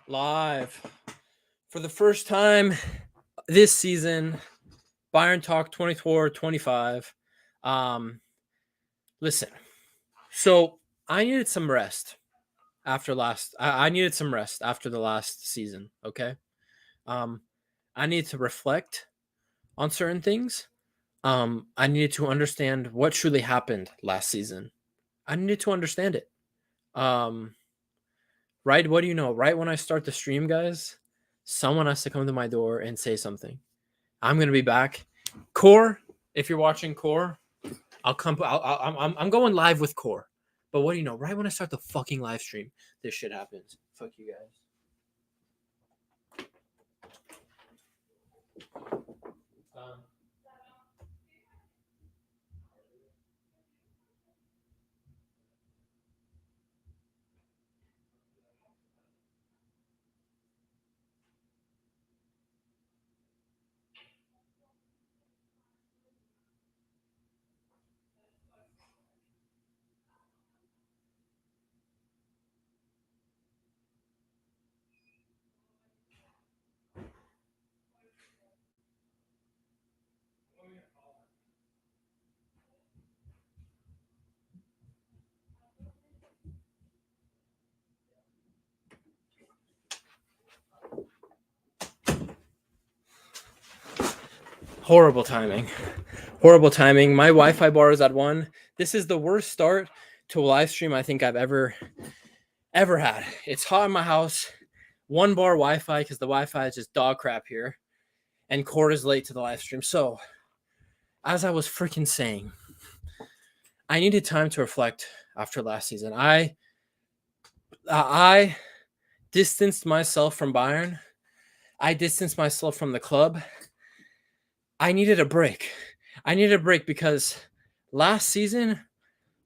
Live for the first time this season. Bayern Talk 24-25. Listen, so I needed some rest after last. I needed some rest after the last season. Okay, I needed to reflect on certain things. I needed to understand what truly happened last season. I needed to understand it. Um, right? What do you know? Right when I start the stream, guys, someone has to come to my door and say something. I'm gonna be back. Core, if you're watching Core, I'll come. I'm going live with Core. But what do you know? Right when I start the fucking live stream, this shit happens. Fuck you guys. Horrible timing. Horrible timing. My Wi-Fi bar is at 1. This is the worst start to a live stream I think I've ever had. It's hot in my house. 1 bar Wi-Fi because the Wi-Fi is just dog crap here. And Core is late to the live stream. So, as I was freaking saying, I needed time to reflect after last season. I distanced myself from Bayern. I distanced myself from the club. I needed a break. I needed a break because last season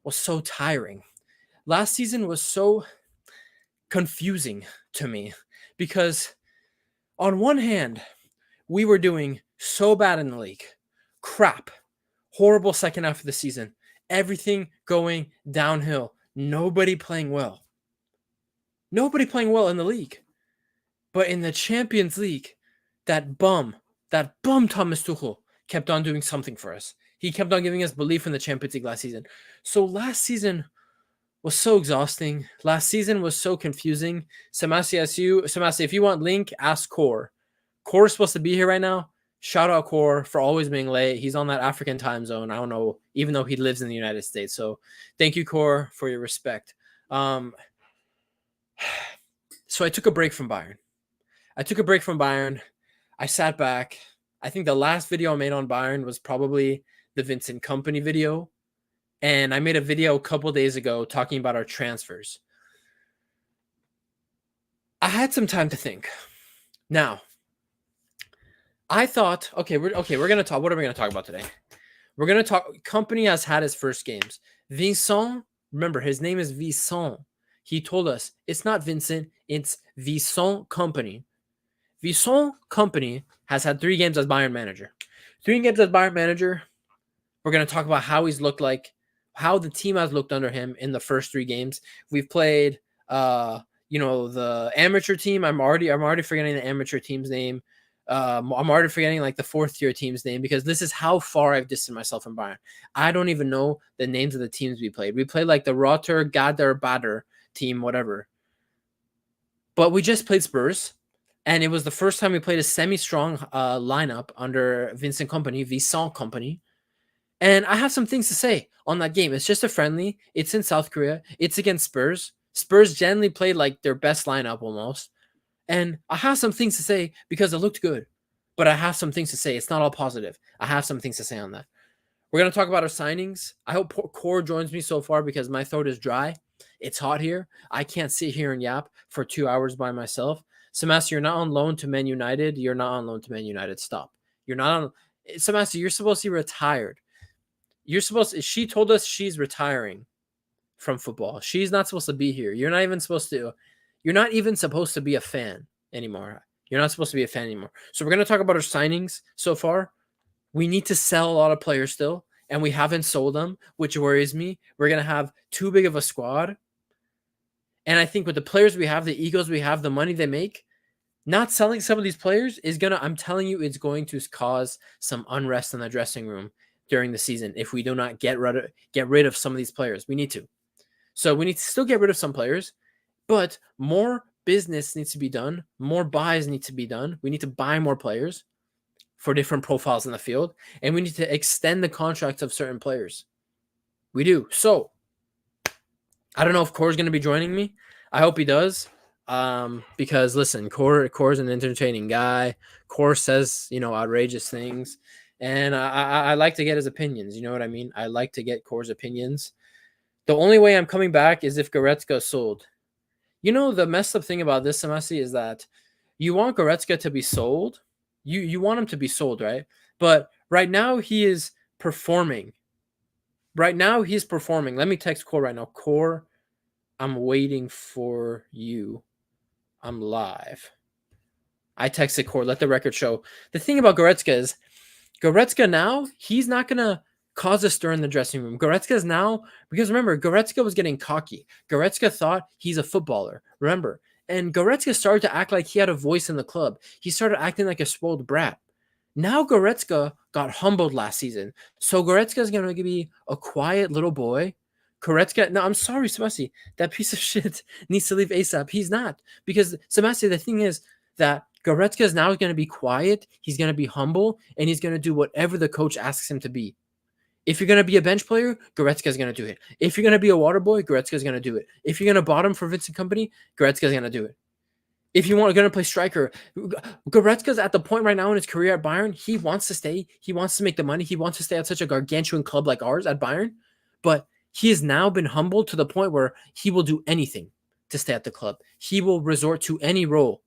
was so tiring. Last season was so confusing to me because on one hand, we were doing so bad in the league. Crap. Horrible second half of the season. Everything going downhill. Nobody playing well. Nobody playing well in the league. But in the Champions League, that bum Thomas Tuchel kept on doing something for us. He kept on giving us belief in the Champions League last season. So last season was so exhausting. Last season was so confusing. Samasi, if you want link, ask Core. Core's supposed to be here right now. Shout out Core for always being late. He's on that African time zone. I don't know, even though he lives in the United States. So thank you, Core, for your respect. So I took a break from Bayern. I sat back. I think the last video I made on Bayern was probably the Vincent Kompany video. And I made a video a couple days ago talking about our transfers. I had some time to think. Now, I thought, okay, we're gonna talk. What are we gonna talk about today? We're gonna talk. Kompany has had his first games. Vincent, remember his name is Vincent. He told us it's not Vincent, it's Vincent Kompany. Vincent Kompany has had 3 games as Bayern manager. 3 games as Bayern manager. We're gonna talk about how he's looked like, how the team has looked under him in the first 3 games. We've played, the amateur team. I'm already forgetting the amateur team's name. I'm already forgetting like the 4th tier team's name because this is how far I've distanced myself from Bayern. I don't even know the names of the teams we played. We played like the Rotter, Gader, Bader team, whatever. But we just played Spurs, and it was the first time we played a semi-strong lineup under Vincent Kompany. And I have some things to say on that game. It's just a friendly. It's in South Korea. It's against Spurs. Spurs generally played like their best lineup almost. And I have some things to say because it looked good. But I have some things to say. It's not all positive. I have some things to say on that. We're going to talk about our signings. I hope Core joins me so far because my throat is dry. It's hot here. I can't sit here and yap for 2 hours by myself. Samasi, you're not on loan to Man United. You're not on loan to Man United. Stop. You're not on. Samasi, you're supposed to be retired. She told us she's retiring from football. She's not supposed to be here. You're not even supposed to be a fan anymore. You're not supposed to be a fan anymore. So we're going to talk about our signings so far. We need to sell a lot of players still, and we haven't sold them, which worries me. We're going to have too big of a squad. And I think with the players we have, the egos we have, the money they make, not selling some of these players is gonna, I'm telling you, it's going to cause some unrest in the dressing room during the season if we do not get rid of some of these players. We need to. So we need to still get rid of some players, but more business needs to be done. More buys need to be done. We need to buy more players for different profiles in the field, and we need to extend the contracts of certain players. We do. So I don't know if Core's going to be joining me. I hope he does. Because listen, Core's an entertaining guy. Core says, outrageous things. And I like to get his opinions. You know what I mean? I like to get Core's opinions. The only way I'm coming back is if Goretzka is sold. The messed up thing about this, Samasi, is that you want Goretzka to be sold. You want him to be sold, right? But right now he is performing. Right now he's performing. Let me text Core right now. Core, I'm waiting for you. I'm live. I texted Core. Let the record show. The thing about Goretzka is, Goretzka now, he's not going to cause a stir in the dressing room. Goretzka's now, because remember, Goretzka was getting cocky. Goretzka thought he's a footballer. Remember? And Goretzka started to act like he had a voice in the club. He started acting like a spoiled brat. Now Goretzka got humbled last season. So Goretzka is going to be a quiet little boy. Goretzka, no, I'm sorry, Sebastian. That piece of shit needs to leave ASAP. He's not. Because, Sebastian, the thing is that Goretzka is now going to be quiet. He's going to be humble. And he's going to do whatever the coach asks him to be. If you're going to be a bench player, Goretzka is going to do it. If you're going to be a water boy, Goretzka is going to do it. If you're going to bottom for Vincent Kompany, Goretzka is going to do it. If you want to play striker, Goretzka's at the point right now in his career at Bayern. He wants to stay. He wants to make the money. He wants to stay at such a gargantuan club like ours at Bayern. But he has now been humbled to the point where he will do anything to stay at the club. He will resort to any role.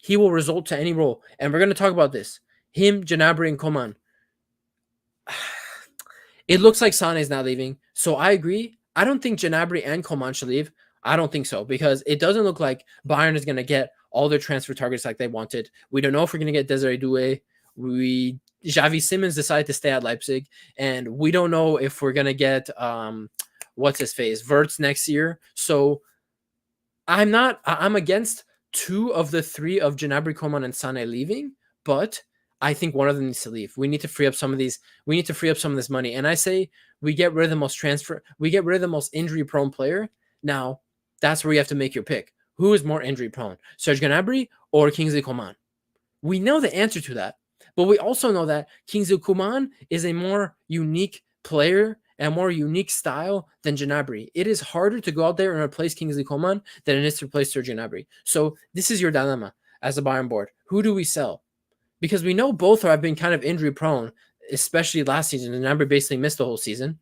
And we're going to talk about this. Him, Gnabry, and Coman. It looks like Sané is not leaving. So I agree. I don't think Gnabry and Coman should leave. I don't think so, because it doesn't look like Bayern is going to get all their transfer targets like they wanted. We don't know if we're going to get Desiree Doué. Xavi Simons decided to stay at Leipzig, and we don't know if we're going to get what's his face, Wirtz next year. So I'm against 2 of the 3 of Gnabry, Coman, and Sané leaving, but I think one of them needs to leave. We need to free up some of these. We need to free up some of this money. And I say we get rid of the most injury-prone player. Now, that's where you have to make your pick. Who is more injury-prone, Serge Gnabry or Kingsley Coman? We know the answer to that, but we also know that Kingsley Coman is a more unique player and a more unique style than Gnabry. It is harder to go out there and replace Kingsley Coman than it is to replace Serge Gnabry. So this is your dilemma as a Bayern board. Who do we sell? Because we know both have been kind of injury-prone, especially last season. Gnabry basically missed the whole season.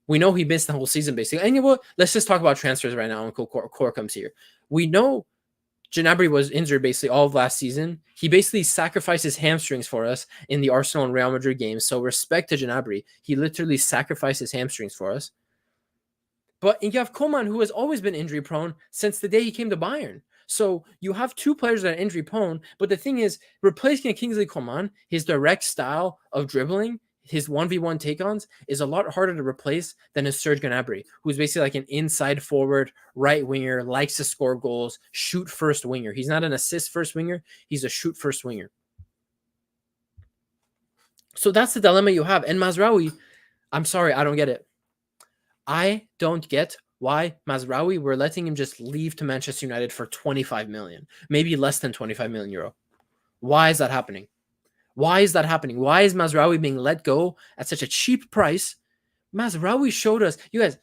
We know he missed the whole season, basically. And you know what? Let's just talk about transfers right now until Core comes here. We know Gnabry was injured basically all of last season. He basically sacrificed his hamstrings for us in the Arsenal and Real Madrid games. So respect to Gnabry. He literally sacrificed his hamstrings for us. But you have Coman, who has always been injury-prone since the day he came to Bayern. So you have 2 players that are injury-prone. But the thing is, replacing a Kingsley Coman, his direct style of dribbling, his 1v1 take-ons is a lot harder to replace than his Serge Gnabry, who's basically like an inside forward, right winger, likes to score goals, shoot first winger. He's not an assist first winger. He's a shoot first winger. So that's the dilemma you have. And Mazraoui, I'm sorry, I don't get it. I don't get why Mazraoui, we're letting him just leave to Manchester United for 25 million, maybe less than 25 million euro. Why is that happening? Why is Mazraoui being let go at such a cheap price? Mazraoui showed us, you guys,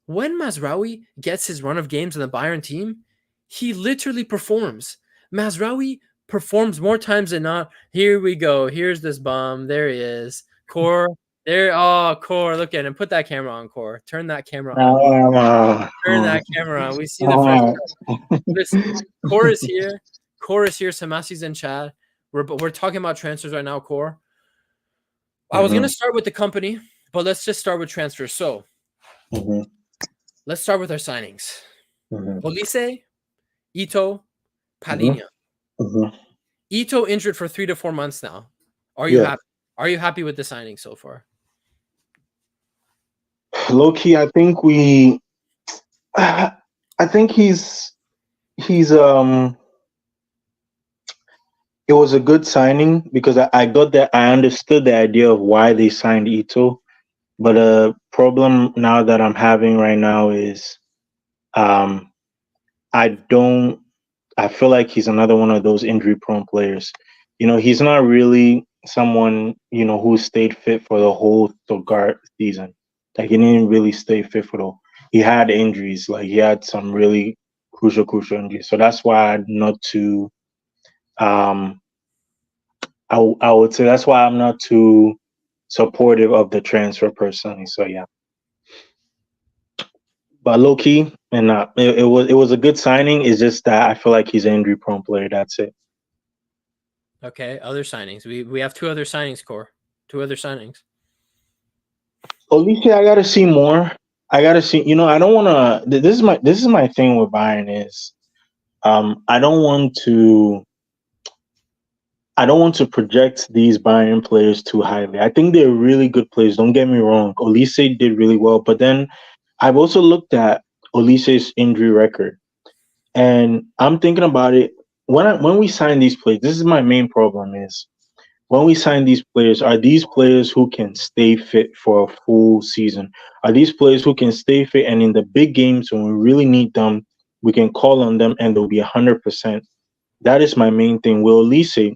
when Mazraoui gets his run of games in the Bayern team, he literally performs. Mazraoui performs more times than not. Here we go. Here's this bum. There he is. Core. There. Oh, Core. Look at him. Put that camera on, Core. Turn that camera on. Turn that camera on. We see the first. Listen, Core is here. Samasi's in chat. We're talking about transfers right now, Core. I was going to start with the company, but let's just start with transfers. So let's start with our signings. Olise, Ito, Palhinha. Ito injured for 3 to 4 months now. Are you happy? Are you happy with the signing so far? Low key, I think we I think he's it was a good signing because I got that I understood the idea of why they signed Ito, but a problem now that I'm having right now is um I don't I feel like he's another one of those injury prone players. He's not really someone, who stayed fit for the whole Stuttgart season. Like he didn't really stay fit for the he had injuries, like he had some really crucial injuries. So that's why I'm not too um I would say that's why I'm not too supportive of the transfer personally. So yeah. But low key and it was a good signing. It's just that I feel like he's an injury prone player. That's it. Okay, other signings. We have two other signings, core. Two other signings. Alicia, I gotta see more. I gotta see. I don't want to. This is my thing with Bayern is, I don't want to. I don't want to project these Bayern players too highly. I think they're really good players. Don't get me wrong. Olise did really well, but then I've also looked at Olise's injury record, and I'm thinking about it. When we sign these players, this is my main problem is when we sign these players, are these players who can stay fit for a full season? Are these players who can stay fit and in the big games when we really need them, we can call on them and they'll be 100%? That is my main thing. Will Lise,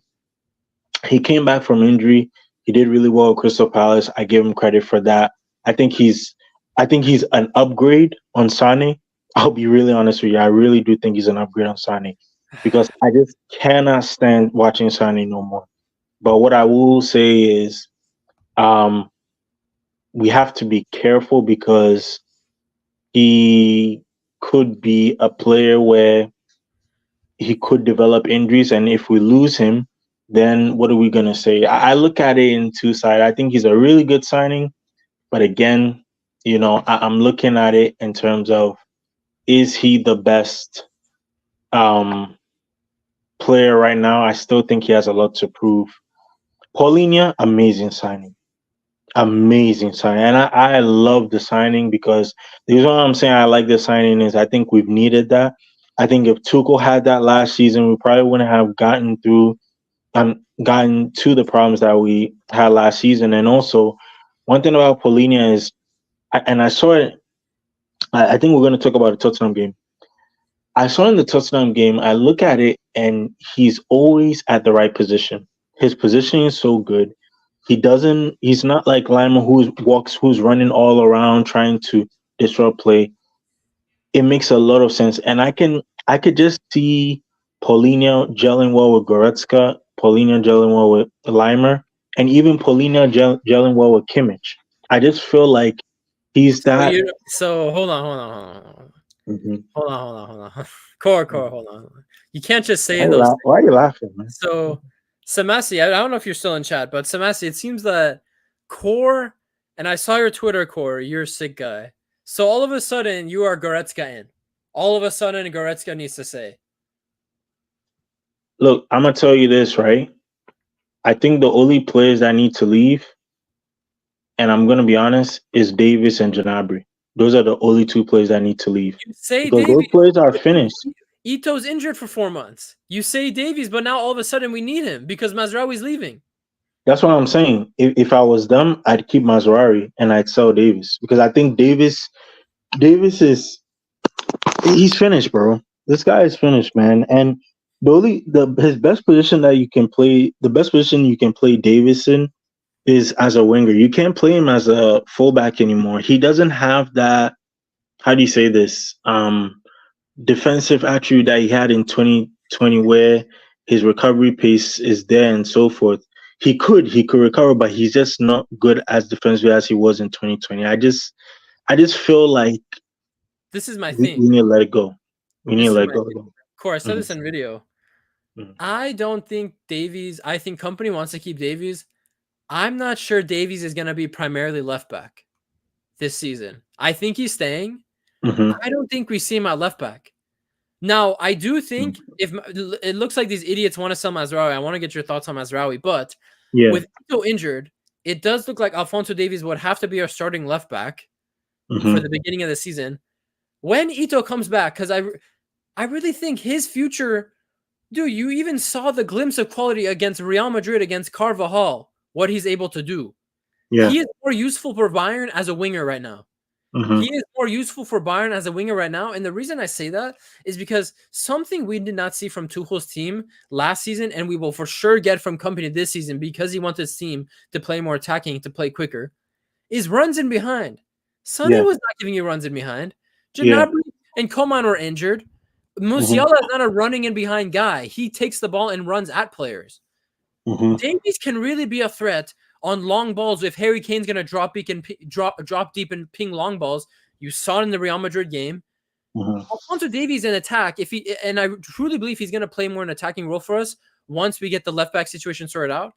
he came back from injury. He did really well at Crystal Palace. I give him credit for that. I think he's I think he's an upgrade on Sane. I'll be really honest with you. I really do think he's an upgrade on Sane because I just cannot stand watching Sane no more. But what I will say is, um, we have to be careful because he could be a player where he could develop injuries, and if we lose him, then what are we gonna say? I look at it in two sides. I think he's a really good signing, but again, I'm looking at it in terms of is he the best um, player right now? I still think he has a lot to prove. Paulinho, amazing signing. Amazing signing. And I love the signing because the reason why I'm saying I like the signing is I think we've needed that. I think if Tuchel had that last season, we probably wouldn't have gotten to the problems that we had last season. And also, one thing about Paulinho is, and I saw it. I think we're going to talk about the Tottenham game. I saw in the Tottenham game. I look at it, and he's always at the right position. His positioning is so good. He's not like Lima who's running all around trying to disrupt play. It makes a lot of sense. And I could just see Paulinho gelling well with Goretzka, Paulinho gelling well with Limer, and even Paulinho gelling well with Kimmich. I just feel like he's So that. hold on, hold on, hold on, hold on. Mhm. Hold on, hold on, hold on. Core, hold on. Hold on. You can't just say Why, you those laugh? things. Why are you laughing, man? So, Samasi, I don't know if you're still in chat, but Samasi, it seems that Core, and I saw your Twitter, Core, you're a sick guy. So all of a sudden, you are Goretzka in. All of a sudden, Goretzka needs to say. Look, I'm gonna tell you this, right? I think the only players that need to leave, and I'm gonna be honest, is Davis and Janabri. Those are the only two players that need to leave You say because those Davies, players are but finished. Ito's injured for 4 months. You say Davies, but now all of a sudden we need him because Mazraoui's leaving. That's what I'm saying. If I was them, I'd keep Maserati and I'd sell Davis because I think Davis is he's finished, bro. This guy is finished, man. And the his best position that you can play, the best position you can play Davis in is as a winger. You can't play him as a fullback anymore. He doesn't have that. How do you say this? Defensive attribute that he had in 2020, where his recovery pace is there and so forth. He could recover, but he's just not good as defensively as he was in 2020. I just feel like This is my we thing. need to let it go. We need to This is let it my go. thing. Core, I said Mhm, this in video. mhm, I don't think Davies, I think company wants to keep Davies. I'm not sure Davies is going to be primarily left back this season. I think he's staying. mhm, I don't think we see him at left back. Now, I do mhm. think if it looks like these idiots want to sell Mazraoui, I want to get your thoughts on Mazraoui. But Yeah. with Ito injured, it does look like Alfonso Davies would have to be our starting left back for Mhm, the beginning of the season. when Ito comes back, because I really think his future, dude, you even saw the glimpse of quality against Real Madrid, against Carvajal, what he's able to do. Yeah. He is more useful for Bayern as a winger right now. Mm-hmm. He is more useful for Bayern as a winger right now. And the reason I say that is because something we did not see from Tuchel's team last season, and we will for sure get from Kompany this season because he wants his team to play more attacking, to play quicker, is runs in behind. Sonny Yeah. was not giving you runs in behind. Yeah. Gnabry and Coman were injured. Mm-hmm. Musiala is not a running in behind guy. He takes the ball and runs at players. Mm-hmm. Davies can really be a threat on long balls if Harry Kane's going to drop deep and ping long balls. You saw it in the Real Madrid game. Mm-hmm. Alphonso Davies in attack, and I truly believe he's going to play more an attacking role for us once we get the left back situation sorted out.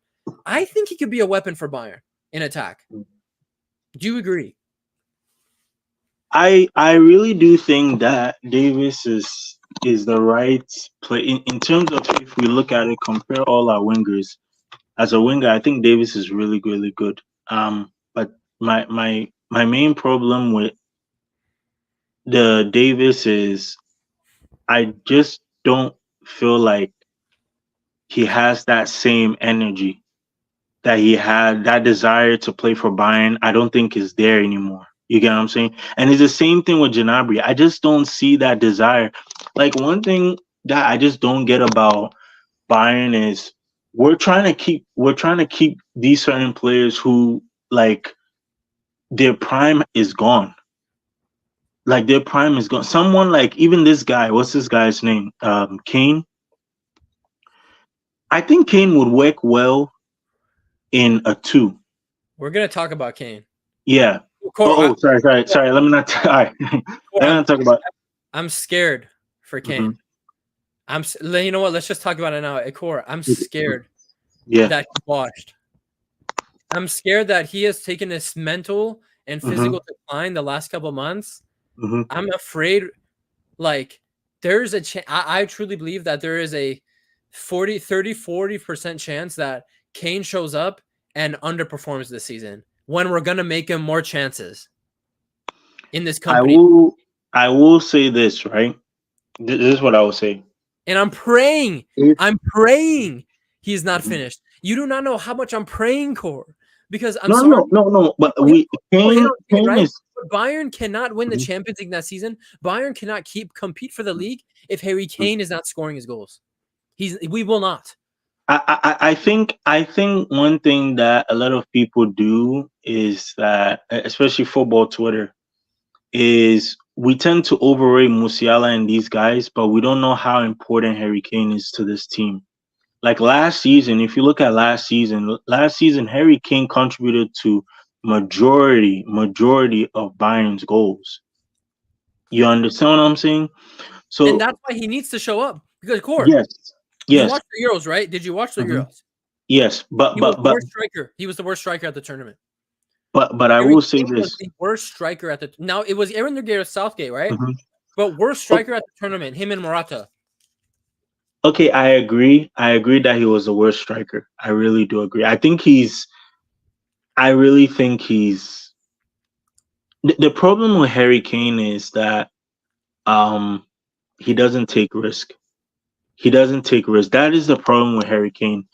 I think he could be a weapon for Bayern in attack. Do you agree? I really do think that Davis is the right play in terms of, if we look at it, compare all our wingers. As a winger, I think Davis is really good. But my main problem with the Davis is I just don't feel like he has that same energy that he had, that desire to play for Bayern. I don't think is there anymore. You get what I'm saying? And it's the same thing with Gnabry. I just don't see that desire. Like, one thing that I just don't get about Bayern is we're trying to keep these certain players who, like, their prime is gone. Like, their prime is gone. Someone like, even this guy, what's this guy's name? Kane. I think Kane would work well in a two. We're going to talk about Kane. Yeah. Sorry. Let me not. All right. Let me not talk about. I'm scared for Kane. You know what? Let's just talk about it now. Ekor, I'm scared that he washed. I'm scared that he has taken this mental and physical decline the last couple of months. I'm afraid, like, there's a chance. I truly believe that there is a 40% chance that Kane shows up and underperforms this season when we're going to make him more chances in this company. I will say this, right? This is what I will say. And I'm praying he's not finished. You do not know how much I'm praying, Core, because No. But Kane right? is. Bayern cannot win the Champions League that season. Bayern cannot compete for the league if Harry Kane is not scoring his goals. We will not. I think one thing that a lot of people do is that, especially football Twitter, is we tend to overrate Musiala and these guys, but we don't know how important Harry Kane is to this team. Like last season, if you look at last season, Harry Kane contributed to majority of Bayern's goals. You understand what I'm saying? So, and that's why he needs to show up, because Core. Yes. You watched the Euros, right? Did you watch the Euros? Yes, but he was the worst striker. He was the worst striker at the tournament. But I will say this: was the worst striker at the. Now it was Aaron Nogueira Southgate, right? But worst striker at the tournament, him and Morata. Okay, I agree. I agree that he was the worst striker. I really do agree. I really think he's. The problem with Harry Kane is that he doesn't take risk. He doesn't take risk. That is the problem with Harry Kane.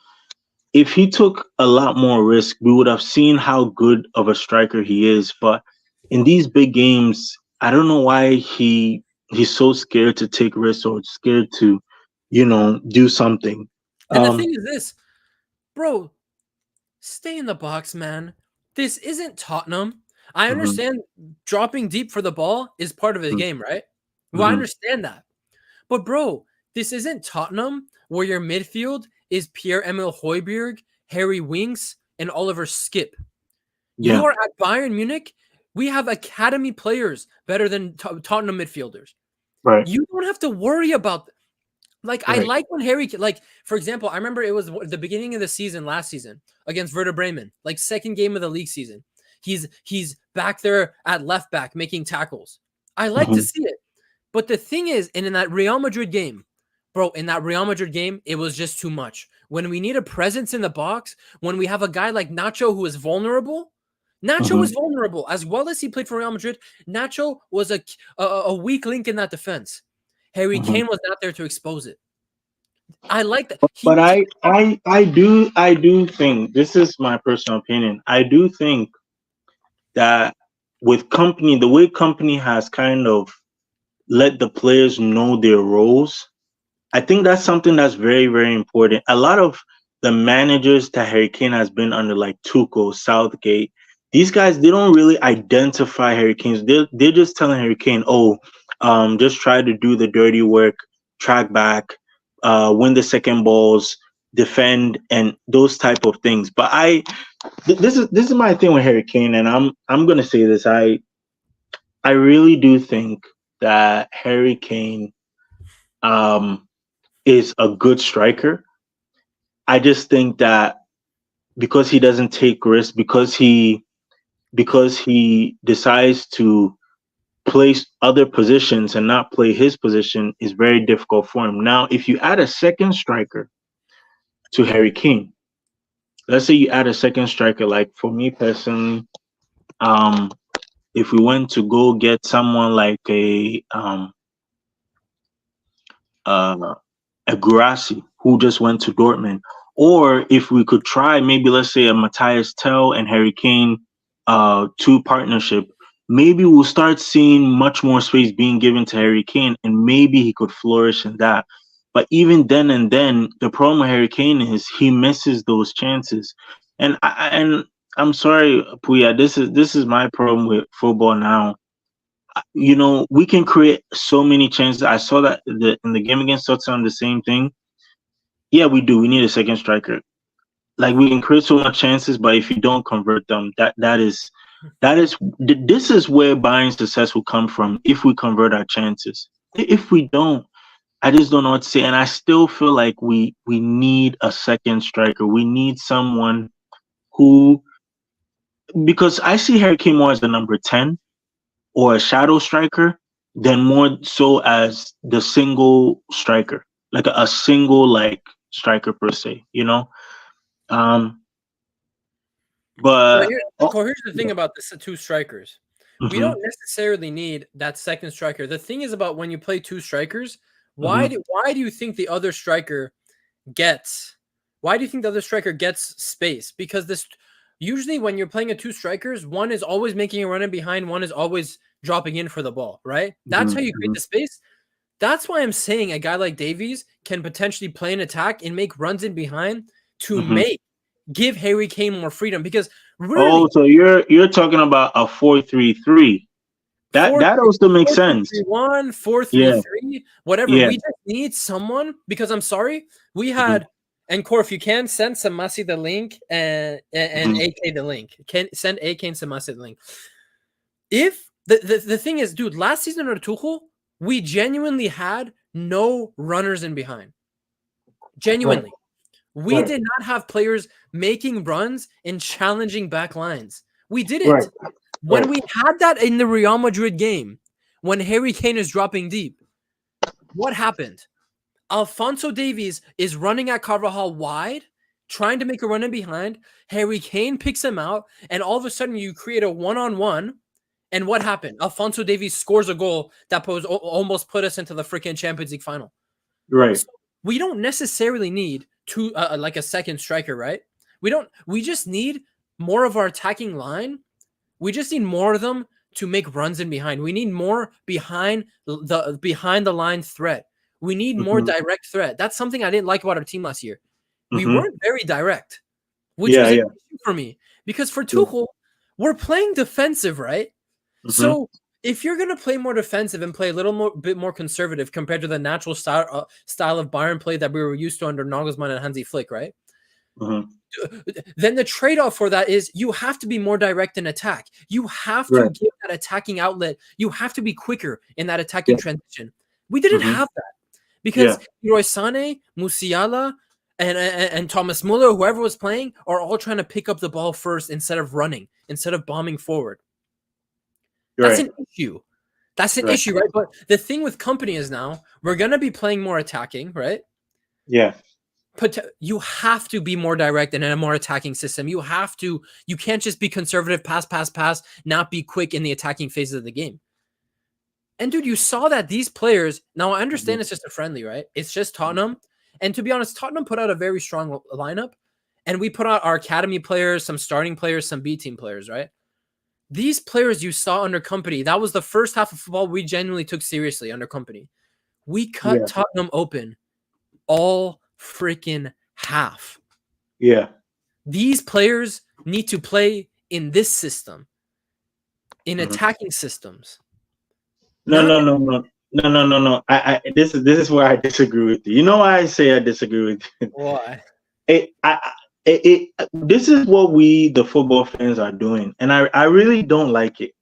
If he took a lot more risk, we would have seen how good of a striker he is. But in these big games, I don't know why he's so scared to take risks or scared to, do something. And the thing is this, bro, stay in the box, man. This isn't Tottenham. I understand dropping deep for the ball is part of the game, right? Well, I understand that. But, bro, this isn't Tottenham where your midfield is Pierre-Emile Højbjerg, Harry Winks, and Oliver Skip. You are at Bayern Munich. We have academy players better than Tottenham midfielders. Right. You don't have to worry about. I like when Harry, for example, I remember it was the beginning of the season last season against Werder Bremen, second game of the league season. He's back there at left back making tackles. I like to see it. But the thing is, and in that Real Madrid game, bro, it was just too much. When we need a presence in the box, when we have a guy like Nacho who is vulnerable, Nacho was vulnerable. As well as he played for Real Madrid, Nacho was a weak link in that defense. Harry Kane was not there to expose it. I like that. But I do think, this is my personal opinion. I do think that with Company, the way Company has kind of let the players know their roles, I think that's something that's very, very important. A lot of the managers that Harry Kane has been under, like Tuchel, Southgate, these guys, they don't really identify Harry Kane. They're just telling Harry Kane, oh, just try to do the dirty work, track back, win the second balls, defend, and those type of things. But this is my thing with Harry Kane, and I'm gonna say this. I really do think that Harry Kane is a good striker. I just think that because he doesn't take risks, because he decides to place other positions and not play his position, is very difficult for him. Now, if you add a second striker to Harry Kane, let's say you add a second striker, like for me personally, um, if we went to go get someone like uh, a Gurasi who just went to Dortmund, or if we could try maybe let's say a Matthias Tell and Harry Kane two partnership, maybe we'll start seeing much more space being given to Harry Kane, and maybe he could flourish in that. But even then, the problem with Harry Kane is he misses those chances, and I'm sorry, Puya, this is my problem with football now. We can create so many chances. I saw that in the game against Tottenham, the same thing. Yeah, we do. We need a second striker. Like, we can create so much chances, but if you don't convert them, this is where Bayern's success will come from. If we convert our chances, if we don't, I just don't know what to say. And I still feel like we need a second striker. We need someone who, because I see Harry Kane more as the number 10 or a shadow striker than more so as the single striker, like a single like striker per se, Um, but Here's the thing about the two strikers. We don't necessarily need that second striker. The thing is about when you play two strikers, why do you think the other striker gets space? Because usually when you're playing a two strikers, one is always making a run in behind, one is always dropping in for the ball, right? That's how you create the space. That's why I'm saying a guy like Davies can potentially play an attack and make runs in behind to give Harry Kane more freedom, because really, so you're talking about a 4-3-3. That also makes sense. 4-3-1, 4-3-3, whatever. Yeah. We just need someone, because I'm sorry, we had and Core, if you can send Samasi the link and AK the link. Can send AK and Samasi the link. If the thing is, dude, last season under Tuchel, we genuinely had no runners in behind. Genuinely. We did not have players making runs and challenging back lines. We didn't. When we had that in the Real Madrid game, when Harry Kane is dropping deep, what happened? Alphonso Davies is running at Carvajal wide, trying to make a run in behind. Harry Kane picks him out, and all of a sudden you create a one-on-one. And what happened? Alphonso Davies scores a goal that almost put us into the freaking Champions League final. Right. So we don't necessarily need like a second striker, right? We just need more of our attacking line. We just need more of them to make runs in behind. We need more behind the line threat. We need more direct threat. That's something I didn't like about our team last year. We weren't very direct, which was an issue for me, because for Tuchel, we're playing defensive, right? So if you're going to play more defensive and play a bit more conservative compared to the natural style of Bayern play that we were used to under Nagelsmann and Hansi Flick, right? Then the trade-off for that is you have to be more direct in attack. You have to give that attacking outlet. You have to be quicker in that attacking transition. We didn't have that because Leroy Sané, Musiala, and Thomas Muller, whoever was playing, are all trying to pick up the ball first instead of running, instead of bombing forward. That's an issue. That's an issue, right? But the thing with Kompany is now we're going to be playing more attacking, right? Yeah. you have to be more direct and in a more attacking system. You can't just be conservative, pass, not be quick in the attacking phases of the game. And dude, you saw that these players, now I understand it's just a friendly, right? It's just Tottenham. And to be honest, Tottenham put out a very strong lineup. And we put out our academy players, some starting players, some B team players, right? These players you saw under Kompany, that was the first half of football we genuinely took seriously under Kompany. We cut Tottenham open all freaking half. Yeah. These players need to play in this system, in attacking systems. No. This is where I disagree with you. You know why I say I disagree with you? Why? This is what we, the football fans, are doing, and I really don't like it.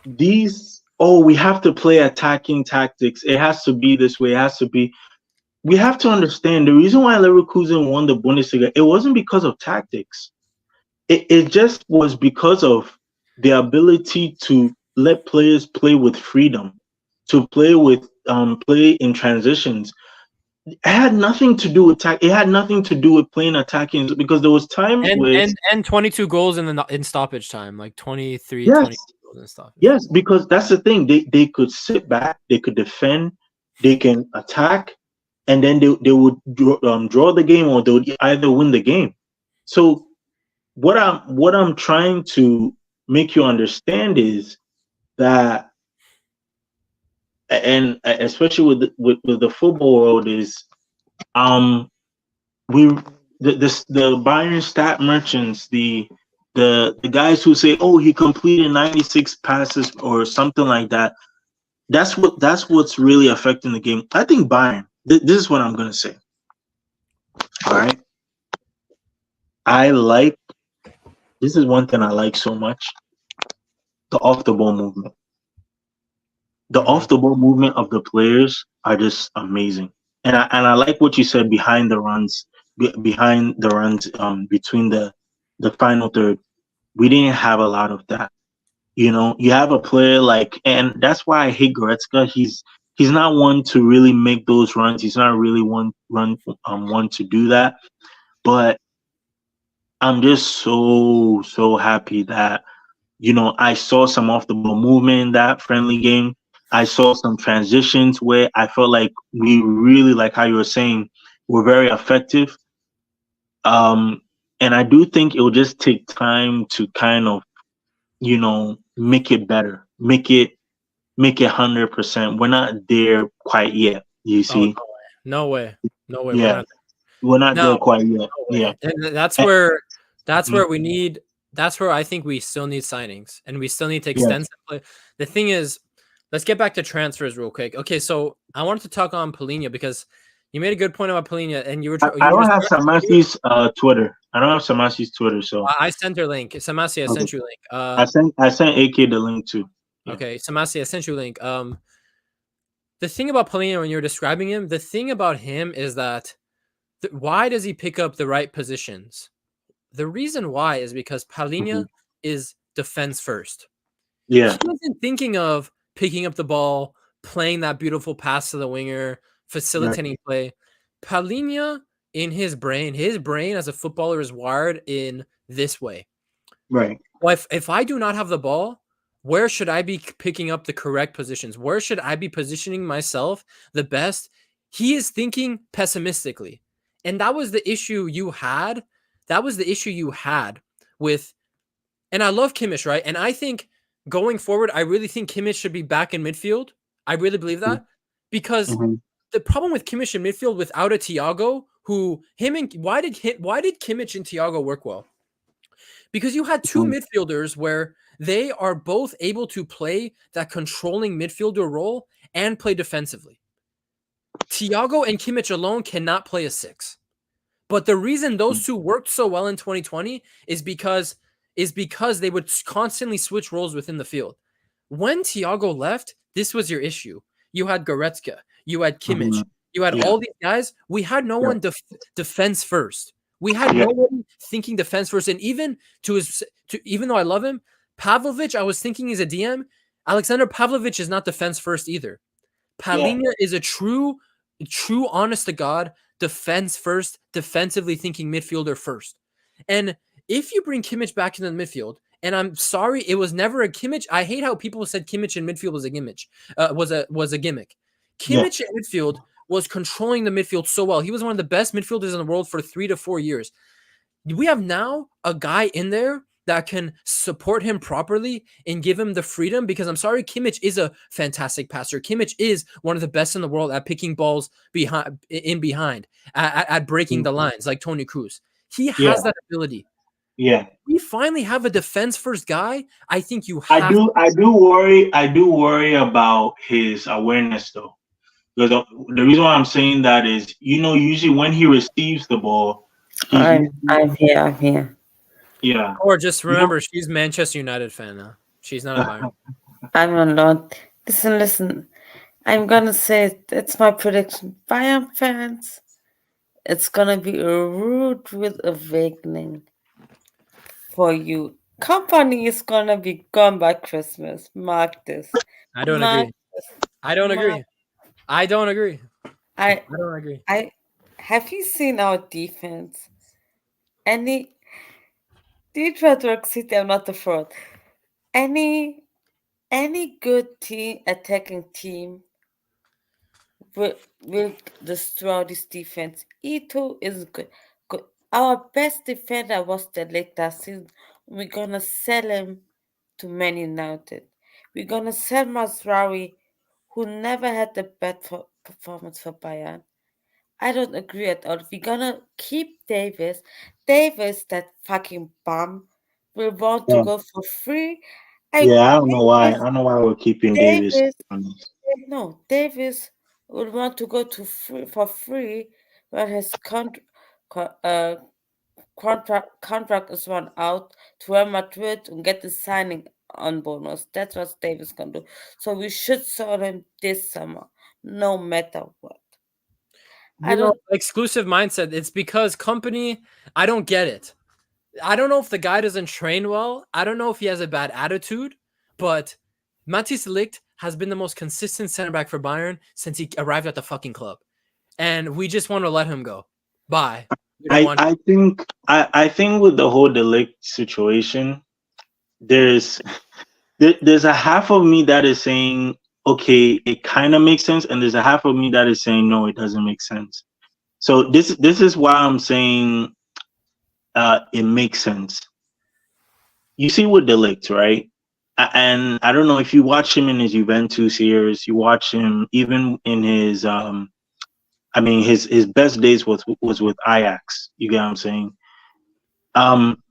We have to play attacking tactics. It has to be this way. It has to be. We have to understand the reason why Leverkusen won the Bundesliga. It wasn't because of tactics. It just was because of the ability to let players play with freedom, to play in transitions. It had nothing to do with It had nothing to do with playing attacking, because there was times and 22 goals in stoppage time, like 23, yes, 22 goals in stoppage. Yes, because that's the thing. They could sit back, they could defend, they can attack, and then they would draw the game, or they would either win the game. So what I'm trying to make you understand is that, and especially with the football world, is the Bayern stat merchants, the guys who say, oh, he completed 96 passes or something like that. That's what's really affecting the game. I think Bayern. This is what I'm gonna say. All right. This is one thing I like so much: the off the ball movement. The off the ball movement of the players are just amazing, and I like what you said behind the runs, between the final third. We didn't have a lot of that. You know, you have a player and that's why I hate Goretzka. He's not one to really make those runs. He's not really one to do that. But I'm just so happy that, I saw some off the ball movement in that friendly game. I saw some transitions where I felt like we really, like how you were saying, were very effective. And I do think it will just take time to kind of, make it better, make it 100%. We're not there quite yet. You see? No way. Yeah, we're not there quite yet. Yeah, and that's where I think we still need signings, and we still need to extend play. The thing is, let's get back to transfers real quick. Okay, so I wanted to talk on Palhinha because you made a good point about Palhinha, and you were. I don't have Samasi's Twitter. I don't have Samasi's Twitter, so I sent her link. Samasi, I sent you a link. I sent AK the link too. Yeah. Okay, Samasi, I sent you a link. The thing about Palhinha, when you're describing him, the thing about him is that why does he pick up the right positions? The reason why is because Palhinha is defense first. Yeah, he wasn't thinking of picking up the ball, playing that beautiful pass to the winger, facilitating play. Palhinha, in his brain as a footballer is wired in this way. Right. Well, if I do not have the ball, where should I be picking up the correct positions? Where should I be positioning myself the best? He is thinking pessimistically. And that was the issue you had. That was the issue you had with, and I love Kimmich, right? And I think going forward, I really think Kimmich should be back in midfield. I really believe that because the problem with Kimmich in midfield without a Thiago, why did Kimmich and Thiago work well? Because you had two midfielders where they are both able to play that controlling midfielder role and play defensively. Thiago and Kimmich alone cannot play a 6. But the reason those two worked so well in 2020 is because they would constantly switch roles within the field. When Thiago left, this was your issue. You had Goretzka, you had Kimmich, you had all these guys. We had no one defense first. We had no one thinking defense first. And even even though I love him, Pavlovic, I was thinking he's a DM. Alexander Pavlovic is not defense first either. Palhinha is a true true, honest to God, defense first, defensively thinking midfielder first. And if you bring Kimmich back into the midfield, and I'm sorry, it was never a Kimmich. I hate how people said Kimmich in midfield was a gimmick. Was a gimmick. Yeah, Kimmich in midfield was controlling the midfield so well. He was one of the best midfielders in the world for 3 to 4 years. We have now a guy in there that can support him properly and give him the freedom, because I'm sorry, Kimmich is a fantastic passer. Kimmich is one of the best in the world at picking balls behind, at breaking the lines like Tony Cruz. He yeah, has that ability. yeah. We finally have a defense first guy. I think you I have. do, I do worry about his awareness though, because the reason why I'm saying that is, usually when he receives the ball, he's I'm here. I'm here. yeah, Or just you know, remember, she's Manchester United fan now. She's not a Bayern. I'm a lot. Listen. I'm gonna say it's my prediction. Bayern fans, it's gonna be a rude with awakening for you. Company is gonna be gone by Christmas. Mark this. I don't Mark agree. this. I don't Mark. agree. I don't agree. I I don't agree. I have you seen our defense? Any Detroit Rock City, I'm not the fraud. Any good team attacking team will destroy this defense. Ito is good. Good. Our best defender was the late last season. We're gonna sell him to Man United. We're gonna sell Masraoui, who never had a bad performance for Bayern. I don't agree at all. We're gonna keep Davis. Davis, that fucking bum, will want to yeah, go for free. yeah. I don't know why. I Davis, don't know why we're keeping Davis. Davis, no, Davis would want to go to free for free when his co- uh, contract is run out to Real Madrid and get the signing on bonus. That's what Davis can do. So we should sell him this summer, no matter what. I don't. Exclusive mindset. It's because company. I don't get it. I don't know if the guy doesn't train well. I don't know if he has a bad attitude, but Matis Ligt has been the most consistent center back for Bayern since he arrived at the fucking club, and we just want to let him go. Bye. We don't want. I think with the whole Delict situation, there's there's a half of me that is saying, okay, it kind of makes sense, and there's a half of me that is saying, no, it doesn't make sense. So this is why I'm saying it makes sense. You see with Delict, right? And I don't know if you watch him in his Juventus years, you watch him even in his I mean his best days was with Ajax. You get what I'm saying? Um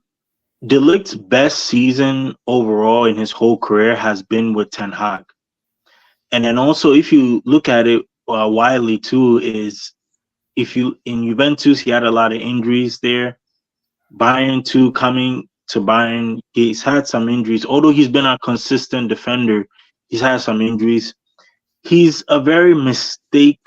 Delict's best season overall in his whole career has been with Ten Hag. And then also, if you look at it widely too, is if you in Juventus, he had a lot of injuries there. Bayern too, coming to Bayern, he's had some injuries. Although he's been a consistent defender, he's had some injuries. He's a very mistake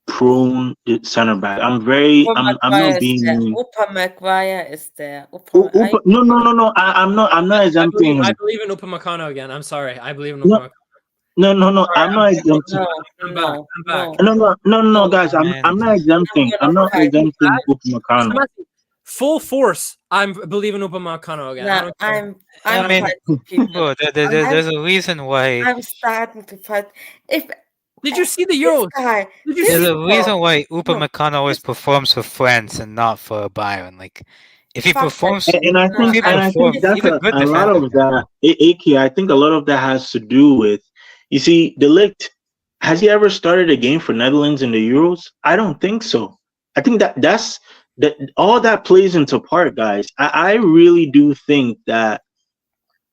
prone center back. I'm not being mean. Upa McGuire is there. Upa, No, no, no, no. I'm not exempting I him. believe in Upamecano again. I'm sorry. I believe in No, Upamecano. no, no, no. Sorry, I'm not exempting. I'm back. no, I'm back. No, no, no, no, no. guys. Man. I'm not exempting. I'm not exempting Upamecano. Full force. I'm believing Upamecano again. I No, don't care. I'm I mean, fighting people. bro, there's a reason why. I'm starting to fight. If Did you see the this Euros? guy, Did you this There's see? a reason why no, Upamecano always this performs for France and not for Bayern. Like, if he fuck that. performs, And I if think he No, performs, that's he's a good a lot defender, of that. Aki, I think a lot of that has to do with, you see, Delict. Has he ever started a game for Netherlands in the Euros? I don't think so. I think that's that all that plays into part, guys. I really do think that.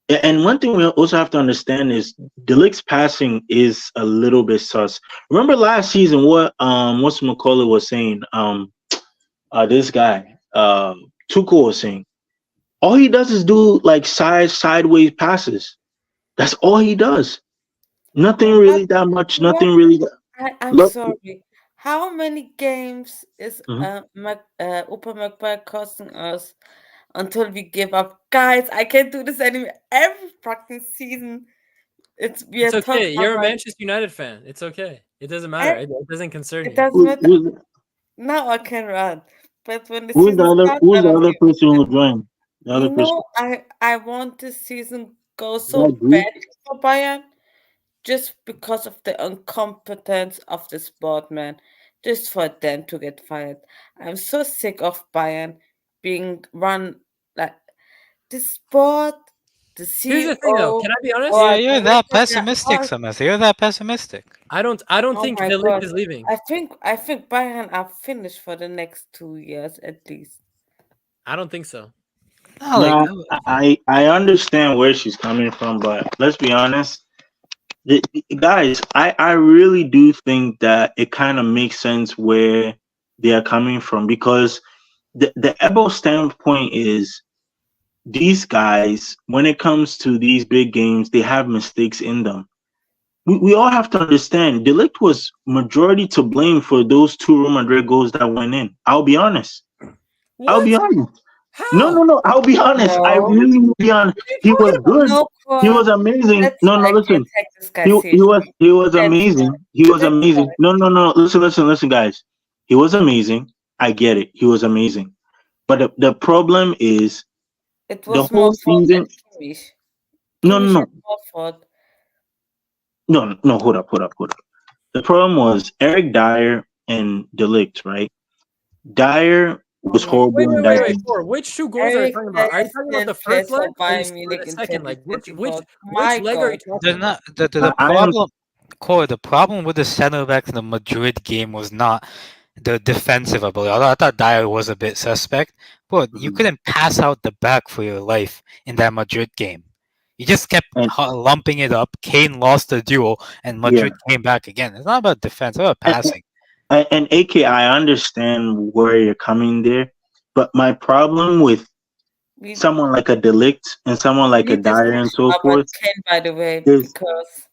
And one thing we also have to understand is Delict's passing is a little bit sus. Remember last season what's McCullough was saying? This guy, Tuchel was saying. All he does is do like sideways passes. That's all he does. Nothing what? really that much. What? Nothing really. I'm Look, sorry. How many games is mhm. Upa McGuire costing us until we give up? Guys, I can't do this anymore. Every fucking season, we It's are talking okay. You're a about Manchester United fan. It's okay. It doesn't matter. eh, It doesn't concern it you. doesn't Who's, matter. who's, Now I can run. But when the who's the season other? starts, Who's I the don't other give a person shit. who joined? The other You person. know, I want this season go That so Greek. badly for Bayern just because of the incompetence of the sport, man. Just for them to get fired. I'm so sick of Bayern being run like the sport, the Here's the thing, though. CEO, Can I be honest? or You're that director. They're pessimistic, all Samantha. You're that pessimistic. I don't oh think my De Ligt god. is leaving. I think Bayern are finished for the next 2 years at least. I don't think so. No, like No, I understand where she's coming from, but let's be honest, guys. I really do think that it kind of makes sense where they are coming from because the Ebo standpoint is these guys when it comes to these big games, they have mistakes in them. We all have to understand Delict was majority to blame for those two Real Madrid goals that went in. I'll be honest. I'll What? be honest. No, How? no, no. I'll be honest. I No, really will be honest. What are you He talking was about? good. no, He was Kwa. amazing. That's No, no. why you Listen. take this guy He was That's why. amazing. He was That's why. amazing. No, no, no. Listen, guys. He was amazing. I get it. He was amazing. But the problem is It the was more whole fault than season. Kimmich. No, no, Kimmich had no, more fault. no, no. Hold up. The problem was Eric Dyer and Delict, right? Dyer Oh was my horrible in that God. game. For which two goals are you Eric talking about? Dyer Are you talking about still the first plays leg for or Bayern or Munich the in second leg? Which 2024. which My leg are you God. talking they're about? not the I am. problem. Corey, the problem with the center back in the Madrid game was not the defensive ability. Although I thought Dyer was a bit suspect, but you Mhm. couldn't pass out the back for your life in that Madrid game. You just kept And lumping it up. Kane lost the duel, and yeah, Madrid came back again. It's not about defense; it's about and, passing. and AK, I understand where you're coming there, but my problem with We someone like a Delict and someone we like a need to Dyer switch and so about forth Ken, by the way, is because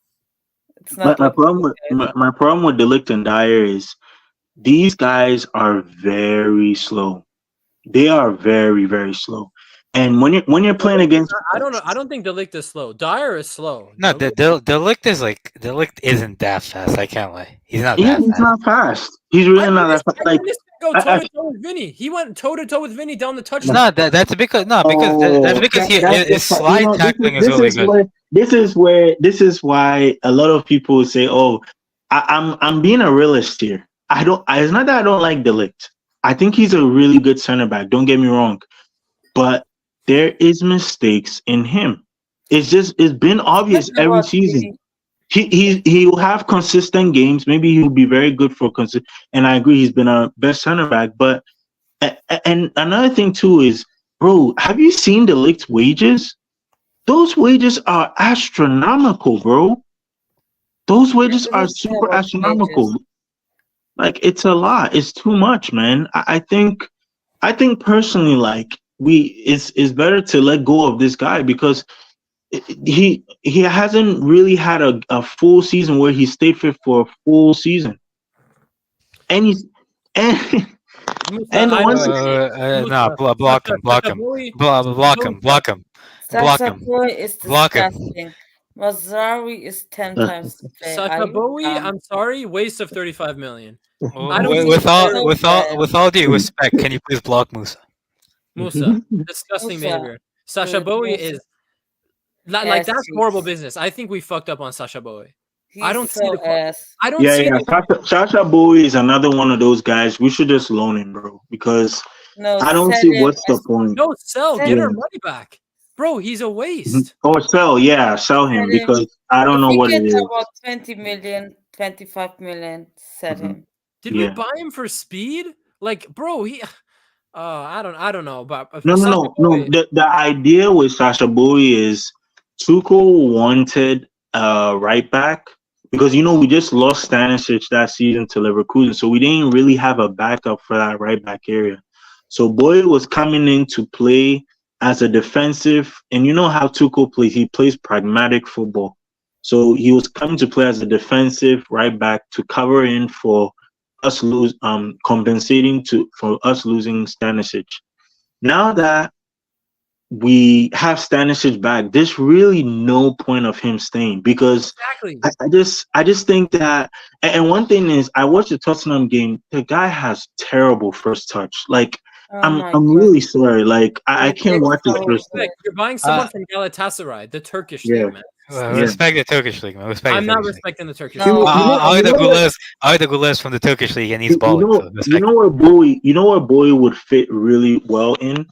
it's my, not my looking problem good, with guys. my problem with Delict and Dyer is these guys are very slow. They are very, very slow. And when you're The playing Ligt is against not, I don't know. I don't think the Ligt is slow. Dyer is slow. No, the lick is like the lick isn't that fast. I can't lie. He's not yeah, that he's fast. not fast. He's really not that fast. I Like witnessed him go toe I, to toe with Vinny. He went toe to toe with Vinny down the No, touchline. that's Oh, because that's the his part. You slide know, this is tackling is this really is good. where why a lot of people say, "Oh, I'm being a realist here." I don't. It's not that I don't like Delict. I think he's a really good center back. Don't get me wrong, but there is mistakes in him. It's been It's not obvious every about season. Vinny. He will have consistent games. Maybe he will be very good for consistent. And I agree, he's been our best center back, but and another thing too is, bro, have you seen the leaked wages? Those wages are astronomical, bro. Those I wages are didn't say super about astronomical. wages. Like it's a lot. It's too much, man. I think personally, like it's better to let go of this guy because he hasn't really had a full season where he stayed fit for a full season. And he's and Musa, and the I one don't agree. No, Musa, block him, block Sasha him, Bowie, block him, Musa, block him, block Sasha him, Boy is block him. disgusting. Mazraoui is 10 times the player. Are Sasha you Bowie. dumb? I'm sorry, waste of 35 million. I don't With, see He's with the all player so with all bad. with all due respect, can you please block Musa? Musa. Disgusting Musa, behavior. Sasha good. Bowie Musa, is like that's horrible ass. business. I think we fucked up on Sasha Bowie. I He's don't see so the ass. I don't Yeah, see yeah. the Sasha Bowie is another one of those guys. We should just loan him, bro, because No, I don't sell see him what's the as point. no sell. sell, Get Yeah. our money back, bro. He's a Mhm. waste. Or sell him sell him. because I don't If know he what it gets is. about 20 million, 25 million, sell Mhm. him. Did we Yeah. buy him for speed? Like, bro, he. I don't know, but No, no, Sasha no, no. Bowie. The idea with Sasha Bowie is Tuchel wanted right back because we just lost Stanisic that season to Leverkusen, so we didn't really have a backup for that right back area. So Bowie was coming in to play as a defensive, and you know how Tuchel plays. He plays pragmatic football. So he was coming to play as a defensive right back to cover in for compensating for us losing Stanisic. Now that we have Stanisic back, there's really no point of him staying because Exactly. I just think that and one thing is I watched the Tottenham game. The guy has terrible first touch. Like Oh I'm my I'm God. really sorry. Like I He can't did watch his so first touch. good. You're buying someone Uh, from Galatasaray, the Turkish Yeah, league, man. yeah. Respect the Turkish league, man. Respect I'm the not Turkish league. respecting the Turkish No. league. You know what? Are the Gullers from the Turkish league, and he's You balling. know, So respect. you know where Bowie would fit really well in.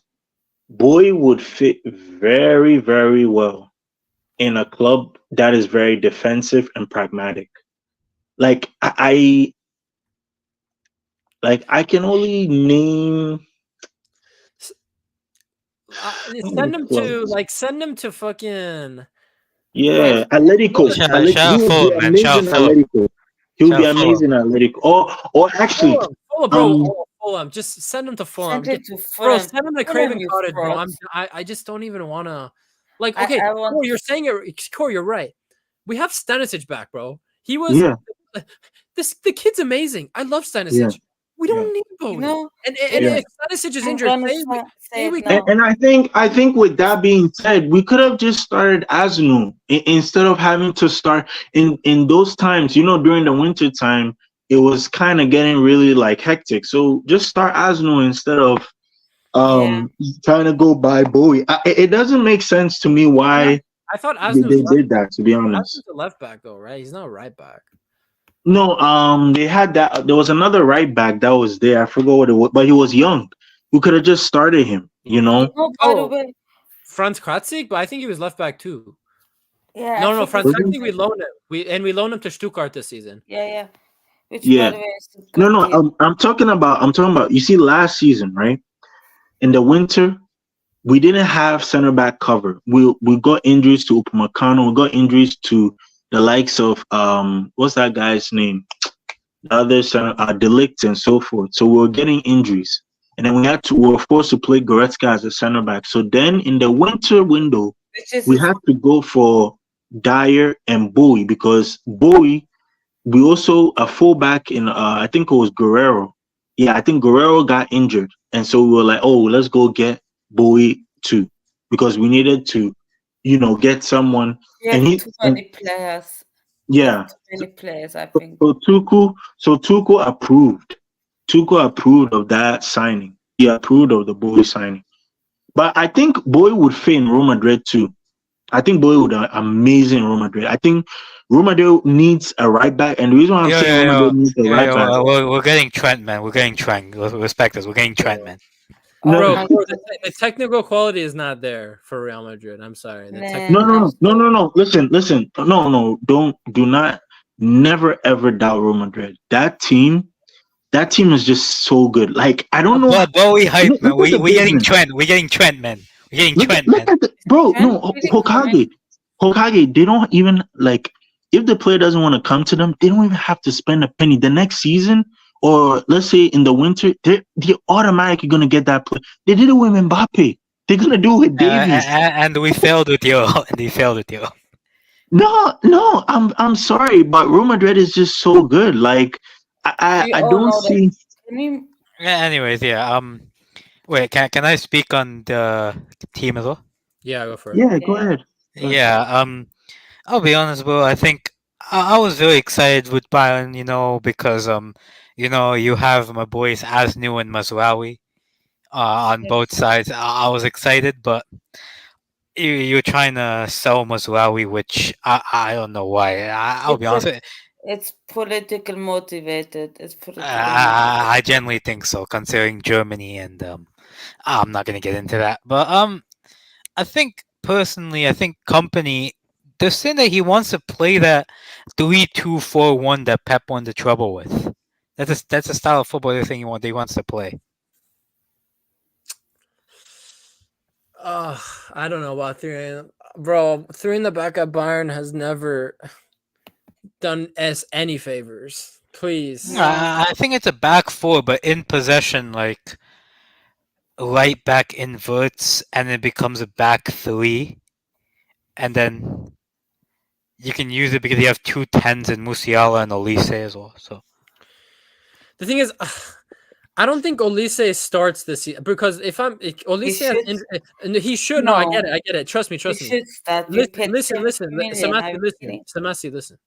Bowie would fit very, very well in a club that is very defensive and pragmatic. Like I can only name how many clubs. Send him to fucking Yeah, Yes. Atletico. Shout He out would be Fulham, man. Shout out amazing at Fulham. Atletico. He would Shout be out Fulham. amazing at Atletico. Or actually, Fulham, bro. um, Oh, Fulham. Just send him to Fulham. Send it to Bro, Fulham. send him to Fulham, Craven you Cottage, bro. frauds. I just don't even want to. Like, I, okay, I want Corey, you're saying it. Corey, you're right. We have Stanisic back, bro. He was yeah, the kid's amazing. I love yeah, Stanisic. We yeah, don't need you Bowie. know, And yeah. if Stanisic is I'm injured, gonna say say it we now. And I think with that being said, we could have just started Asnu instead of having to start in those times. During the winter time, it was kind of getting really like hectic. So just start Asnu instead of Yeah. trying to go by Bowie. It doesn't make sense to me why I thought they Asnu's did that. To be honest, a left back though, right? He's not a right back. no. They had that. There was another right back that was there. I forgot what it was, but he was young. We could have just started him. You You know. know, by the Oh, way, Franz Kratzig, but I think he was left back too. yeah, I No, think Franz Was it's he? Kratzig, we loaned him. We loaned him to Stuttgart this season. yeah. Which, by Yeah. the way, is a No, good no. deal. I'm talking about. You see, last season, right? In the winter, we didn't have center back cover. We got injuries to Upamecano. We got injuries to the likes of what's that guy's name? The other center, Delict and so forth. So we were getting injuries, and then we were forced to play Goretzka as a center back. So then in the winter window, Which is we had to go for Dyer and Bowie because Bowie. We also a fullback in I think it was Guerrero. Yeah, I think Guerrero got injured, and so we were like, oh, let's go get Bowie too because we needed to, get someone. you And have he too and many players. You have yeah, too many players, I think. so Tuku approved. Tuku approved of that signing. He approved of the Bowie signing. But I think Bowie would fit in Real Madrid too. I think Bowie would be amazing in Real Madrid. I think Real Madrid needs a right back, and the reason why I'm saying Real Madrid needs a right back. We're getting Trent, man. We're getting Trent. Respect us. We're getting Trent, man. Oh No, my Bro, God. the technical quality is not there for Real Madrid. I'm sorry. The Man, no, technical no, I'm no, no, sorry. no, no. Listen. No, no. Do not, never ever doubt Real Madrid. That team is just so good. Like I don't know. But we hype, man. Look at the We getting business. Trent. We're getting Trent, man. We're getting Look at Trent, look man. at the bro. Trent No, really coming. Hokage. They don't even like if the player doesn't want to come to them. They don't even have to spend a penny. The next season, or let's say in the winter, they're automatically gonna get that play. They did it with Mbappe. They're gonna do it with Davies. And we failed with you. And we failed with you. No, no, I'm sorry, but Real Madrid is just so good. Like We I all don't know that. see. Can you? Anyways, yeah. Wait. Can I speak on the team as well? Yeah, go for it. Yeah, go Yeah. ahead. Go ahead. Yeah. I'll be honest, bro. I think I was very excited with Bayern. Because you have my boys Asnu and Mazraoui on both Yes. sides. I was excited, but you're trying to sell Mazraoui, which I don't know why. I'll be It's honest. a, it's political motivated. It's political motivated. I generally think so, considering Germany, and I'm not gonna get into that. But I think personally, I think company. They're saying that he wants to play that 3-2-4-1 that Pep won the trouble with. That's a style of football they think he wants to play. I don't know about three, bro. Three in the back at Bayern has never done us any favors. Please. No. I think it's a back four, but in possession, like right back inverts, and it becomes a back three, and then you can use it because you have two tens in Musiala and Olise as well. So The thing is, I don't think Olise starts this year because Olise has he should. No, I get it. I get it. Trust me. He should start. You Listen, paid listen, 70 listen, million. Are you kidding? Samasi, listen.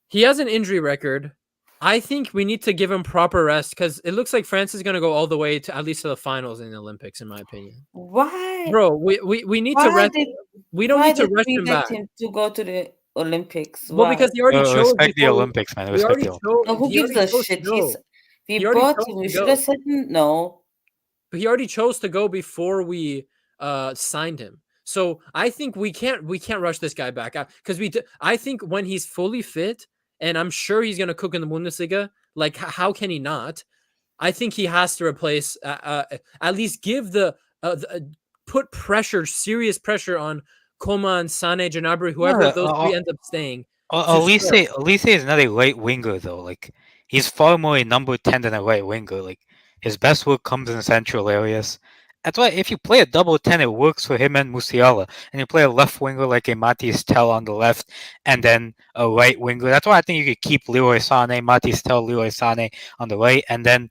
He has an injury record. I think we need to give him proper rest because it looks like France is going to go all the way to at least to the finals in the Olympics, in my opinion. Why? Bro, we need to rest. We don't Why need to did rush we him let back. him to go to the Olympics? Well, Why? because he already chose. Respect the before we- Olympics, man. He Respect already the Olympics. chose. No, who He gives already a chose to shit? go. We He already bought chose him. to We go. should have said no. But he already chose to go before we signed him. So I think we can't rush this guy back out because I think when he's fully fit, and I'm sure he's gonna cook in the Bundesliga. Like how can he not? I think he has to replace at least give put pressure, serious pressure on Coman, Sane, Gnabry, whoever of those three ends up staying. Olise is not a right winger though. Like he's far more a number 10 than a right winger. Like his best work comes in the central areas. That's why if you play a double 10, it works for him and Musiala. And you play a left winger like a Matis Tel on the left, and then a right winger. That's why I think you could keep Leroy Sané, Matis Tel, Leroy Sané on the right, and then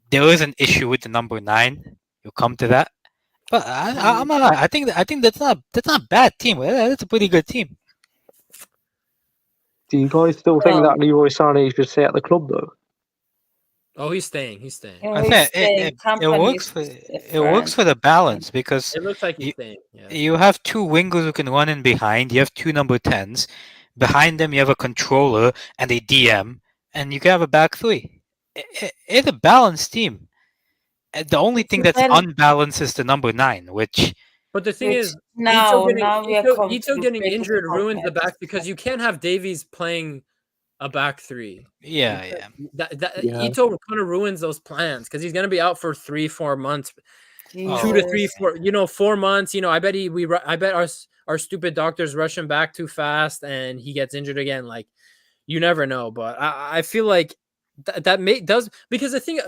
there is an issue with the number 9. You'll come to that. But I'm not. I think that's not a bad team. That's a pretty good team. Do you guys still think that Leroy Sané should stay at the club though? Oh, he's staying. He's staying. I think it works for the balance because it looks like he's staying. Yeah. You have two wingers who can run in behind. You have two number 10s. Behind them, you have a controller and a DM, and you can have a back three. It's a balanced team. The only thing that's unbalanced is the number 9, which. But the thing is, now Ito getting injured ruins the back because you can't have Davies playing a back three. Yeah. Ito kind of ruins those plans because he's going to be out for 3-4 months, 2 to 3, 4. 4 months. I bet our stupid doctors rush him back too fast and he gets injured again. Like you never know, but I feel like that does because the thing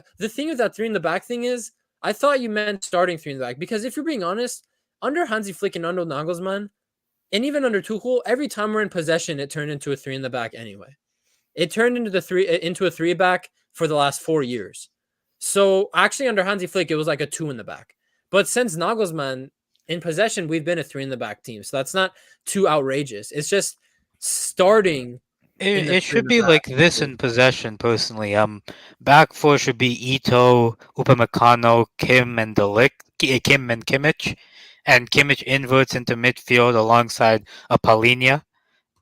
with that 3 in the back thing is I thought you meant starting 3 in the back because if you're being honest, under Hansi Flick and under Nagelsmann, and even under Tuchel, every time we're in possession, it turned into a 3 in the back anyway. It turned into a 3 back for the last 4 years. So actually, under Hansi Flick, it was like a 2 in the back. But since Nagelsmann in possession, we've been a 3 in the back team. So that's not too outrageous. It's just starting. It should be like this in possession, personally. Back 4 should be Ito, Upamecano, Kim, and Kimmich. And Kimmich inverts into midfield alongside a Palhinha,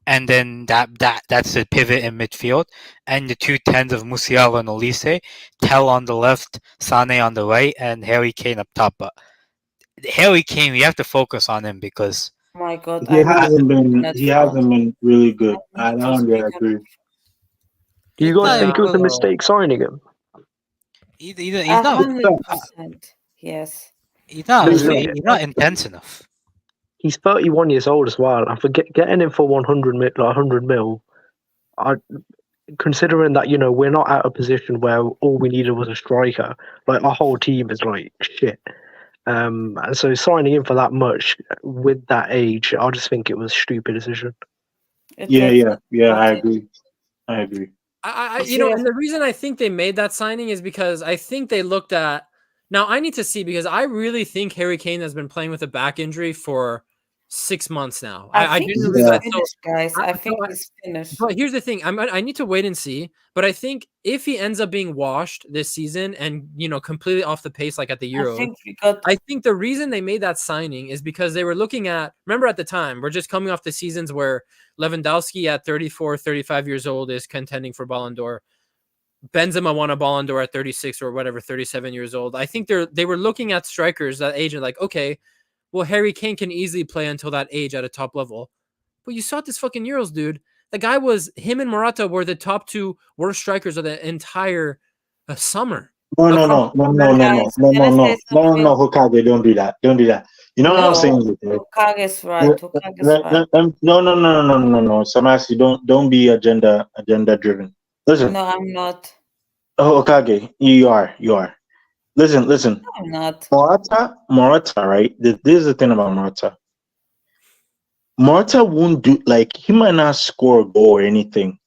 and then that's the pivot in midfield. And the 2 10s of Musiala and Olise, Tel on the left, Sane on the right, and Harry Kane up top. But Harry Kane, we have to focus on him because my God, he hasn't been really good. I don't agree. Do you guys think it was a mistake signing him? He's not 100%. Yes. He's not intense enough. He's 31 years old as well. I forget getting him for 100 mil. Considering that we're not at a position where all we needed was a striker. Like our whole team is like shit. And so signing him for that much with that age, I just think it was a stupid decision. Yeah. I agree. And the reason I think they made that signing is because I think they looked at. Now I need to see because I really think Harry Kane has been playing with a back injury for 6 months now. I think he's finished, guys. I think he's finished. But here's the thing: I need to wait and see. But I think if he ends up being washed this season and completely off the pace like at the Euros, I think the reason they made that signing is because they were looking at. Remember at the time, we're just coming off the seasons where Lewandowski at 34, 35 years old is contending for Ballon d'Or. Benzema won a Ballon d'Or at 36 or whatever, 37 years old. I think they were looking at strikers that age and like, okay, well, Harry Kane can easily play until that age at a top level. But you saw this fucking Euros, dude. The guy him and Morata were the top 2 worst strikers of the entire summer. No, Hokage, don't do that. Don't do that. You know what I'm saying? Hokage's right. No. Samasi, don't be agenda driven. Listen. No, I'm not. Oh, Okage, you are. Listen. No, I'm not. Morata, right? This is the thing about Morata. Morata won't do, like, he might not score a goal or anything.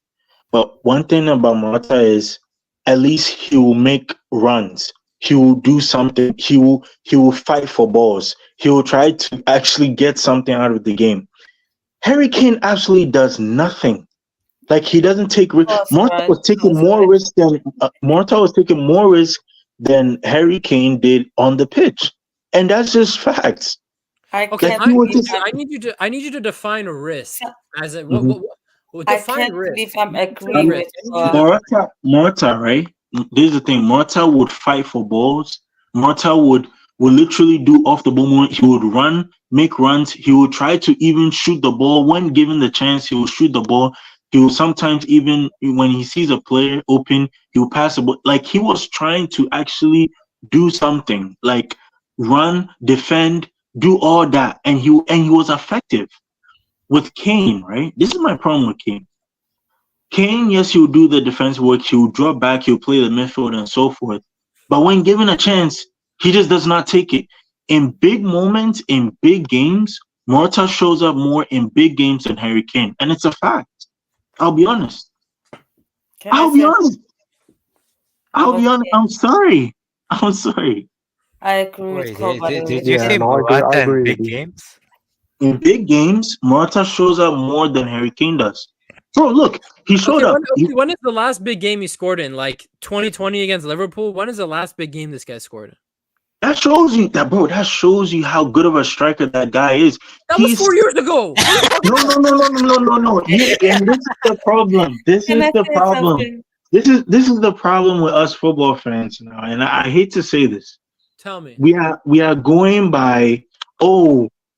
But one thing about Morata is at least he will make runs. He will do something. He will fight for balls. He will try to actually get something out of the game. Harry Kane absolutely does nothing. Like he doesn't take risk. That's Morata right. was taking That's more right. risk than Harry Kane did on the pitch, and that's just facts. I Okay, Like can't he was believe just. I need you to define risk I'm, as a Mhm. I define can't risk. believe I'm Define agree with risk. I need you to Morata, right? This is the thing. Morata would fight for balls. Morata would literally do off the ball moment. He would run, make runs. He would try to even shoot the ball when given the chance. He will shoot the ball. He will sometimes even when he sees a player open, he will pass the ball. Like he was trying to actually do something, like run, defend, do all that, and he was effective. With Kane, right? This is my problem with Kane. Kane, yes, he'll do the defense work, he'll drop back, he'll play the midfield and so forth. But when given a chance, he just does not take it. In big moments, in big games, Morata shows up more in big games than Harry Kane. And it's a fact. I'll be honest. can I I'll be say honest. I'll be about honest. I'm sorry. I'm sorry. I agree with Wait, Cole, by the way. did you Yeah, say no, I Morata in agree with big you. games? In big games, Morata shows up more than Harry Kane does. Bro, look, he showed up. when is the last big game he scored in? Like 2020 against Liverpool? When is the last big game this guy scored in? That shows you that, bro. That shows you how good of a striker that guy is. That was He's 4 years ago. What are you talking about? no. And this is the problem. This Can is I the say problem. something? This is the problem with us football fans now. And I hate to say this. Tell me. We are going by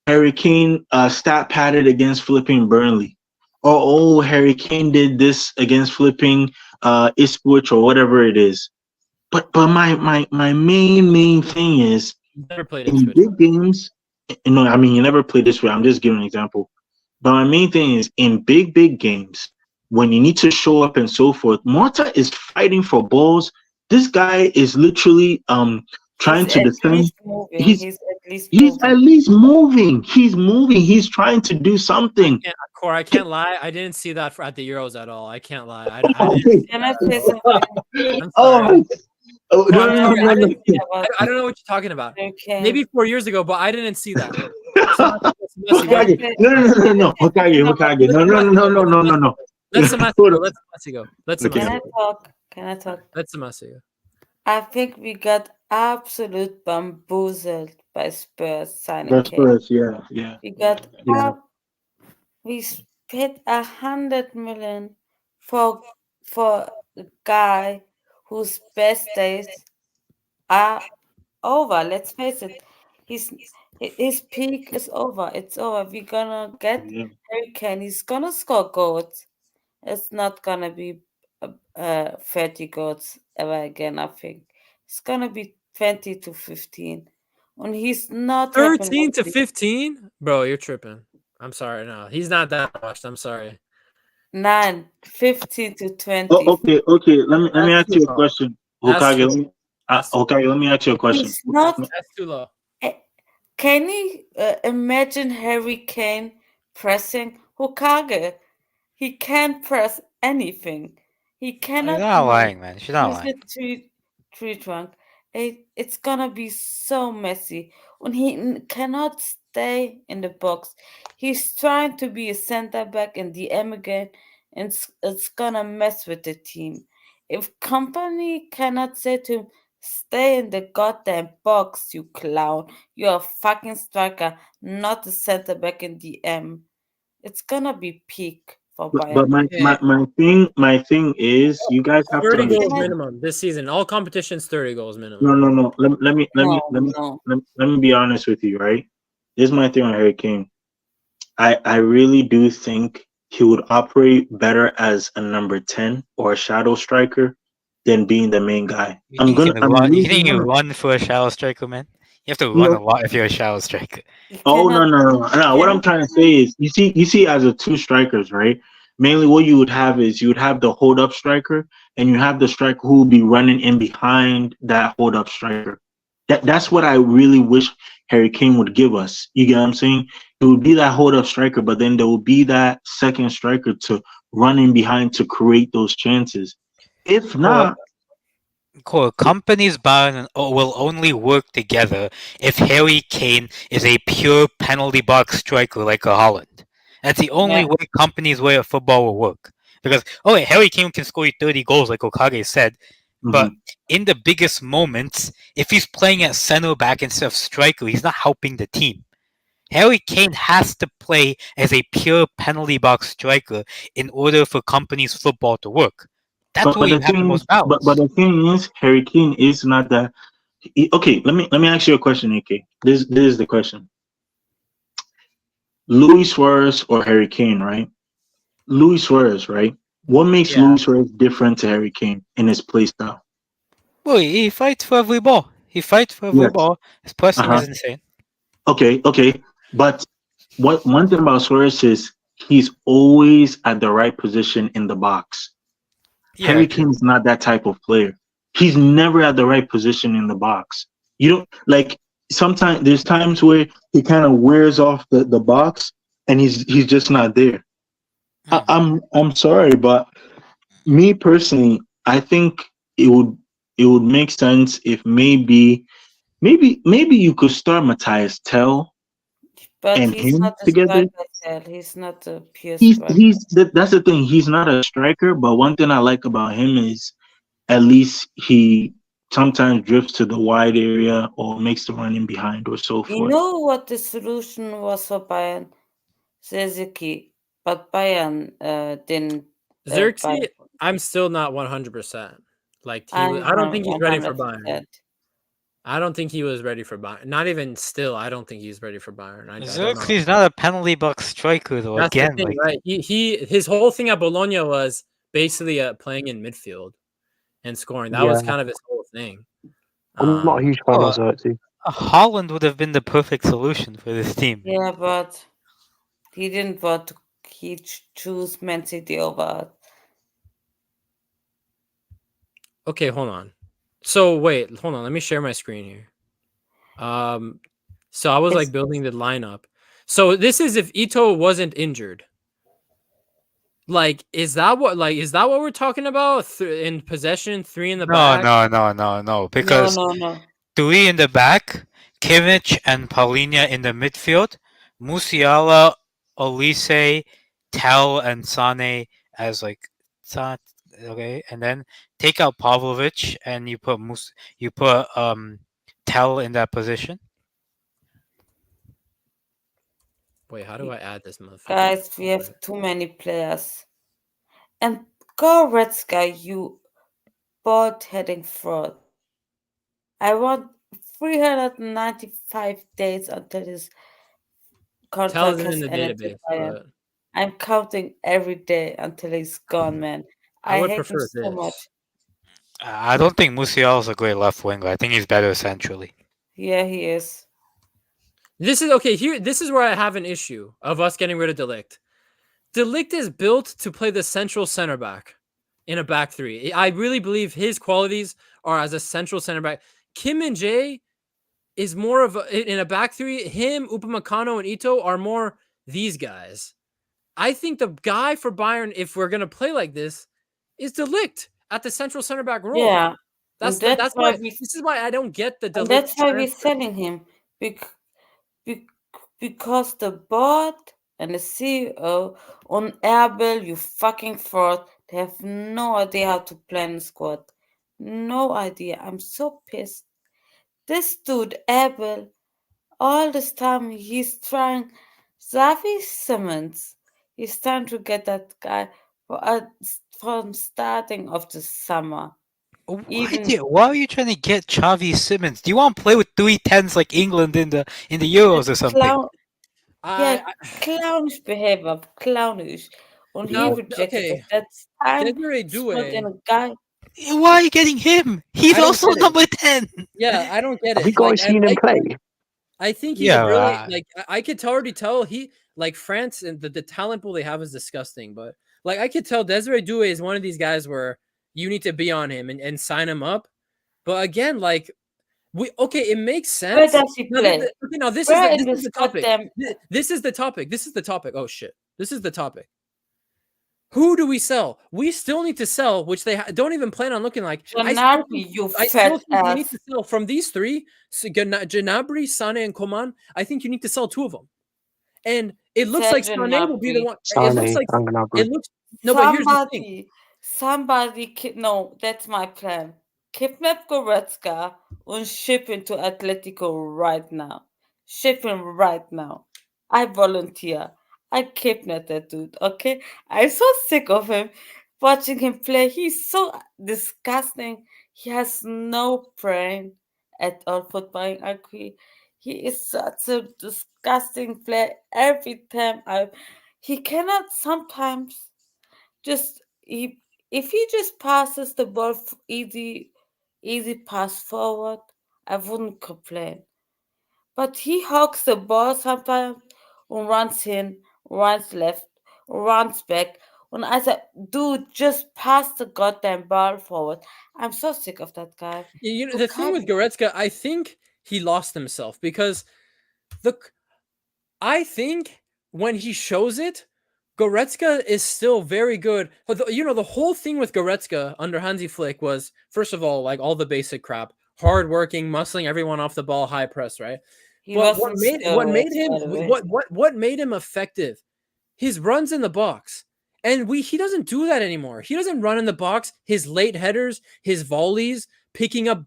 Harry Kane stat padded against flipping Burnley. Or Harry Kane did this against flipping Ipswich or whatever it is. But my main thing is Never played in Ipswich. big games, no, I mean you never play this way. I'm just giving an example. But my main thing is in big games, when you need to show up and so forth, Morata is fighting for balls. This guy is literally He's trying to at defend. least moving. He's He's at least he's at moving. least moving. He's moving. He's trying to do something. I can't lie. I didn't see that at the Euros at all. I can't lie. I didn't. Can I say something? I'm Oh sorry. my! Oh, Cor, I'm no, sorry. I didn't. About I don't know what you're talking about. okay. Maybe 4 years ago, but I didn't see that. Hokage. No. Hokage. No. Let Samasi go. Let Okay. Can Samasi I go. talk? Can I talk? Let Samasi go. I think we got absolute bamboozled by Spurs signing That's Kane. first. Yeah. We got Yeah. we spent 100 million for a guy whose best days are over. Let's face it, his peak is over. It's over. We're gonna get Yeah. Harry Kane. He's gonna score goals. It's not gonna be 30 goals ever again. I think it's gonna be 20 to 15, and he's not helping 13 us. to 15, bro. You're tripping. I'm sorry. No, he's not that much. I'm sorry. 9, 15 to 20. Oh, okay. Let me That's ask too you a low. question, That's Hokage. too Let me, That's too Hokage, let me ask you a question. He's not. That's too low. Can you imagine Harry Kane pressing Hokage? He can't press anything. He She's cannot not move. lying, man. She's not He's lying. a tree trunk. It's gonna be so messy. When he cannot stay in the box, he's trying to be a center back in the M again, and it's gonna mess with the team. If company cannot say to him, "Stay in the goddamn box, you clown. You're a fucking striker, not a center back in the M." It's gonna be peak for But Bayern. my thing is, you guys have to 30 goals understand. minimum this season. All competitions, 30 goals minimum. No. Let me be honest with you, right? This is my thing on Harry Kane. I really do think he would operate better as a number 10 or a shadow striker than being the main guy. You I'm think you gonna. can I'm run? You really think you gonna. run for a shower striker, man? You have to run No, a lot if you're a shower striker. You Oh cannot. no. What I'm Cannot. trying to say is, you see, as a two strikers, right? Mainly, what you would have is you would have the hold up striker, and you have the striker who will be running in behind that hold up striker. That's what I really wish Harry Kane would give us. You get what I'm saying? It would be that hold up striker, but then there will be that second striker to run in behind to create those chances. If Well, not, Companies Bayern will only work together if Harry Kane is a pure penalty box striker like a Holland. That's the only Yeah. way companies' way of football will work. Because Harry Kane can score you 30 goals like Okage said, but Mhm. in the biggest moments, if he's playing at center back instead of striker, he's not helping the team. Harry Kane has to play as a pure penalty box striker in order for companies' football to work. That's where But you the have the thing most is, but balance. the thing is, Harry Kane is not that. Okay, let me ask you a question, AK. This is the question: Luis Suarez or Harry Kane, right? Luis Suarez, right? What makes Yeah. Luis Suarez different to Harry Kane in his play style? Well, he fights for every ball. He fights for every Yes. ball. His Uh pressing huh. is insane. Okay. But what one thing about Suarez is he's always at the right position in the box. Yeah, Harry Kane true. is not that type of player. He's never at the right position in the box. You don't like sometimes there's times where he kind of wears off the box and he's just not there. Mhm. I'm sorry, but me personally, I think it would it would make sense if maybe you could start Matthias Tell But and he's him not a together. striker, Sal. He's not a pure striker. That's the thing. He's not a striker, but one thing I like about him is at least he sometimes drifts to the wide area or makes the run in behind or so You forth. know what the solution was for Bayern? Suzuki. But Bayern didn't buy. Xerxes, I'm still not 100%. Like he was, I'm I don't think he's ready for Bayern. 100%. I don't think he was ready for Bayern. Not even still, I don't think he's ready for Bayern. I don't know. Xerxes not a penalty box striker though. That's the Again, thing, like right? His whole thing at Bologna was basically playing in midfield and scoring. That Yeah, was kind of his whole thing. I'm not a huge fan of well, Xerxes. Holland would have been the perfect solution for this team. Yeah, but he didn't want to. He choose Man City over us. Okay, hold on. So wait, hold on. Let me share my screen here. So I was It's like building the lineup. So this is if Ito wasn't injured. Like, is that what we're talking about? In possession, three in the No, back. no, no, no, no. no, Because no, no. Tui in the back, Kimmich and Paulinho in the midfield, Musiala, Olise, Tel, and Sane as like okay, and then take out Pavlovic and you put Tel in that position. Wait, how do I add this motherfucker? Guys, we have too many players. And Goretzka, you bald-heading fraud. I want 395 days until his Tell contract isn't in has the ended with database, Bayern. but I'm counting every day until he's gone, man. I I would hate him prefer so this. much. I don't think Musiala is a great left winger. I think he's better centrally. Yeah, he is. This is okay. Here, this is where I have an issue of us getting rid of Delict. Delict is built to play the central center back in a back three. I really believe his qualities are as a central center back. Kim and Jay is more of in a back three. Him, Upamecano, and Ito are more these guys. I think the guy for Bayern, if we're gonna play like this, is Delict at the central center back role. Yeah, and that's That's why why this is why I don't get the and that's Delict why we're transfer. selling him bec- bec- because the board and the CEO on Airbel, you fucking fraud, they have no idea how to plan a squad. No idea. I'm so pissed. This dude, Abel, all this time he's trying Xavi Simmons. He's trying to get that guy from starting of the summer. Even Why are you trying to get Xavi Simmons? Do you want to play with 3 10s like England in the Euros or something? clown, yeah, I clownish behavior, clownish. And he now rejected it. okay. That's time Desiree spent in Doué, a guy. Why are you getting him? He's I don't also get it. number 10. Yeah, I don't get Have you it. Like guys I seen him like play? him. I think he's a Yeah, brilliant. Like I could already tell he like France and the talent pool they have is disgusting. But like I could tell Desiree Doué is one of these guys where you need to be on him and sign him up. But again, like we okay, it makes Where sense. does he Now, play? okay, now Where in this is this the topic. goddamn This is the topic. This is the topic. Oh shit, this is the topic. Who do we sell? We still need to sell, which they don't even plan on looking like. Gnabry, you I still fat think you need ass. to sell from these three, Gnabry, Sane, and Coman. I think you need to sell 2 of them. And it looks like Serge Sane will be the Gnabry. one. It looks Sane like and Gnabry. it looks no, but here's the thing. No, that's my plan. Kidnap Goretzka and ship him to Atletico right now. Ship him right now. I volunteer. I kidnap that dude, okay? I'm so sick of him. Watching him play, he's so disgusting. He has no brain at all, footballing. I agree. He is such a disgusting player. Every time he cannot sometimes just if he just passes the ball easy pass forward, I wouldn't complain. But he hogs the ball sometimes and runs in, runs left, runs back. And I said, dude, just pass the goddamn ball forward. I'm so sick of that guy. You know, You the thing with can't- Goretzka, I think he lost himself because the I think when he shows it, Goretzka is still very good. But the whole thing with Goretzka under Hansi Flick was, first of all, like all the basic crap, hardworking, muscling everyone off the ball, high press, right? He But what wasn't made steroids, him by the way. what made him effective? His runs in the box. And he doesn't do that anymore. He doesn't run in the box. His late headers, his volleys, picking up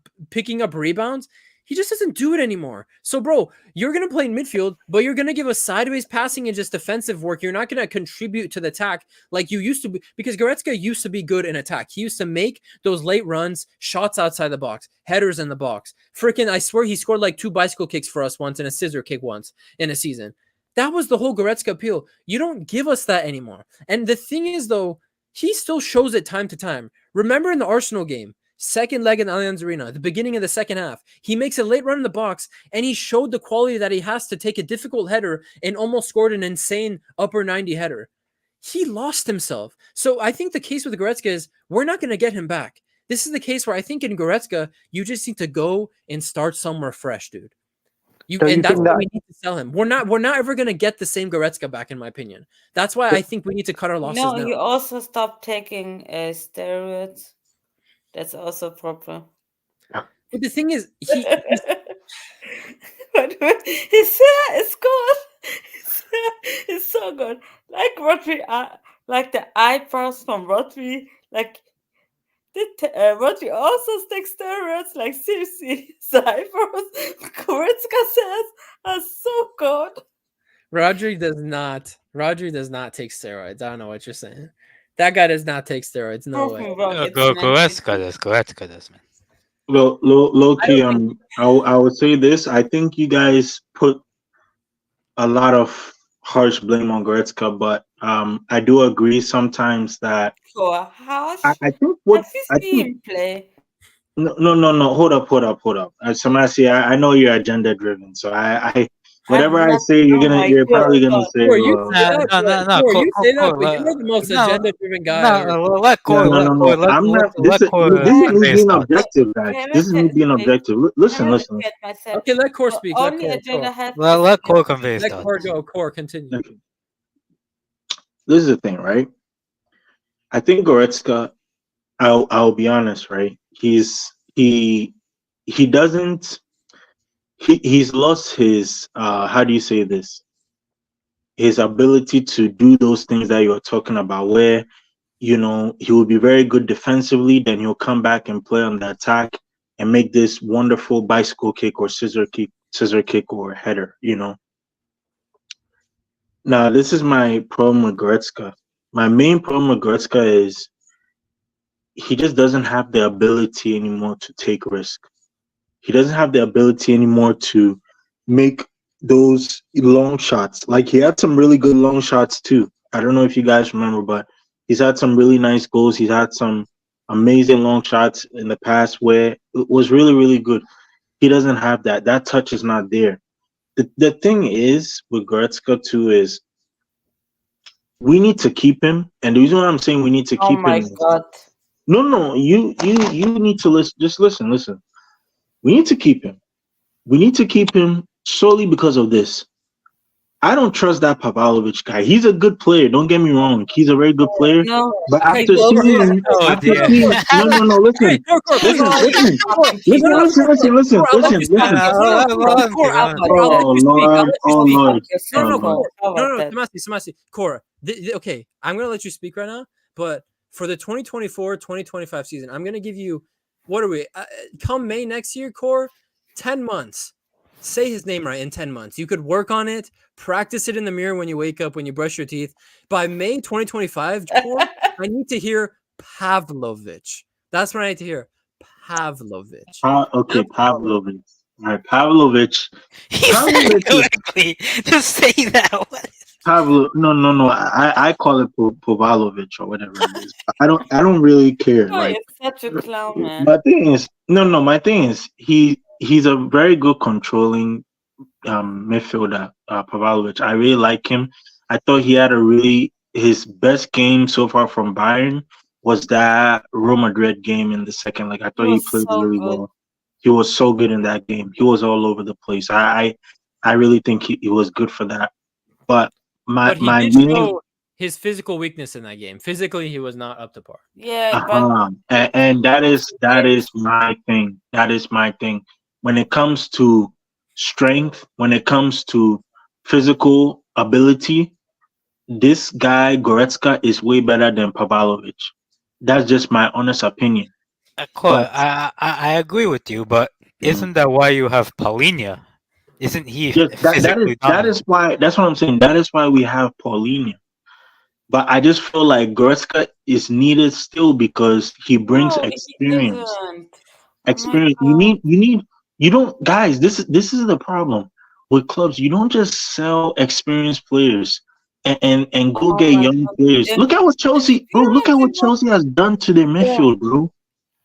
rebounds. He just doesn't do it anymore. So, bro, you're gonna play in midfield, but you're gonna give us sideways passing and just defensive work. You're not gonna contribute to the attack like you used to be, because Goretzka used to be good in attack. He used to make those late runs, shots outside the box, headers in the box. Freaking, I swear he scored like 2 bicycle kicks for us once and a scissor kick once in a season. That was the whole Goretzka appeal. You don't give us that anymore. And the thing is, though, he still shows it time to time. Remember in the Arsenal game, second leg in the Allianz Arena, the beginning of the second half, he makes a late run in the box, and he showed the quality that he has to take a difficult header and almost scored an insane upper 90 header. He lost himself. So I think the case with Goretzka is we're not going to get him back. This is the case where I think in Goretzka, you just need to go and start somewhere fresh, dude. That's why we need to sell him. We're not ever gonna get the same Goretzka back, in my opinion. That's why I think we need to cut our losses No, now. he also stopped taking steroids. That's also proper. But the thing is, His hair is good. His hair is so good. Like Rodri, like the eyebrows from Rodri. Like Rodri also takes steroids. Like seriously, his eyebrows, Goretzka says, are so good. Rodri does not take steroids. I don't know what you're saying. That guy does not take steroids. No Prove way. me wrong. It's Goretzka does, man. Well, low key, I would say this. I think you guys put a lot of harsh blame on Goretzka, but I do agree sometimes that So harsh. I think Have you seen him play? No. Hold up. Samasi, I know you're agenda driven, so I whatever I say, you're probably gonna say. Core, you well, say that, no, Core, you say that, Core, but you're the most no, agenda-driven guy. Let Corey. No. I'm not. This is me being objective, guys. This is me being objective. Listen. Okay, let Core speak. Let Only Core. agenda have Let Corey convey his Let thoughts. Core go. Core, continue. Okay. This is the thing, right? I think Goretzka. I'll be honest, right? He's lost his how do you say this? His ability to do those things that you're talking about, where he will be very good defensively, then he'll come back and play on the attack and make this wonderful bicycle kick or scissor kick or header, Now, this is my problem with Goretzka. My main problem with Goretzka is he just doesn't have the ability anymore to take risk. He doesn't have the ability anymore to make those long shots. Like, he had some really good long shots too. I don't know if you guys remember, but he's had some really nice goals. He's had some amazing long shots in the past where it was really, really good. He doesn't have that. That touch is not there. The thing is with Goretzka too is we need to keep him. And the reason why I'm saying we need to keep him. Oh my God. No, you need to listen. Just listen. We need to keep him. We need to keep him solely because of this. I don't trust that Pavlovic guy. He's a good player. Don't get me wrong. He's a very good player. No, But Okay, after Core, seeing, Oh after dear. seeing, no, Hey, listen, Core, please, listen, Core, listen, fucking listen, people. listen, Core, I'll let you speak. listen. Core, Let him I'll let Oh you speak. I'll Lord, let you oh speak. Go fuck Lord, oh yourself, No, Lord. Core. How about no, that? Samasi, Core. Okay, I'm gonna let you speak right now. But for the 2024-2025 season, I'm gonna give you what are we? Come May next year, Core, 10 months. Say his name right in 10 months. You could work on it, practice it in the mirror when you wake up, when you brush your teeth. By May 2025, Core, I need to hear Pavlovich. That's what I need to hear. Pavlovich. Okay, That's what I want. Pavlovic. All right, Pavlovic. He said it Pavlovic is correctly. Just say that. Pavlo. No. I call it Pavlovic or whatever it is. I don't really care. Oh, Like you're such a clown, man. my thing is, no. My thing is, he's a very good controlling midfielder, Pavlovic. I really like him. I thought he had a really his best game so far from Bayern was that Real Madrid game in the second leg. I He thought he was played so really good. well. He was so good in that game. He was all over the place. I really think he was good for that. But But he my did main show his physical weakness in that game. Physically, he was not up to par. Yeah, but uh-huh. he And lost the that game. is my thing. That is my thing. When it comes to strength, when it comes to physical ability, this guy Goretzka is way better than Pavlovic. That's just my honest opinion. But I agree with you, but mhm. isn't that why you have Paulinho? Isn't he Yes, physically that dominant? is why that's what I'm saying. That is why we have Paulinho. But I just feel like Goretzka is needed still because he brings No, he experience. isn't. Oh my Experience. god. You don't guys. This is the problem with clubs. You don't just sell experienced players and go Oh get my young god. players. Look at what If Chelsea, bro. you Look at want what to Chelsea has done to their know, midfield, bro.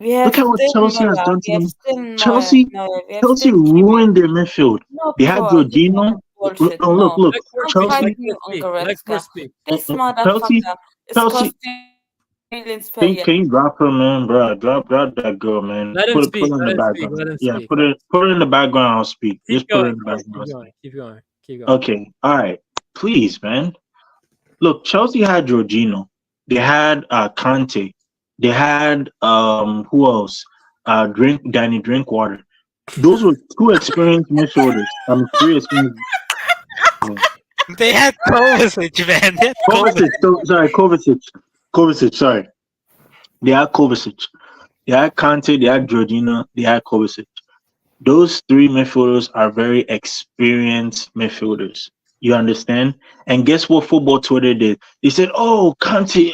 we Look have at what still Chelsea has Muller, done we to have them. still Neuer, Chelsea no, we have Chelsea still Kimmich. ruined their midfield. No, They had Core, you Jorginho. talking bullshit. No, look, No, look. Let Core I'm speak. Let Chelsea, fighting Core you on speak. Let Core Goretzka. speak. This Chelsea, motherfucker is Chelsea. costing millions per year. Can you drop her, man, bro? Drop that girl, man. Let him Put speak. it in the Let him speak. background. Let him Yeah, speak. put it in the background. I'll speak. Keep Just put it going, in the Core. background. Keep I'll going. speak. Keep going. Keep going. Okay, all right. Please, man. Look, Chelsea had Jorginho. They had Conte. They had who else? Danny Drinkwater. Those were two experienced midfielders. Three experienced. They had Kovacic, man. They had Kovacic. Kovacic. Sorry, Kovacic. Kovacic. Sorry, they had Kovacic. They had Conte. They had Jorginho. They had Kovacic. Those three midfielders are very experienced midfielders. You understand? And guess what football Twitter did? They said, "Oh, Conte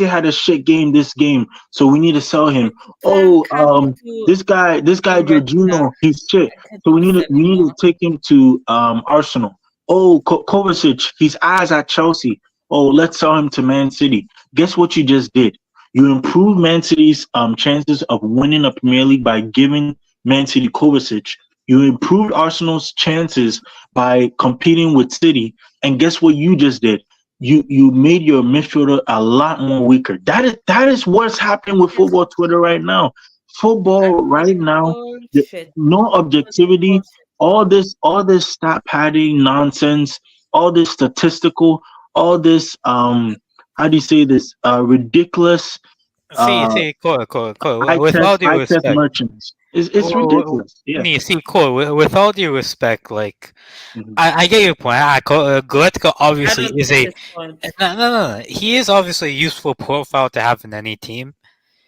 had a shit game this game, so we need to sell him." Tell Oh, Kante to this guy Goretzka. Jorginho, he's shit. I can't So listen we need to anymore. take him to Arsenal. Oh, Kovacic, he's eyes at Chelsea. Oh, let's sell him to Man City. Guess what you just did? You improved Man City's chances of winning a Premier League by giving Man City Kovacic. You improved Arsenal's chances by competing with City. And guess what you just did? You made your midfielder a lot more weaker. That is what's happening with Yes, football Twitter right now. I Football call right it now, bullshit. no I call it objectivity. bullshit, Core. All this stat padding nonsense. All this statistical. All this how do you say this ridiculous uh Cole. With all due high tech respect, merchants. It's ridiculous. Yeah. Cole. With all due respect, like Mhm. I get your point. Goretzka I obviously don't is get a his point. no. He is obviously a useful profile to have in any team.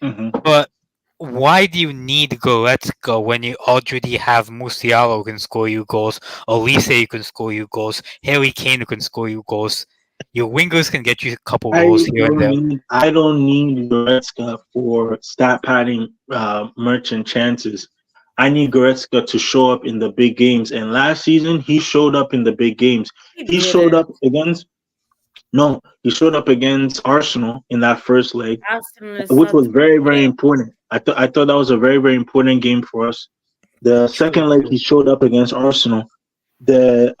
Mhm. But why do you need Goretzka when you already have Musiala who can score you goals, Olise who can score you goals, Harry Kane who can score you goals? Your wingers can get you a couple goals here and there. I don't need Goretzka for stat padding merchant chances. I need Goretzka to show up in the big games. And last season he showed up in the big games. He He showed didn't. up against no, he showed up against Arsenal in that first leg, Arsenal is which not was very, very fair. important. I thought that was a very, very important game for us. The True. second leg he showed up against Arsenal. The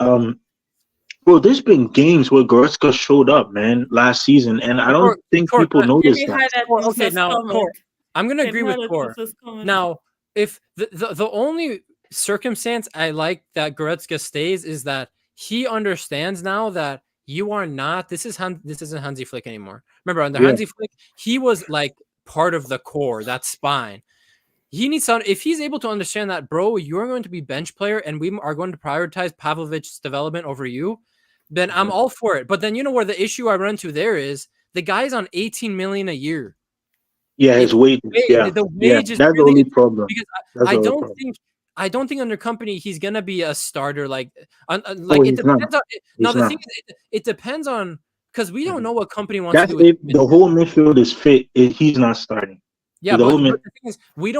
Bro, there's been games where Goretzka showed up, man, last season, and I don't Core, think Core, people Can noticed you that. highlight Okay, Musa's now Core, comment? I'm gonna Can agree you with highlight Core. Musa's comment? Now, if the only circumstance I like that Goretzka stays is that he understands now that you are not. This isn't Hansi Flick anymore. Remember, under Yeah. Hansi Flick, he was like part of the core, that spine. He needs some. If he's able to understand that, bro, you're going to be bench player, and we are going to prioritize Pavlovic's development over you, then I'm all for it. But then you know where the issue I run into there is the guy's on 18 million a year. Yeah, his wages. Yeah, The yeah, wage is that's the really only problem. because That's I the only don't problem. think under Company he's gonna be a starter. Like Oh, it he's not. depends on. Now He's the not. thing is, it depends on because we don't know what Company wants That's to do with if the whole midfield is fit. He's not starting. yeah, The whole but the thing is, we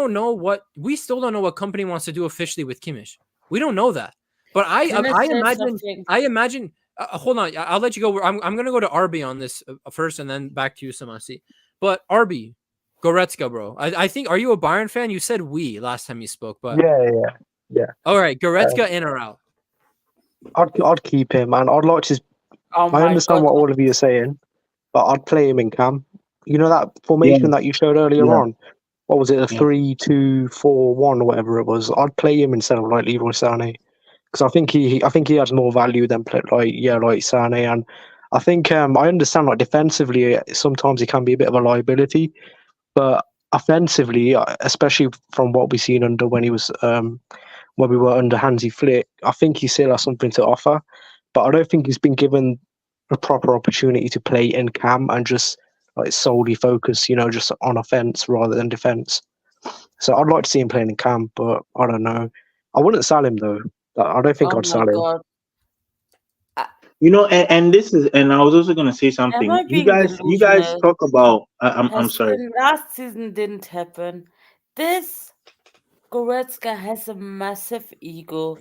still don't know what Company wants to do officially with Kimmich. We don't know that. But Can I say something? I imagine. Hold on, I'll let you go. I'm gonna go to RB on this first, and then back to you, Samasi. But RB, Goretzka, bro. I think. Are you a Bayern fan? You said we last time you spoke, but Yeah. all right, Goretzka in or out? I'd keep him, and I'd like to. Oh I my understand God. what all of you are saying, but I'd play him in cam. You know that formation that you showed earlier Yeah. on. What was it? A Yeah. 3-2-4-1 or whatever it was. I'd play him instead of like Leroy Sané because I think he has more value than like Sané, and I think I understand like defensively sometimes he can be a bit of a liability, but offensively, especially from what we've seen under when we were under Hansi Flick, I think he still has something to offer, but I don't think he's been given a proper opportunity to play in cam and just like solely focus, just on offense rather than defense. So I'd like to see him playing in cam, but I don't know. I wouldn't sell him though. I don't think Oh I'd my sell him. God. And this is, and I was also gonna say Am something. I You being guys delusional? talk about. I'm sorry. Last season didn't happen. This Goretzka has a massive ego.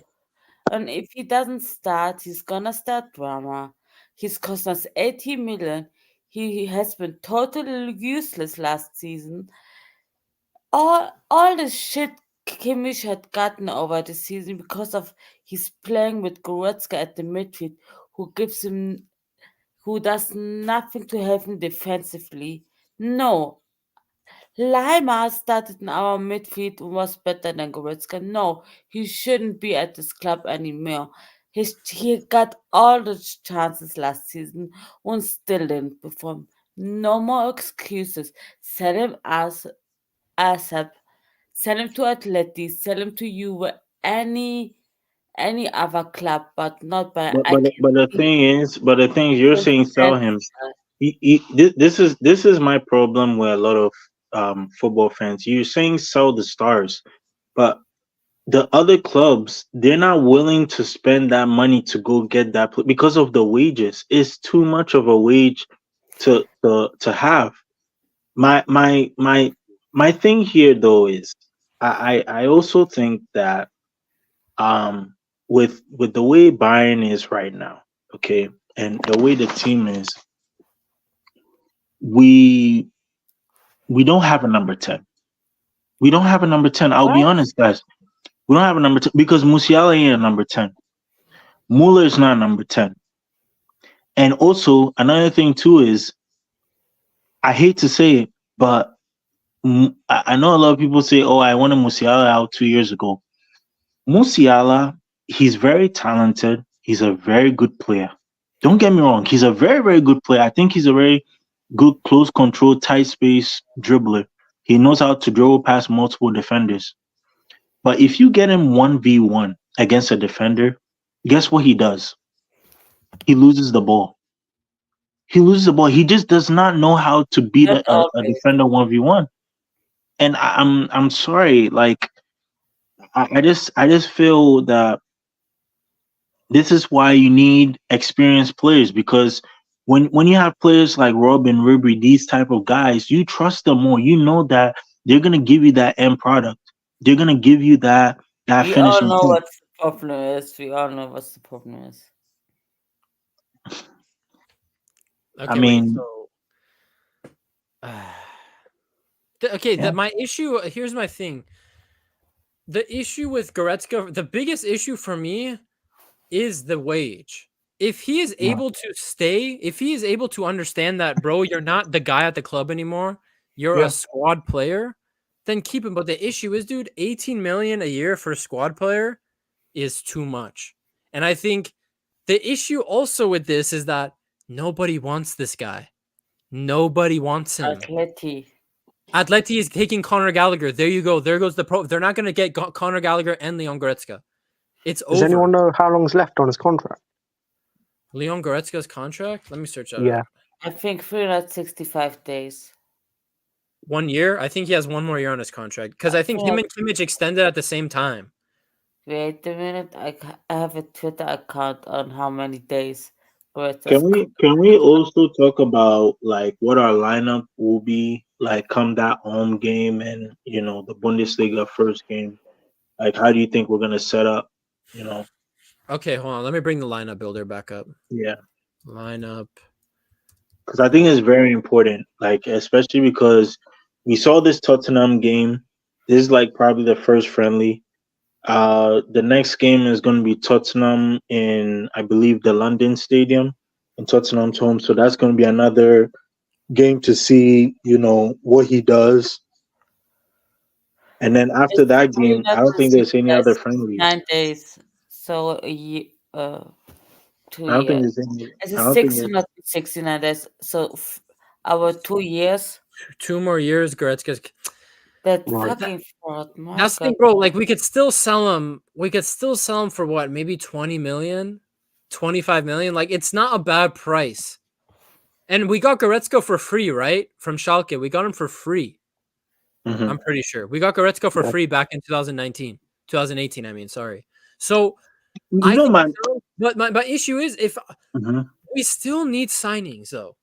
And if he doesn't start, he's gonna start drama. He's cost us 80 million. He has been totally useless last season. All the shit Kimmich had gotten over the season because of his playing with Goretzka at the midfield, who does nothing to help him defensively. No, Lima started in our midfield and was better than Goretzka. No, he shouldn't be at this club anymore. He got all the chances last season and still didn't perform. No more excuses. Sell him as ASAP. Sell him to Atleti. Sell him to Juve. Any other club, but not by But the thing is, you're saying sell him. This is my problem with a lot of football fans. You're saying sell the stars, but the other clubs, they're not willing to spend that money to go get because of the wages. It's too much of a wage to have. My thing here though is I also think that um with the way Bayern is right now, okay, and the way the team is, we we don't have a number 10. We don't have a number 10. I'll be what? honest, guys. We don't have a number 10 because Musiala ain't a number 10. Muller is not a number 10. And also another thing too is I hate to say it, but I know a lot of people say, "Oh, I wanted Musiala out 2 years ago." Musiala, he's very talented. He's a very good player. Don't get me wrong. He's a very, very good player. I think he's a very good close control, tight space dribbler. He knows how to dribble past multiple defenders. But if you get him 1v1 against a defender, guess what he does? He loses the ball. He loses the ball. He just does not know how to beat Not a always. defender 1v1. And I'm sorry, like I just feel that this is why you need experienced players because when you have players like Robin, Ribery, these type of guys, you trust them more. You know that they're gonna give you that end product. They're gonna give you that We all finishing know touch. what the problem is. We all know what the problem is. I Okay, wait. mean, So, okay, yeah, my issue. Here's my thing. The issue with Goretzka, the biggest issue for me is the wage. If he is yeah, able to stay, if he is able to understand that, bro, you're not the guy at the club anymore, you're a yeah. squad player, then keep him. But the issue is, dude, 18 million a year for a squad player is too much. And I think The issue also with this is that nobody wants this guy. Nobody wants him. Atleti. Atleti is taking Conor Gallagher. There you go. There goes the pro. They're not going to get Conor Gallagher and Leon Goretzka. It's Does over. anyone know how long's left on his contract? Leon Goretzka's contract? Let me search that Yeah. up. I think 365 days. 1 year? I think he has one more year on his contract because I think him and Kimmich extended at the same time. Wait a minute. I have a Twitter account on how many days. Can we also talk about like what our lineup will be like come that home game and the Bundesliga first game? Like, how do you think we're gonna set up? Okay, hold on. Let me bring the lineup builder back up. Yeah, Lineup. because I think it's very important. Like, especially because we saw this Tottenham game. This is like probably the first friendly. The next game is going to be Tottenham in, I believe, the London Stadium in Tottenham's home. So that's going to be another game to see, what he does. And then after that game, I don't think there's any other friendlies. 9 days. So a year, 2 I don't think years. there's any. It's I a don't think there's- 69 days. So our 2 years. 2 more years, Goretzka's. That Right. fucking fraud. My That's the thing, God. bro. Like, we could still sell him. We could still sell him for what? Maybe 20 million, 25 million. Like, it's not a bad price. And we got Goretzka for free, right? From Schalke. We got him for free. Mhm. I'm pretty sure. We got Goretzka for Yeah. free back in 2018, I mean, sorry. So, You I know, think man. but my issue is if Mhm. we still need signings, though.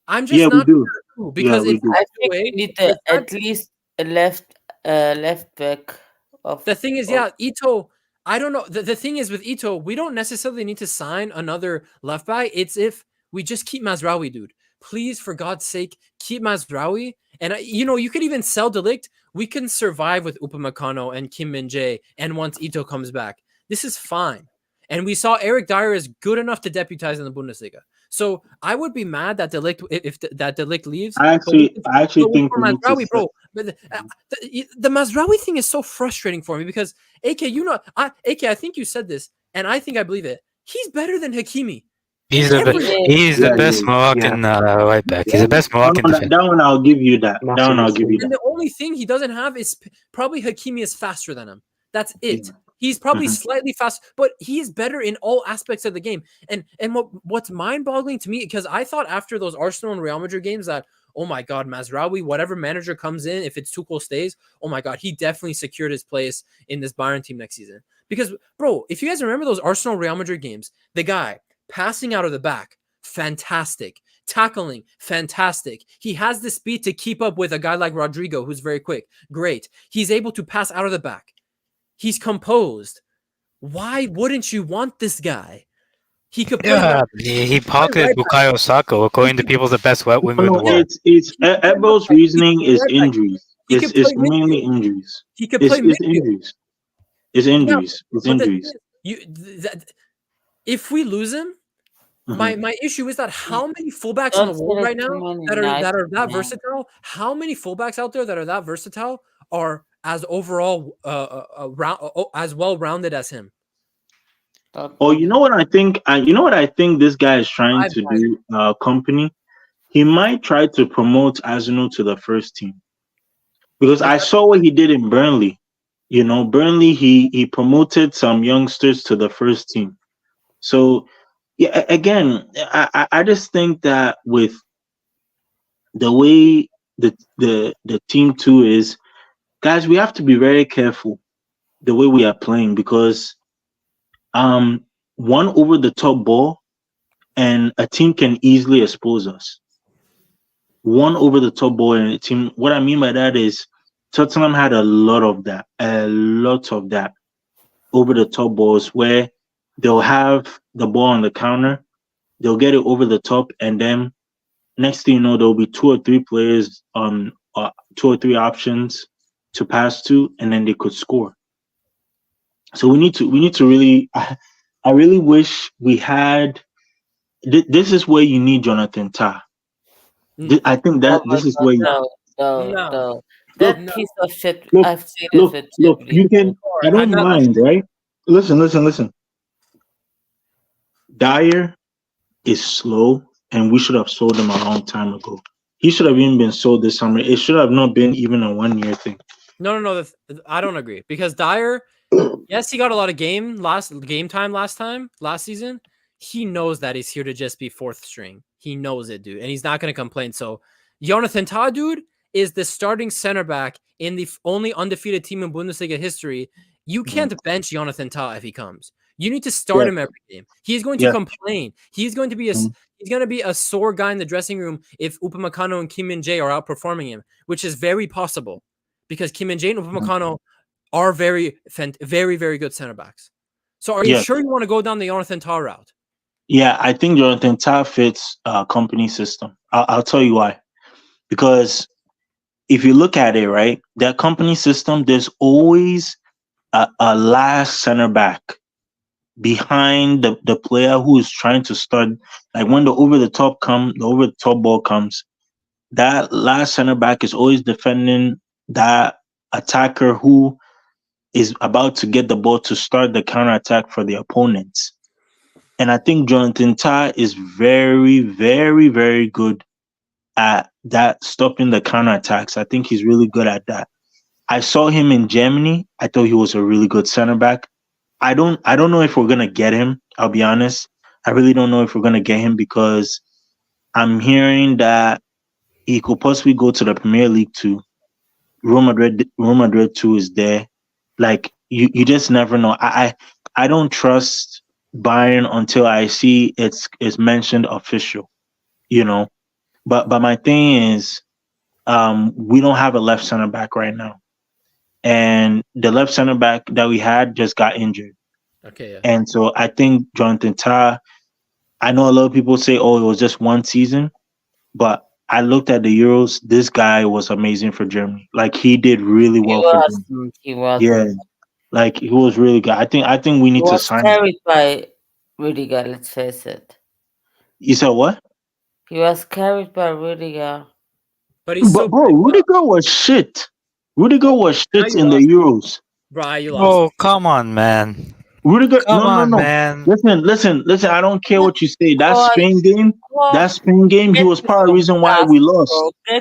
I'm just Yeah, we not do. sure because Yeah, we it's do. I not the think way. we need it's not- at least a left back of. The thing is, of- yeah, Ito. I don't know. The thing is with Ito, we don't necessarily need to sign another left back. It's if we just keep Mazraoui, dude. Please, for God's sake, keep Mazraoui. And you could even sell Delict. We can survive with Upamecano and Kim Min-jae. And once Ito comes back, this is fine. And we saw Eric Dyer is good enough to deputize in the Bundesliga. So I would be mad that Delict if that Delict leaves. I actually But think for we need to Mazraoui, bro. But the Mazraoui thing is so frustrating for me because AK, I think you said this, and I think I believe it. He's better than Hakimi. He's in the every way. he's the Yeah, best yeah, Moroccan right back. He's the best Moroccan that, defender. that one I'll give you that. That Massive one I'll give you And that. the only thing he doesn't have is probably Hakimi is faster than him. That's it. Yeah. He's probably Mhm. slightly fast, but he is better in all aspects of the game. And what's mind-boggling to me, because I thought after those Arsenal and Real Madrid games that, oh my God, Mazraoui, whatever manager comes in, if it's Tuchel stays, oh my God, he definitely secured his place in this Bayern team next season. Because, bro, if you guys remember those Arsenal Real Madrid games, the guy passing out of the back, fantastic. Tackling, fantastic. He has the speed to keep up with a guy like Rodrigo, who's very quick. Great. He's able to pass out of the back. He's composed. Why wouldn't you want this guy? He could play. Yeah, he pocketed Bukayo Saka, according to people, the best wet winger in the No, world. it's Ebel's reasoning is injuries. He It's could play mainly midfield. injuries. He could It's play midfield. injuries. It's injuries. It's But the thing injuries. is, if we lose him, Mhm. my issue is that how many fullbacks Don't in the say world that right too now many that are that nights, man. versatile? How many fullbacks out there that are that versatile are as overall as well rounded as him? Oh, you know what I think? I think this guy is trying to do. Company. He might try to promote Arsenal to the first team because I saw what he did in Burnley. Burnley he promoted some youngsters to the first team. So yeah, again, I just think that with the way the team too is, guys, we have to be very careful the way we are playing because one over the top ball and a team can easily expose us. One over the top ball and a team. What I mean by that is Tottenham had a lot of that over the top balls where they'll have the ball on the counter, they'll get it over the top, and then next thing you know, there'll be two or three players on 2 or 3 options to pass to, and then they could score. So we need to really. I really wish we had. This is where you need Jonathan Tah. I think that this is where you. No. That No. piece of shit. Look, I've seen it with Look, Chamberlain. you can. I don't mind, right? Listen. Dyer is slow, and we should have sold him a long time ago. He should have even been sold this summer. It should have not been even a 1 year thing. No. I don't agree because Dyer, yes, he got a lot of game time last season. He knows that he's here to just be fourth string. He knows it, dude, and he's not going to complain. So, Jonathan Tah, dude, is the starting center back in the only undefeated team in Bundesliga history. You can't bench Jonathan Tah if he comes. You need to start him every game. He's going to complain. He's going to be he's going to be a sore guy in the dressing room if Upamecano and Kim Min-jae are outperforming him, which is very possible because Kim Min-jae and Upamecano are very, very good center backs. So are you sure you want to go down the Jonathan Tah route? Yeah, I think Jonathan Tah fits company system. I'll tell you why. Because if you look at it, right, that company system, there's always a last center back behind the player who is trying to start. Like when the over the top ball comes, that last center back is always defending that attacker who is about to get the ball to start the counterattack for the opponents. And I think Jonathan Tah is very, very, very good at that, stopping the counterattacks. I think he's really good at that. I saw him in Germany. I thought he was a really good center back. I don't know if we're gonna get him. I'll be honest. I really don't know if we're gonna get him because I'm hearing that he could possibly go to the Premier League too. Real Madrid too is there. Like you just never know. I don't trust Bayern until I see it's mentioned official, you know. But my thing is, we don't have a left center back right now, and the left center back that we had just got injured. Okay, yeah. And so I think Jonathan Tah. I know a lot of people say, "Oh, it was just one season," but I looked at the Euros. This guy was amazing for Germany. Like he did really well for them. He was. Yeah, like he was really good. I think we He need to was sign him. carried by Rudiger, let's face it. You said what? He was carried by Rudiger. But he's so Bro, Rudiger was shit. Rudiger was shit in the Euros. Bro, you lost. Oh, come on, man. Rudiger, Come on, no. man. Listen. I don't care what you say. That Oh, Spain game, he was part of the reason why we lost.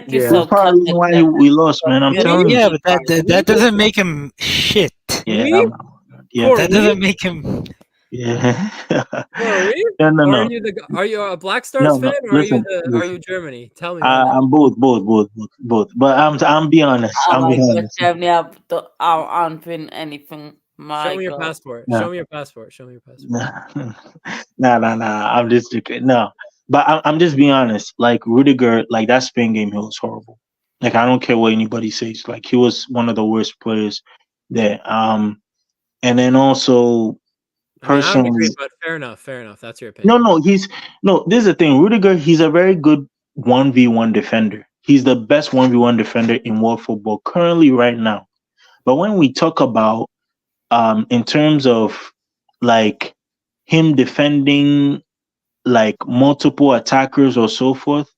He was part of the reason why we lost, man. I'm telling you. Yeah, but that doesn't make him shit. Yeah, That doesn't make him. Yeah. No. Are you a Black Stars fan or listen. are you Germany? Tell me. I'm both. But I'm be honest. I'm be honest. Germany aren't win anything. Show me your passport. No. Show me your passport. Nah. I'm just joking. No, but I'm just being honest. Like Rudiger, like that Spain game, he was horrible. Like I don't care what anybody says. Like he was one of the worst players there. And then also, I don't agree, but fair enough. That's your opinion. No. This is the thing. Rudiger, he's a very good 1v1 defender. He's the best 1v1 defender in world football currently right now. But when we talk about in terms of like him defending like multiple attackers or so forth,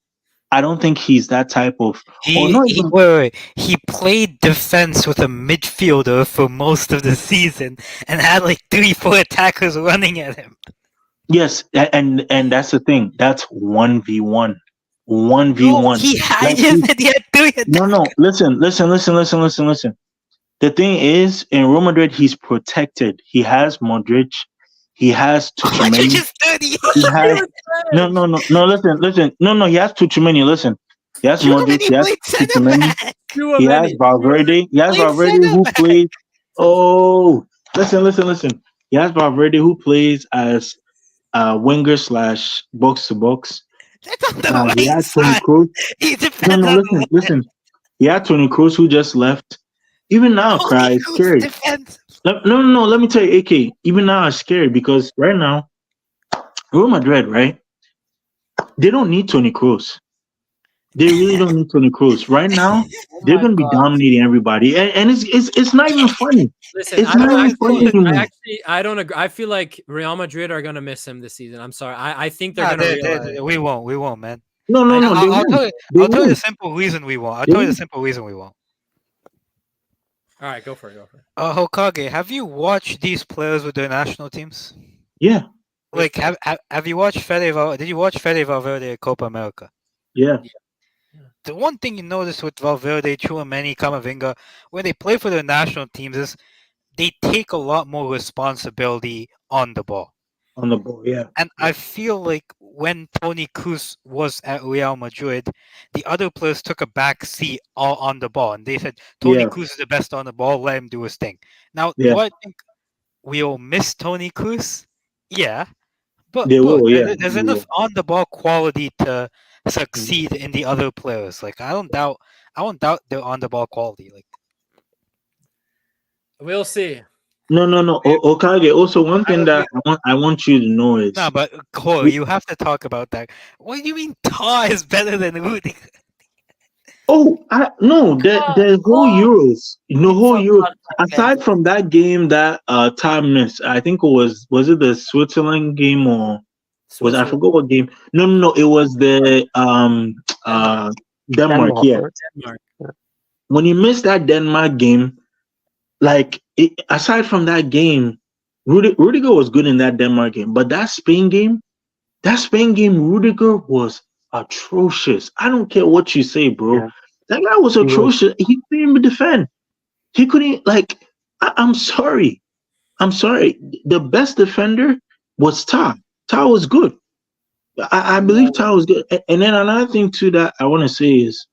I don't think he's that type of. Wait. He played defense with a midfielder for most of the season and had like 3-4 attackers running at him. Yes, and that's the thing. That's 1v1. 1v1. No, he had 3 attackers. No. Listen. The thing is, in Real Madrid, he's protected. He has Modric. He has Tuchemani. No. Listen. No. He has Tuchemani. Listen. He has Modric. He has Tuchemani. He has Valverde. Who plays. Oh, listen. He has Valverde who plays as winger / box to box. That's on the right side. Listen. He had Toni Kroos who just left. Even now, cry is scary. No. Let me tell you, AK. Even now, it's scary because right now, Real Madrid, right? They don't need Toni Kroos. They really don't need Toni Kroos. Right now, they're going to be dominating everybody, and it's not even funny. Listen, it's not even funny anymore. I don't agree. I feel like Real Madrid are going to miss him this season. I'm sorry. I think they're going to realize. We won't, man. No. I'll tell you the simple reason we won't. All right, go for it. Hokage, have you watched these players with their national teams? Yeah. like have you watched Did you watch Fede Valverde Copa America? Yeah, The one thing you notice with Valverde, Chouameni, Camavinga, when they play for their national teams is they take a lot more responsibility on the ball. on the ball. Yeah, And I feel like when Toni Kroos was at Real Madrid, the other players took a back seat all on the ball, and they said Toni yeah, Kroos is the best on the ball. Let him do his thing. Now, yeah. do I think we'll miss Toni Kroos? Yeah, but They bro, will. Yeah, there's they enough will. on the ball quality to Mm. succeed in the other players. Like I won't doubt their on the ball quality. Like We'll see. No, no, no. Okage. Also, one thing that I want you to know nah, is but Cole, we, you have to talk about that. What do you mean Tar is better than Rudy? oh, I no, the whole Cole Euros, the needs whole some Euro. contact Aside lenses. from that game that Tom missed, I think it was it the Switzerland game or was I Switzerland, forgot what game? No, no, no. It was the Denmark, Denmark. Denmark, Yeah, right? Denmark. when you missed that Denmark game, like aside from that game, Rudiger was good in that Denmark game, but that Spain game, Rudiger was atrocious. I don't care what you say, bro. Yeah, That guy was he was. atrocious. He couldn't even defend. He couldn't like. I'm sorry. I'm sorry. The best defender was Ta. Ta was good. I believe Ta was good. And then another thing too that I want to say is,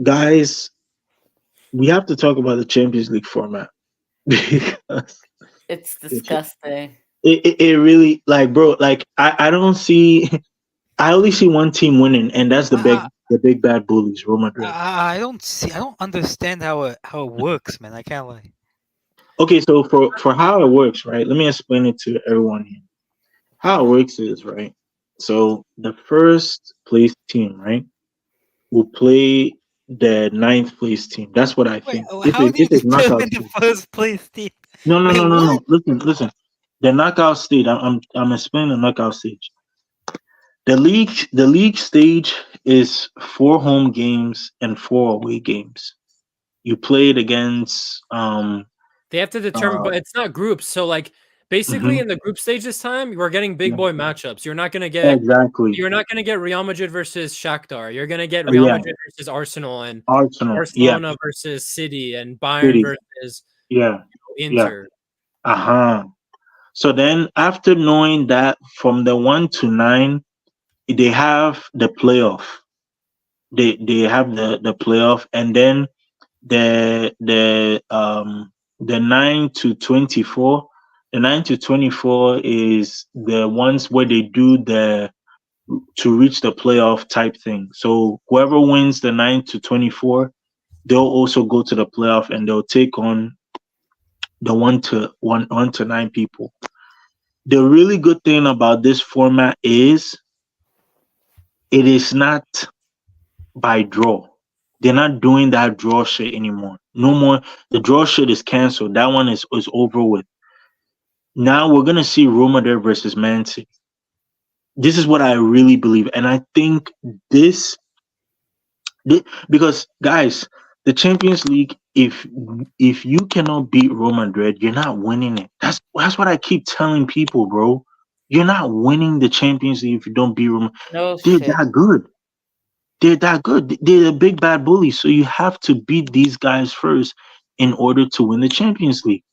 guys, we have to talk about the Champions League format because It's the Cha- disgusting. it really like, bro, like I don't see. I only see one team winning, and that's the I, big bad bullies, Real Madrid. I don't see. I don't understand how it works, man. I can't lie. Okay, so for how it works, right? Let me explain it to everyone here. How it works is right. So the first place team, right, will play the ninth place team. That's what I Wait, think. If how it do you if it's knockout determine the stage. first place team? No, no, Wait, no, no, what? no. Listen. The knockout stage. I'm explaining the knockout stage. The league stage is 4 home games and 4 away games. You played against They have to determine, uh but it's not groups. So like basically mhm, in the group stage this time, we're getting big yeah, boy matchups. exactly. You're not gonna get Real Madrid versus Shakhtar. You're gonna get Real Yeah, Madrid versus Arsenal and Arsenal. Yeah, Barcelona versus City and Bayern City. versus Yeah, yeah. Inter. Uh-huh. So then after knowing that from the 1 to 9, they have the playoff. They have the playoff, and then the 9 to 24. The 9 to 24 is the ones where they do the to reach the playoff type thing. So whoever wins the 9 to 24, they'll also go to the playoff and they'll take on the 1 to 9 people. The really good thing about this format is it is not by draw. They're not doing that draw shit anymore. No more. The draw shit is canceled. That one is over with. Now we're gonna see Real Madrid versus Man City. This is what I really believe, and I think this, because guys, the Champions League. If you cannot beat Real Madrid, you're not winning it. That's what I keep telling people, bro. You're not winning the Champions League if you don't beat Real. No They're shit. that good. They're that good. They're the big bad bullies. So you have to beat these guys first in order to win the Champions League.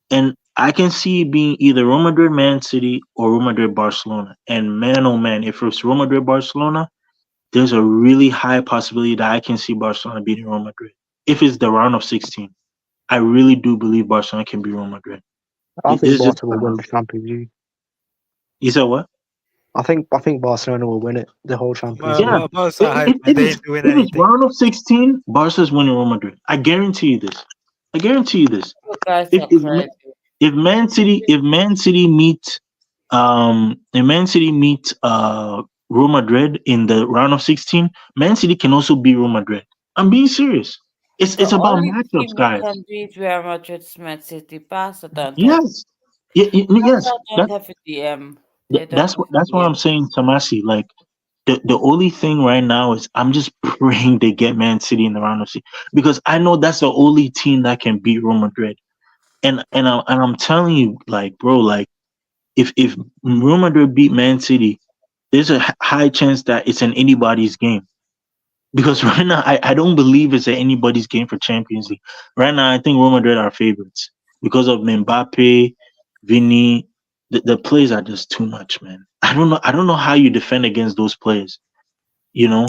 And I can see it being either Real Madrid, Man City, or Real Madrid, Barcelona. And man, oh man, if it's Real Madrid, Barcelona, there's a really high possibility that I can see Barcelona beating Real Madrid. If it's the round of 16, I really do believe Barcelona can beat Real Madrid. I think This is Barca will win the Champions League. you said what? I think Barcelona will win it, the whole Champions Yeah. League. About that hype, man. If They it's ain't doing if it's anything. round of 16, Barca's winning Real Madrid. I guarantee you this. I guarantee you this. You guys If are if crazy. if Man City meet Real Madrid in the round of 16, Man City can also beat Real Madrid. I'm being serious. It's The about only matchups, team who guys. can beat Real Madrid is Man City. Barca don't have. Yes. Yes. Barca don't have a DM. They don't That's have a what I'm DM. saying, Tamasi. Like the only thing right now is I'm just praying they get Man City in the round of 16 because I know that's the only team that can beat Real Madrid. And I'm telling you, like, bro, like, if Real Madrid beat Man City, there's a high chance that it's an anybody's game. Because right now, I don't believe it's anybody's game for Champions League. Right now, I think Real Madrid are favorites because of Mbappe, Vini. The players are just too much, man. I don't know. I don't know how you defend against those players. You know,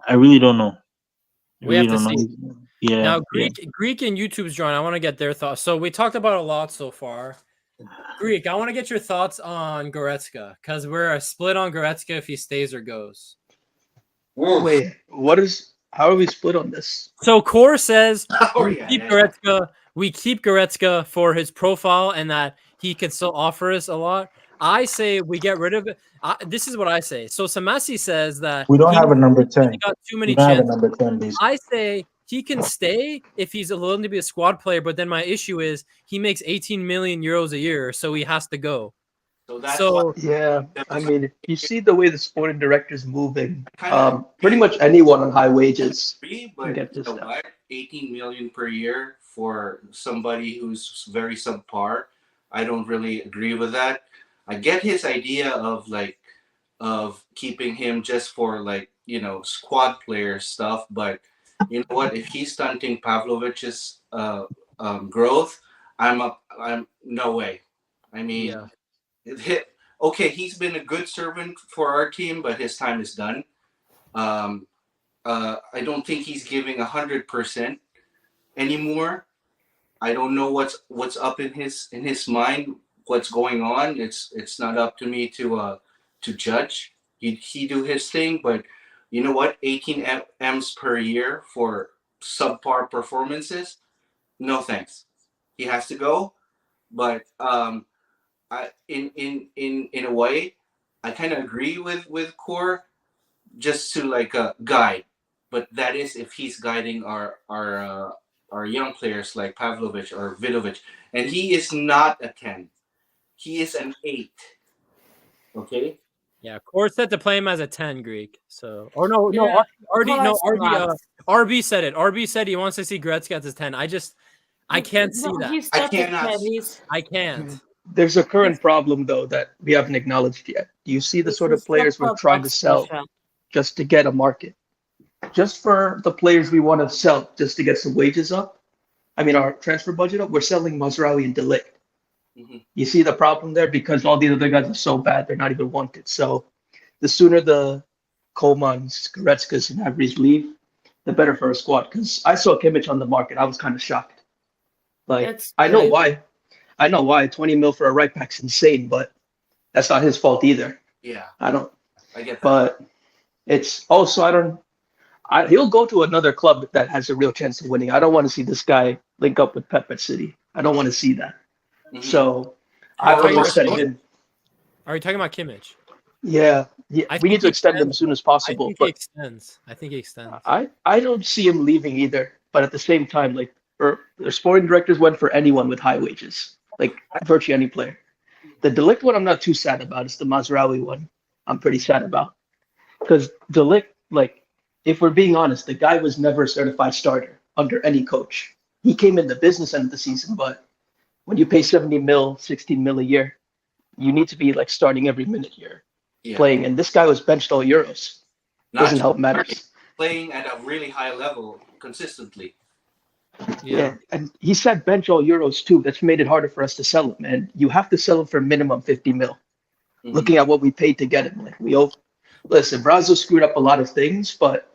I really don't know. We have Really to don't see. know. Yeah, Now, yeah. Greek and YouTube's drawing. I want to get their thoughts. So we talked about a lot so far. Greek, I want to get your thoughts on Goretzka because we're split on Goretzka if he stays or goes. Wait, what is? How are we split on this? So Core says Oh, we yeah, keep yeah, Goretzka. We keep Goretzka for his profile and that he can still offer us a lot. I say we get rid of it. This is what I say. So Samasi says that We don't have a number he 10. got too We many don't have a chances. number 10, basically. I say he can stay if he's willing to be a squad player, but then my issue is he makes 18 million euros a year, so he has to go. So that's So Yeah, why I mean, if you see the way the sporting director's moving, Kinda pretty much anyone on high wages agree, can but get you this know stuff. what? 18 million per year for somebody who's very subpar. I don't really agree with that. I get his idea of keeping him just for squad player stuff, but you know what? If he's stunting Pavlovic's growth, I'm no way. I mean, yeah, okay, he's been a good servant for our team, but his time is done. Um, I don't think he's giving 100% anymore. I don't know what's up in his mind, what's going on. It's not up to me to judge. He do his thing, but you know what? 18 M's per year for subpar performances. No thanks. He has to go. But in a way, I kind of agree with Core just to guide. But that is if he's guiding our young players like Pavlovic or Vidovic, and he is not a 10. He is an 8. Okay. yeah. Core said to play him as a 10 Greek. So or no, Yeah, RD, no Thomas RD. Max. RB said it. RB said he wants to see Gretzky as his 10. I can't see No, that. he's I not a cannot. 10. He's I can't. There's a current problem though that we haven't acknowledged yet. You see the this sort of is players we're Dr. trying to Box sell Special. just to get a market. Just for the players we want to sell, just to get some wages up. I mean, our transfer budget up. We're selling Mazraoui and Delict. Mhm. You see the problem there because all the other guys are so bad, they're not even wanted. So the sooner the Komany's, Goretzkas, and Havries leave, the better for our squad. Because I saw Kimmich on the market, I was kind of shocked. Like It's I know crazy. why. I know why. 20 mil for a right back's insane, but that's not his fault either. Yeah, I don't. I get that. But it's also I don't. He'll go to another club that has a real chance of winning. I don't want to see this guy link up with Pep at City. I don't want to see that. Mhm. So Are I you would talking about extend Kimmich? him. Are you talking about Kimmich? Yeah, I we think need to he extend him extends. as soon as I possible. think he But extends. I think he extends. I don't see him leaving either. But at the same time, like the sporting directors went for anyone with high wages, like virtually any player. The Delict one I'm not too sad about. It's the Mazraoui one I'm pretty sad about because Delict, like, if we're being honest, the guy was never a certified starter under any coach. He came in the business end of the season, but when you pay 70 mil, 16 mil a year, you need to be like starting every minute you're Yeah, playing. And this guy was benched all Euros. not Doesn't just help matters. playing at a really high level consistently. Yeah. Yeah, and he said bench all Euros too. That's made it harder for us to sell him. And you have to sell him for minimum 50 mil. Mhm. Looking at what we paid to get him, like listen, Brazil screwed up a lot of things, but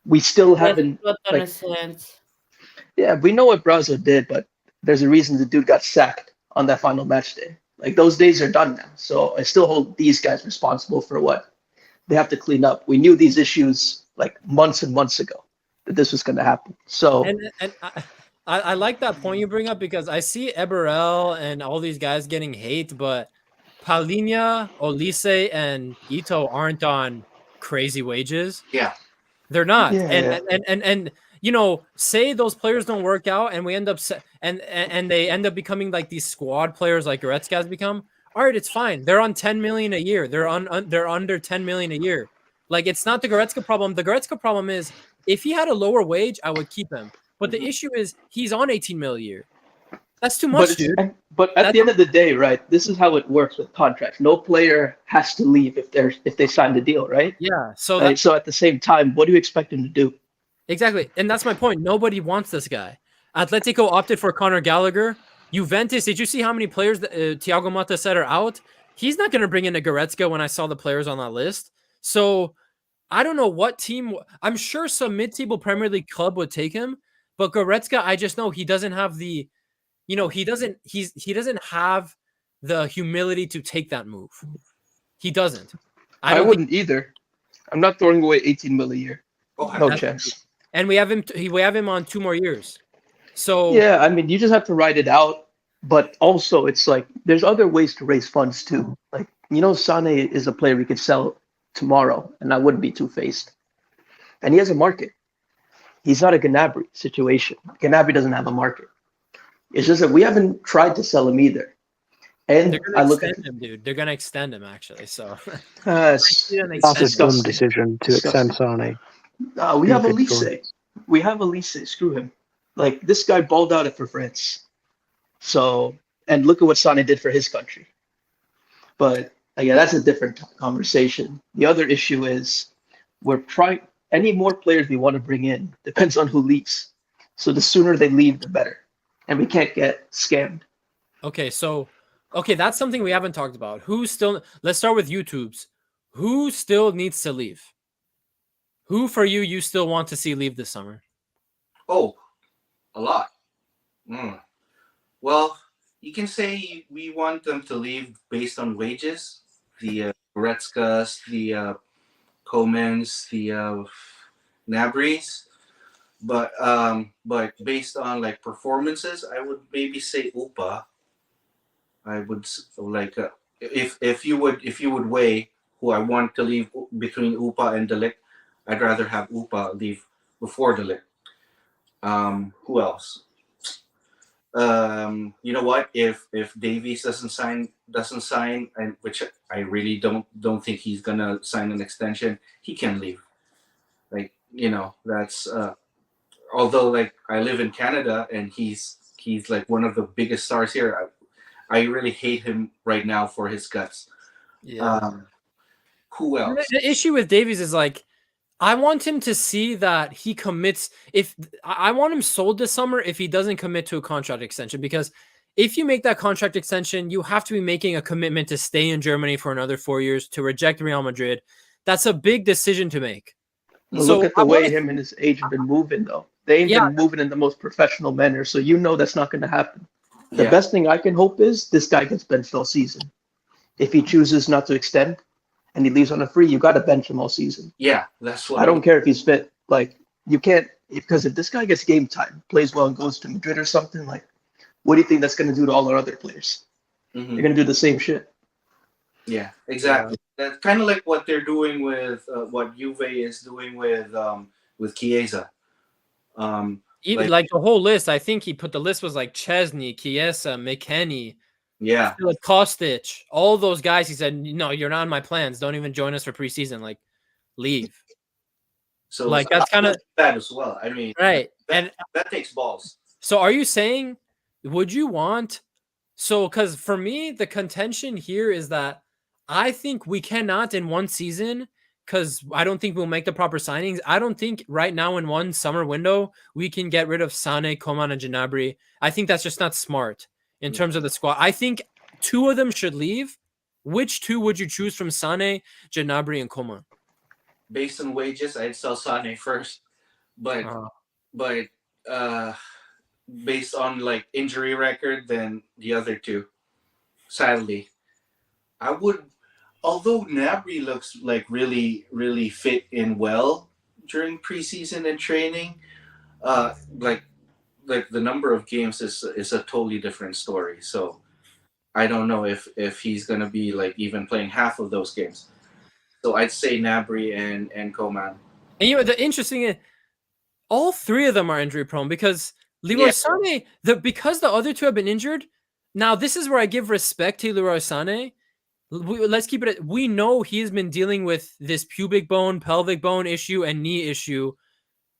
we still Yes, haven't but like sense. yeah, we know what Brazil did, but there's a reason the dude got sacked on that final match day. Like those days are done now. So I still hold these guys responsible for what they have to clean up. We knew these issues like months and months ago that this was going to happen. So And I like that point you bring up because I see Eberel and all these guys getting hate, but Palinha, Olise, and Ito aren't on crazy wages. Yeah, They're not. yeah, And yeah. and you know, say those players don't work out and we end up and they end up becoming like these squad players like Goretzka has become. All right, it's fine. They're on 10 million a year. They're under 10 million a year. Like it's not the Goretzka problem. The Goretzka problem is if he had a lower wage, I would keep him. But the Mhm. issue is he's on 18 mil a year. That's too But much, it's dude. but at the end of the day, right? This is how it works with contracts. No player has to leave if they sign the deal, right? Yeah. So Right. So at the same time, what do you expect him to do? exactly. And that's my point. Nobody wants this guy. Atletico opted for Conor Gallagher. Juventus, did you see how many players that Thiago Motta said are out? He's not going to bring in a Goretzka when I saw the players on that list. So I don't know what team. I'm sure some mid-table Premier League club would take him, but Goretzka, I just know he doesn't have the, he doesn't have the humility to take that move. He doesn't. I I don't think, wouldn't either. I'm not throwing away 18 mil a year. Oh, No That's- chance. and we have him. We have him on 2 more years. So Yeah, I mean, you just have to ride it out. But also, it's like there's other ways to raise funds too. Like, Sane is a player we could sell tomorrow, and I wouldn't be two-faced. And he has a market. He's not a Gnabry situation. Gnabry doesn't have a market. It's just that we haven't tried to sell him either. And they're I gonna look at extend him, dude. They're gonna extend him actually. So it's They're gonna That's a extend him. dumb decision to extend Sane. we have Stupid Elise. choice. We have Elise. Screw him. Like this guy balled out it for France. So and look at what Sane did for his country. But yeah, that's a different conversation. The other issue is we're trying any more players we want to bring in depends on who leaves. So the sooner they leave, the better. And we can't get scammed. Okay, so that's something we haven't talked about. Let's start with YouTube's. Who still needs to leave? Who for you still want to see leave this summer? Oh, a lot. Mm. Well, you can say we want them to leave based on wages. The Goretzkas, the Kompany'S, the Nabrys. But based on like performances, I would maybe say Upa. I would like if you would weigh who I want to leave between Upa and Delic, I'd rather have Upa leave before Delic. Who else? You know what? If Davies doesn't sign, and which I really don't think he's gonna sign an extension, he can leave. Like that's although like I live in Canada and he's like one of the biggest stars here. I really hate him right now for his guts. Who else? The issue with Davies is like, I want him to see that he commits. If I want him sold this summer, if he doesn't commit to a contract extension, because if you make that contract extension, you have to be making a commitment to stay in Germany for another 4 years, to reject Real Madrid. That's a big decision to make. Well, So look at the way him and his agent have been moving, though. They ain't been moving in the most professional manner, so that's not going to happen. The best thing I can hope is this guy gets benched all season. If he chooses not to extend and he leaves on a free, you got to bench him all season. Yeah, that's what I don't care if he's fit. Like, you can't, because if this guy gets game time, plays well, and goes to Madrid or something, like, what do you think that's going to do to all our other players? Mm-hmm. They're going to do the same shit. Yeah, exactly. That's kind of like what they're doing with what Juve is doing with Chiesa. Even like the whole list, I think he put the list was like Chesney, Chiesa, McKennie, Kostic, all those guys. He said, "No, you're not in my plans. Don't even join us for preseason. Like, leave." So like that's kind of bad as well. I mean, right, and that takes balls. So, are you saying, would you want? So, because for me, the contention here is that I think we cannot in one season, because I don't think we'll make the proper signings. I don't think right now in one summer window we can get rid of Sane, Coman, and Gnabry. I think that's just not smart in terms of the squad. I think 2 of them should leave. Which 2 would you choose from Sane, Gnabry, and Coman? Based on wages, I'd sell Sane first, but based on like injury record, then the other 2. Sadly, I would. Although Gnabry looks like really, really fit in well during preseason and training, like the number of games is a totally different story. So I don't know if he's gonna be like even playing half of those games. So I'd say Gnabry and Coman. And the interesting is, all 3 of them are injury prone because Leroy Sané, because the other 2 have been injured. Now this is where I give respect to Leroy Sané. Let's keep it. We know he's been dealing with this pubic bone, pelvic bone issue, and knee issue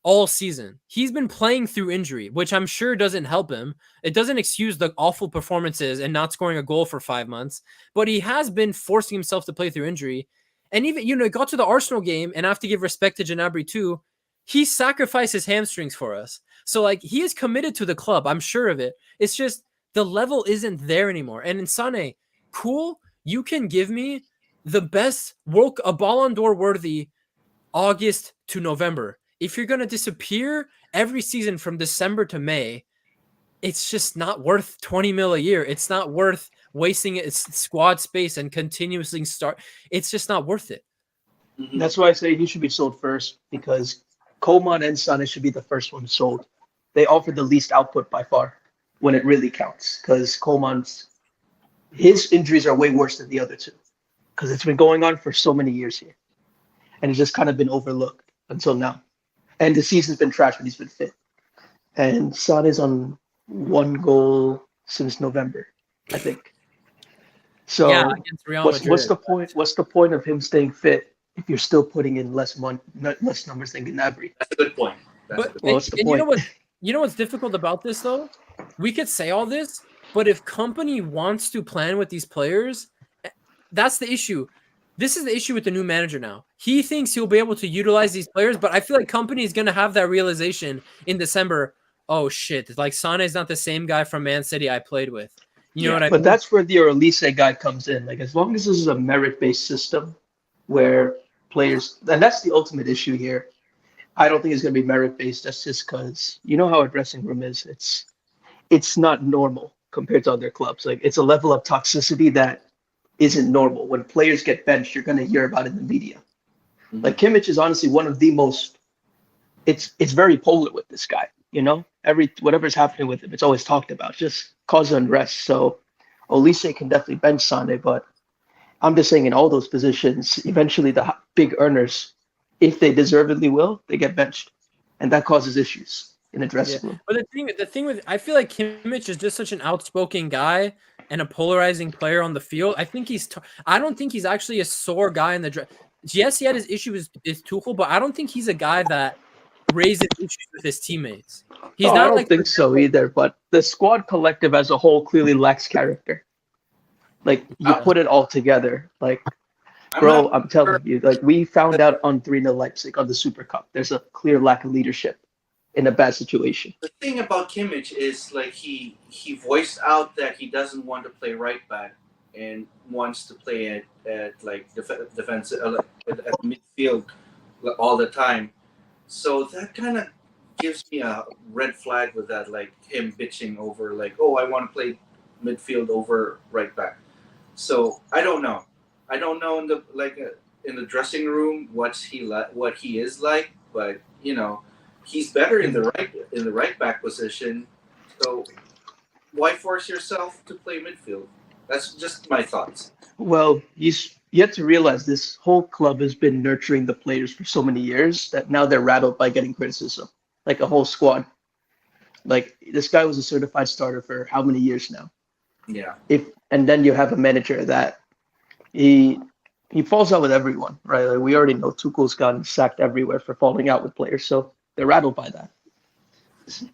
all season. He's been playing through injury, which I'm sure doesn't help him. It doesn't excuse the awful performances and not scoring a goal for 5 months, but he has been forcing himself to play through injury. And even, it got to the Arsenal game, and I have to give respect to Gnabry too. He sacrificed his hamstrings for us. So, like, he is committed to the club. I'm sure of it. It's just the level isn't there anymore. And in Sané, cool, you can give me the best a Ballon d'Or worthy August to November. If you're going to disappear every season from December to May, it's just not worth 20 mil a year. It's not worth wasting its squad space and continuously start. It's just not worth it. That's why I say he should be sold first, because Coman and Sané should be the first ones sold. They offer the least output by far when it really counts, because his injuries are way worse than the other two, because it's been going on for so many years here, and it's just kind of been overlooked until now. And the season's been trash when he's been fit. And Sané's on 1 goal since November, I think. So Yeah, against Real what's Madrid. the point? What's the point of him staying fit if you're still putting in less numbers than Gnabry? That's a good point. That's a But good Well, what's the and point? you know what's difficult about this though? We could say all this, but if Kompany wants to plan with these players, that's the issue. This is the issue with the new manager now. He thinks he'll be able to utilize these players, but I feel like Kompany is going to have that realization in December. Oh shit! Like Sané's not the same guy from Man City I played with. You know what I But mean? that's where the Elise guy comes in. Like, as long as this is a merit-based system where players, and that's the ultimate issue here. I don't think it's going to be merit-based. That's just because you know how a dressing room is. It's not normal compared to other clubs. Like, it's a level of toxicity that isn't normal. When players get benched, you're going to hear about it in the media. Like, Kimmich is honestly one of the most. It's very polar with this guy. Whatever's happening with him, it's always talked about. Just cause unrest. So Olise can definitely bench Sane, but I'm just saying in all those positions, eventually the big earners, if they deservedly will, they get benched, and that causes issues in the dressing room. But the thing with I feel like Kimmich is just such an outspoken guy and a polarizing player on the field. I think I don't think he's actually a sore guy in the Yes, he had his issue with Tuchel, but I don't think he's a guy that raises issues with his teammates. He's I not don't like think so either. But the squad collective as a whole clearly lacks character. Like, you put it all together, like, bro, I'm telling you, like, we found out on 3-0 Leipzig on the Super Cup. There's a clear lack of leadership in a bad situation. The thing about Kimmich is, like, he voiced out that he doesn't want to play right back and wants to play at like defensive at midfield all the time. So that kind of gives me a red flag with that, like him bitching over, like, oh, I want to play midfield over right back. So I don't know. I don't know in the dressing room what he is like, but he's better in the right back position. So why force yourself to play midfield? That's just my thoughts. Well, you have to realize this whole club has been nurturing the players for so many years that now they're rattled by getting criticism, like a whole squad. Like, this guy was a certified starter for how many years now? Yeah. And then you have a manager that he falls out with everyone, right? Like, we already know Tuchel's gotten sacked everywhere for falling out with players, so they're rattled by that.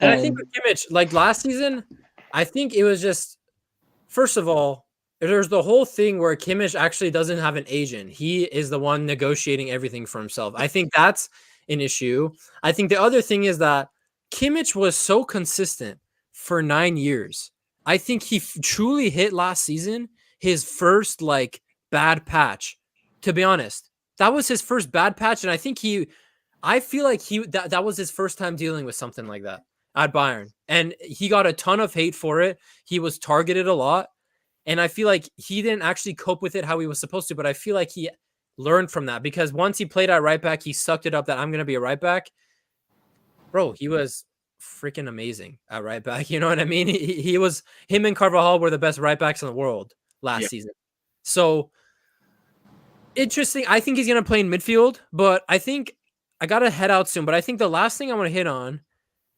And I think with Kimmich, like last season, I think it was just, first of all, there's the whole thing where Kimmich actually doesn't have an agent. He is the one negotiating everything for himself. I think that's an issue. I think the other thing is that Kimmich was so consistent for 9 years. I think he truly hit last season his first like bad patch. To be honest, that was his first bad patch, and I think I feel like that was his first time dealing with something like that at Bayern, and he got a ton of hate for it. He was targeted a lot, and I feel like he didn't actually cope with it how he was supposed to. But I feel like he learned from that, because once he played at right back, he sucked it up that I'm going to be a right back. Bro, he was freaking amazing at right back. You know what I mean? Him and Carvajal were the best right backs in the world last season. So interesting. I think he's going to play in midfield, but I think I got to head out soon. But I think the last thing I want to hit on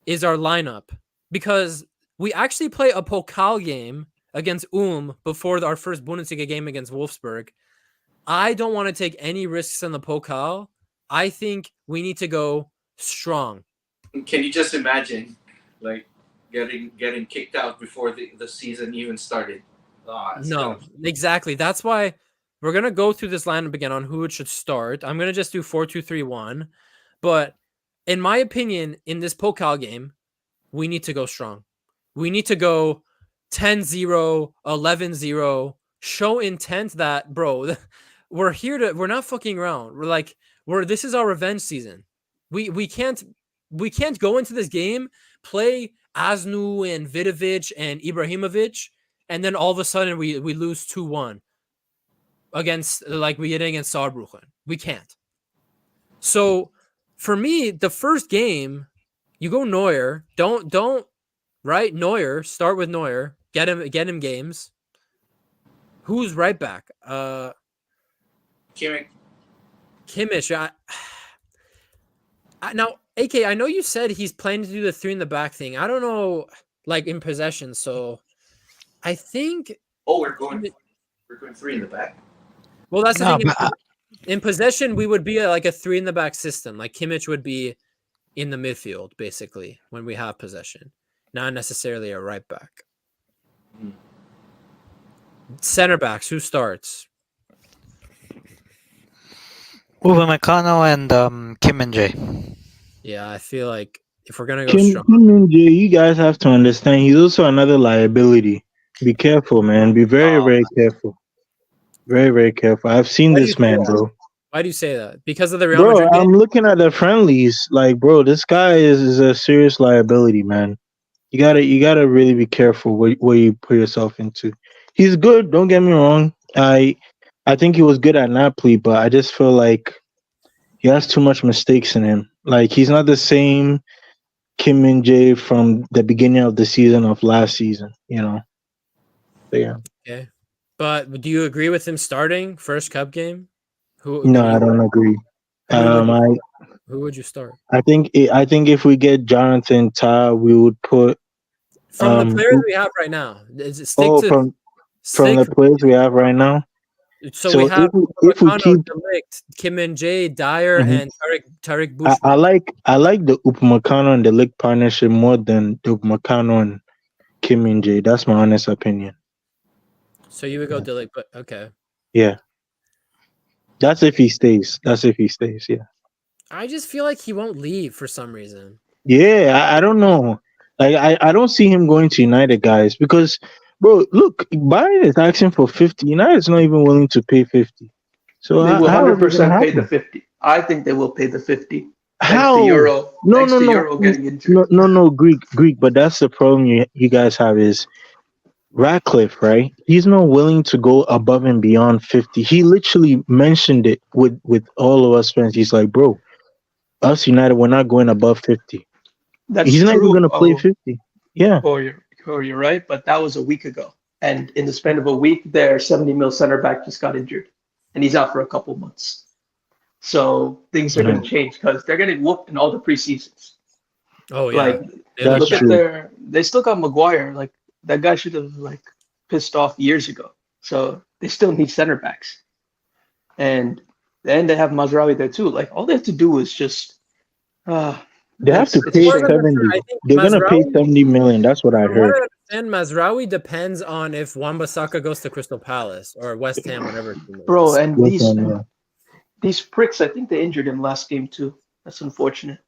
is our lineup, because we actually play a Pokal game against before our first Bundesliga game against Wolfsburg. I don't want to take any risks in the Pokal. I think we need to go strong. Can you just imagine, like, getting kicked out before the season even started? No, exactly. That's why we're gonna go through this lineup again on who it should start. I'm gonna just do 4-2-3-1. But in my opinion, in this Pokal game, we need to go strong. We need to go 10-0, 11-0. Show intent that, bro, we're not fucking around. This is our revenge season. We can't go into this game, play Asnu and Vidovic and Ibrahimovic, and then all of a sudden we lose 2-1 against, like we did against Saarbrücken. We can't. So for me, the first game, you go Neuer. Don't right Neuer. Start with Neuer. Get him games. Who's right back? Kimmich. Now, AK, I know you said he's planning to do the 3 in the back thing. I don't know, like in possession. So I think. Oh, we're going 3 in the back. Well, that's the No, thing. but In possession, we would be like a 3 in the back system. Like Kimmich would be in the midfield, basically, when we have possession, not necessarily a right back. Hmm. Center backs, who starts? Upamecano and Kim and Jay. Yeah, I feel like if we're gonna go Kim strong, Min-jae, you guys have to understand he's also another liability. Be careful, man. Be very, very careful. Very, very careful. I've seen Why do you this say man, that? bro. Why do you say that? Because of the Real Bro, Madrid game? I'm looking at the friendlies. Like, bro, this guy is a serious liability, man. You gotta really be careful what you put yourself into. He's good, don't get me wrong. I think he was good at Napoli, but I just feel like he has too much mistakes in him. Like he's not the same Kim Min Jae from the beginning of the season of last season, you know. But yeah. Okay, but do you agree with him starting first cup game? No, I don't agree. Who would you start? I think if we get Jonathan Tah, we would put From the players we have right now, from the players we have right now. So we have if we keep De Ligt, Kim and Jay, Dyer, Mhm. and Tariq Bushman. I like the Upamecano and the Lick partnership more than the Upamecano and Kim Min Jae. That's my honest opinion. So you would go De Ligt, but okay. Yeah. That's if he stays. Yeah. I just feel like he won't leave for some reason. Yeah, I don't know. Like I don't see him going to United, guys, because bro, look, Bayern is asking for 50. United's not even willing to pay 50. So They will how is it gonna 100% pay the happen? 50. I think they will pay the 50. How? Thanks to Euro. No, Thanks no, to no, Euro getting injured. no, Greek. But that's the problem you guys have is Ratcliffe, right? He's not willing to go above and beyond 50. He literally mentioned it with all of us fans. He's like, bro, us United, we're not going above 50. That's He's not even true. gonna play 50. Yeah. You're right, but that was a week ago. And in the span of a week, their 70 mil center back just got injured. And he's out for a couple months. So things are going to change because they're getting whooped in all the preseasons. Oh yeah, Like, That's look true. at they still got Maguire. Like, that guy should have like pissed off years ago. So they still need center backs. And then they have Mazraoui there too. Like, all they have to do is just They have to it's pay a shame. 70. I think They're gonna pay Mazraoui- 70 million. That's what I From what heard. I understand, Mazraoui depends on if Wan-Bissaka goes to Crystal Palace or West Ham, whatever team it Bro, is. and Yes, I know. these pricks, I think they injured him last game too. That's unfortunate.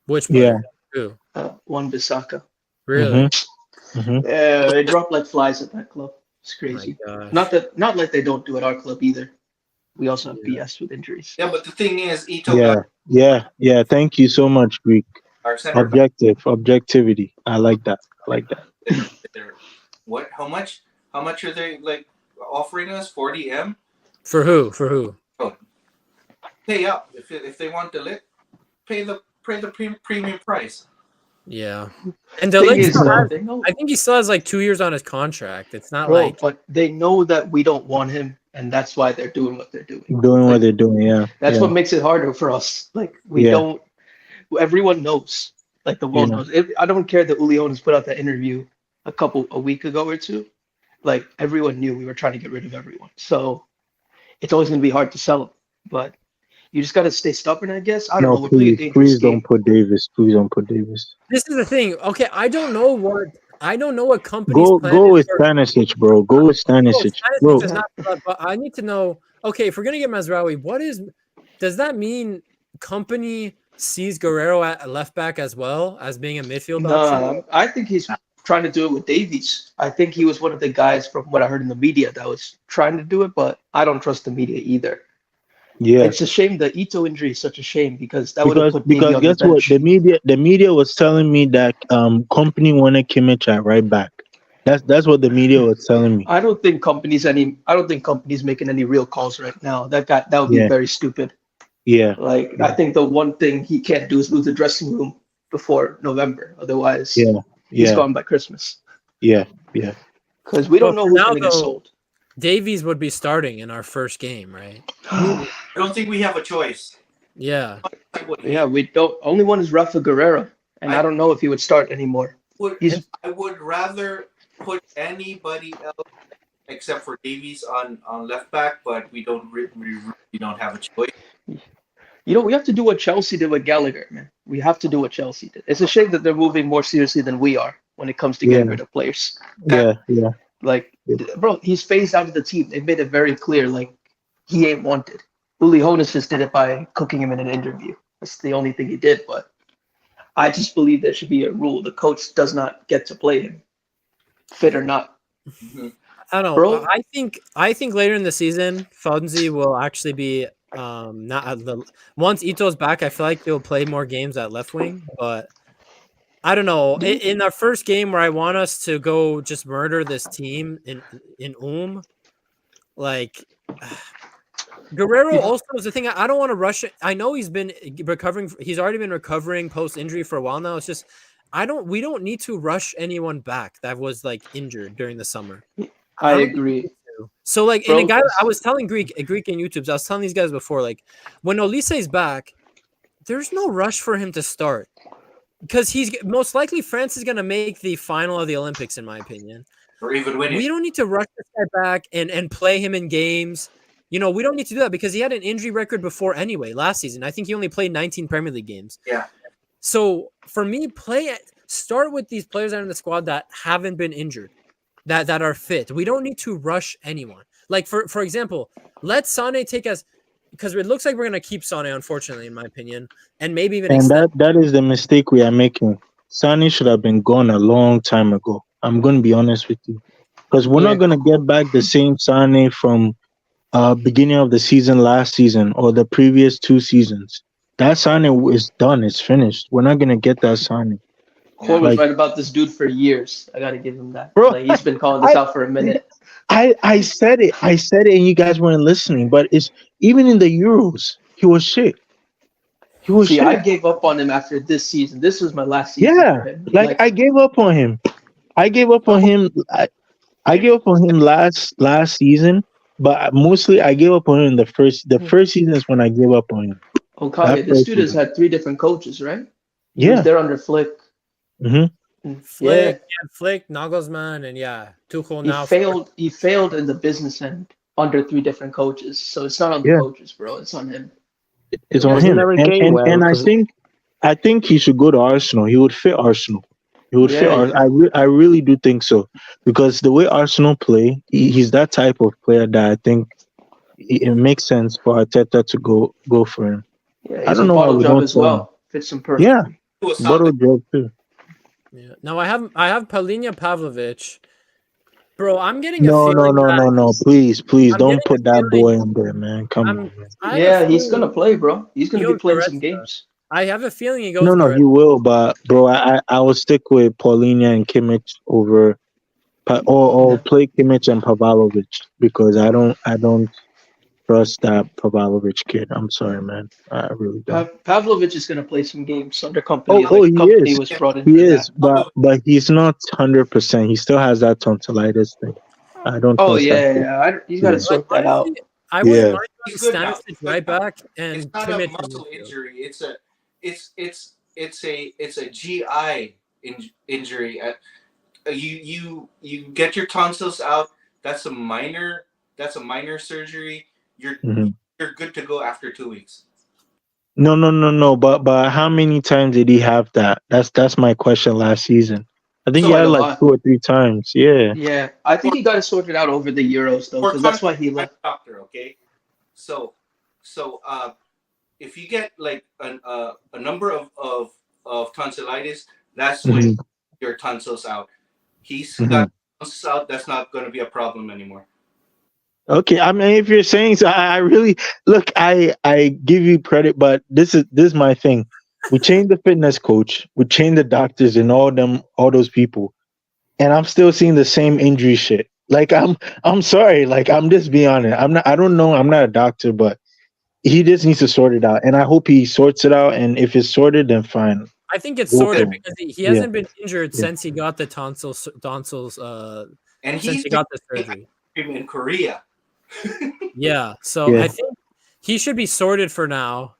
Which Yeah. player? Who? Wan-Bissaka. Really? Mhm. Yeah, they drop like flies at that club. It's Oh my crazy. gosh. Not like they don't do at our club either. We also have Yeah. BS with injuries. Yeah, but the thing is, Ito Yeah. Thank you so much, Greek. our center back. Objectivity. I like that. What? How much? How much are they like offering us? 40M? For who? For who? Pay up if they want to pay the premium price. Yeah. And De Thing Ligt is, still has, they know, I think he still has like 2 years on his contract. It's not bro, like but they know that we don't want him, and that's why they're doing what they're doing. Doing Like, what they're doing, yeah. That's yeah. what makes it harder for us. Like we Yeah. don't. Everyone knows. Like the world Yeah. knows. I don't care that Uliones put out that interview a week ago or two. Like everyone knew we were trying to get rid of everyone. So it's always going to be hard to sell them. But You just gotta stay stubborn, I guess. I don't know. No, We're playing a please, dangerous please don't game. put Davis. Please don't put Davis. This is the thing. Okay, I don't know what company's plan Go is with for. Stanisic, bro. Go with No, Stanisic, Stanisic bro. does not. But I need to know. Okay, if we're gonna get Mazraoui, does that mean company sees Guerrero at left back as well as being a midfield option? No, I think he's trying to do it with Davies. I think he was one of the guys from what I heard in the media that was trying to do it, but I don't trust the media either. Yeah, It's a shame the Ito injury is such a shame because that would have put Davey because on the guess what? bench. The media was telling me that company wanted Kimmich at right back. That's what the media was telling me. I don't think companies making any real calls right now. That would be Yeah, very stupid. yeah, Like I yeah, think the one thing he can't do is lose the dressing room before November. Otherwise, yeah, he's yeah, gone by Christmas. yeah, yeah. Because we But don't know for who's now, gonna get though, sold. Davies would be starting in our first game, right? I don't think we have a choice. Yeah. I would, Yeah, we don't. Only one is Rafa Guerrero, and I don't know if he would start anymore. He's I would rather put anybody else except for Davies on left back, but we really don't have a choice. we have to do what Chelsea did with Gallagher, man. We have to do what Chelsea did. It's a shame that they're moving more seriously than we are when it comes to getting Yeah, rid of players. yeah, yeah. Like, Yeah. bro, he's phased out of the team. They made it very clear, like, he ain't wanted. Uli Hoeneß just did it by cooking him in an interview. That's the only thing he did. But I just believe there should be a rule: the coach does not get to play him, fit or not. Mhm. I don't know. Bro, I think later in the season, Fonzie will actually be not at the once Ito's back. I feel like he'll play more games at left wing, but I don't know. In our first game, where I want us to go just murder this team in like Guerrero also is the thing. I don't want to rush it. I know he's been recovering. He's already been recovering post injury for a while now. It's just we don't need to rush anyone back that was like injured during the summer. I don't think we agree. need to. So like, Bro, and a guy I was telling Greek in YouTube's, I was telling these guys before, like when Olise's back, there's no rush for him to start because he's most likely France is gonna make the final of the Olympics, in my opinion. Or even win We it. don't need to rush this guy back and play him in games. You know, we don't need to do that because he had an injury record before anyway last season. I think he only played 19 Premier League games. Yeah. So for me, start with these players that are in the squad that haven't been injured, that are fit. We don't need to rush anyone. Like for example, let Sane take us because it looks like we're gonna keep Sane, unfortunately, in my opinion, and maybe even And extend. that is the mistake we are making. Sani should have been gone a long time ago. I'm going to be honest with you, because we're Yeah. not going to get back the same Sani from beginning of the season last season or the previous 2 seasons. That Sani is done. It's finished. We're not going to get that Sani. Cole was Like, right about this dude for years. I gotta give him that. bro, Like he's been calling this out for a minute. I said it. I said it, and you guys weren't listening. But it's even in the Euros, he was shit. He was See, shit. I gave up on him after this season. This was my last season Yeah, for him. like I gave up on him. I gave up on him. I gave up on him last season, but mostly I gave up on him the first season is when I gave up on him. Okage, this dude has had 3 different coaches, right? He was Yeah. there under Flick. hmm Flick, Flick, Nagelsmann, and Tuchel He now. failed. He failed in the business end under 3 different coaches. So it's not on the Yeah. coaches, bro. It's on him. It's on Wasn't him. there a And game and, where and I because think he should go to Arsenal. He would fit Arsenal. He would fit. Yeah. I really do think so because the way Arsenal play, he's that type of player that I think it makes sense for Arteta to go for him. Yeah, I he's don't a know why bottle we job don't as sell him. well. Fits him Yeah, perfectly. To a South bottle job too. Yeah. Now I have Palhinha Pavlovic. Bro, I'm getting a No, feeling that no. Please, I'm don't getting a put that feeling boy in there, man. Come I'm on, man. I have a Yeah, he's feeling gonna play, bro. He's he gonna be goes playing some Goretzka. games. I have a feeling he No, goes he Goretzka. will, but bro, I will stick with Paulinho and Kimmich over, or Yeah. play Kimmich and Pavlovic because I don't trust that Pavlovic kid. I'm sorry, man. I really don't. Pavlovich is gonna play some games under company. Oh, Like he company is, was brought in he for is, that. but he's not 100%. He still has that tonsillitis thing. I don't Oh trust that yeah, kid. you gotta Yeah, Like sort that honestly, out. I wouldn't yeah. mind He's having good now. Stanisic He's good right now. back It's and not a Kimmich in muscle midfield. injury. It's a GI injury. You get your tonsils out. That's a minor surgery. You're hmm you're good to go after 2 weeks. No. But how many times did he have that? That's my question last season. I think he Quite had a like lot. 2 or 3 times. Yeah. Yeah, I think he got it sorted out over the Euros though, For because that's why context, he I'm a left. doctor, okay? So, if you get like a number of tonsillitis, that's when Mhm, your tonsils out. He's mhm. got tonsils out. That's not going to be a problem anymore. Okay, I mean, if you're saying so, I really look. I give you credit, but this is my thing. We changed the fitness coach, we changed the doctors, and all those people, and I'm still seeing the same injury shit. Like I'm sorry, like I'm just being honest. I'm not. I don't know. I'm not a doctor, but he just needs to sort it out, and I hope he sorts it out. And if it's sorted, then fine. I think it's Go for sorted it. because he Yeah, hasn't been injured yeah. since he got the tonsils And since he's he been got the surgery. in Korea. Yeah, so Yeah. I think he should be sorted for now.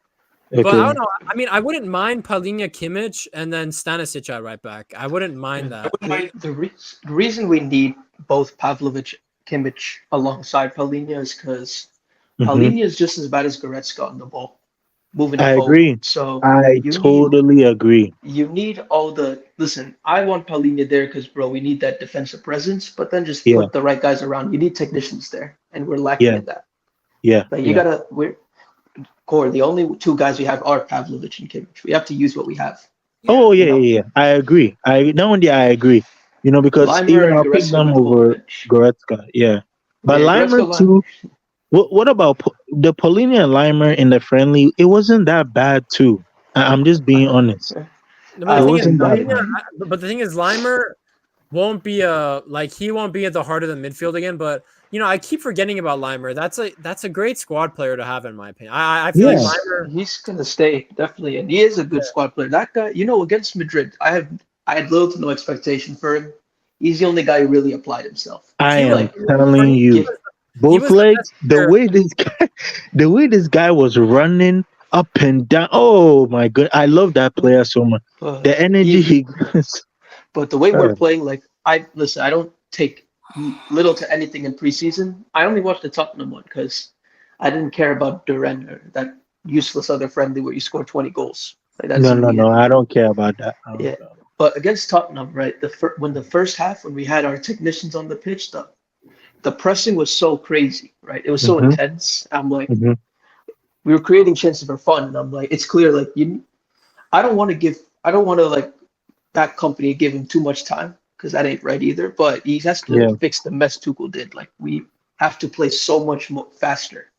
But I Okay. don't know. I mean, I wouldn't mind Palinja, Kimmich, and then Stanisic at right back. I wouldn't mind I that. wouldn't mind. The reason we need both Pavlovic, Kimmich alongside Palinja is because Hmm. Palinja is just as bad as Goretzka on the ball, moving it I forward. agree. So I you need totally agree. you need all the listen. I want Palinja there because bro, we need that defensive presence. But then just Yeah, put the right guys around. You need technicians there, and we're lacking yeah, in that. yeah, Like you yeah. gotta we're core. The only two guys we have are Pavlovic and Kimmich. We have to use what we have. Yeah. Oh You yeah, know, yeah, yeah. I agree. I That one, yeah, I agree. Because Limer even and I'll pick Goretzka them gotta go on the over bench. Goretzka. Yeah, but Yeah, Goretzka, Limer Limer. too. What about the Polina and Limer in the friendly? It wasn't that bad too. I'm just being honest. No, but the It thing is, wasn't that Limer. Palinja, bad. but the thing is, Limer won't be he won't be at the heart of the midfield again. But I keep forgetting about Limer. That's a great squad player to have in my opinion. I feel like Yeah, Limer. He's gonna stay definitely, and he is a good squad player. That guy, against Madrid, I had little to no expectation for him. He's the only guy who really applied himself. I He was am Like, for telling me. you, give, He both was the legs. best player. The way this guy was running up and down. Oh my god, I love that player so much. The energy he, he. but the way we're God. playing, like, I don't take little to anything in preseason. I only watched the Tottenham one because I didn't care about Duran or that useless other friendly where you score 20 goals. Like that No, doesn't no, mean no. I anything. don't care about that. I don't Yeah, care. but against Tottenham, right? When the first half, when we had our technicians on the pitch, the pressing was so crazy, right? It was so Mm-hmm, intense. I'm like, mm-hmm. we were creating chances for fun, and I'm like, it's clear, like I don't want to like that company give him too much time because that ain't right either. But he has to Yeah, fix the mess Tuchel did. Like we have to play so much more faster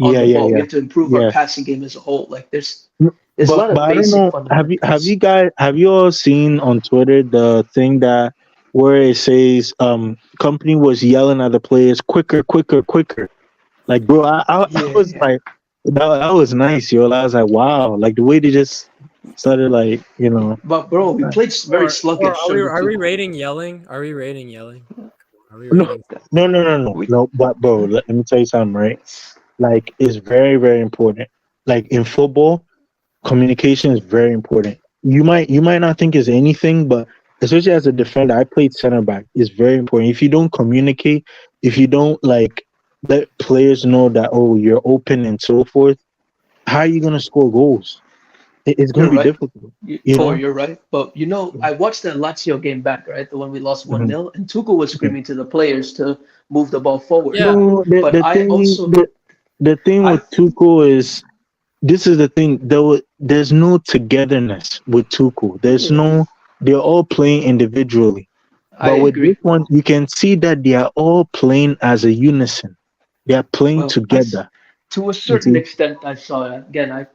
on yeah, the yeah, ball. We yeah, have to improve our yeah. passing game as a whole. Like N- there's a lot But of I don't basic know. Have you fundamentals. guys all seen on Twitter the thing that where it says company was yelling at the players quicker, quicker, quicker. Like bro, I Yeah, was yeah. like that was nice, yo. I was like, wow, like the way they just started like, But bro, we played very Or sluggish under are we Tuchel. rating yelling? Are we rating yelling? Are we no rating? We no, but bro, let me tell you something, right? Like it's very, very important. Like in football, communication is very important. You might not think it's anything, but especially as a defender, I played center back. It's very important. If you don't communicate, if you don't like let players know that oh you're open and so forth, how are you gonna score goals? It's gonna You're be right. difficult. You Tor, know. you're right. But I watched that Lazio game back, right? The one we lost Mhm. 1-0, and Tuchel was Yeah. screaming to the players to move the ball forward. Yeah. No, But the thing I with Tuchel is this is the thing. There's no togetherness with Tuchel. There's yeah, no. They're all playing individually. I But with this agree. one, you can see that they are all playing as a unison. They are playing Well, together. to a You certain see, extent, I saw that. Again, I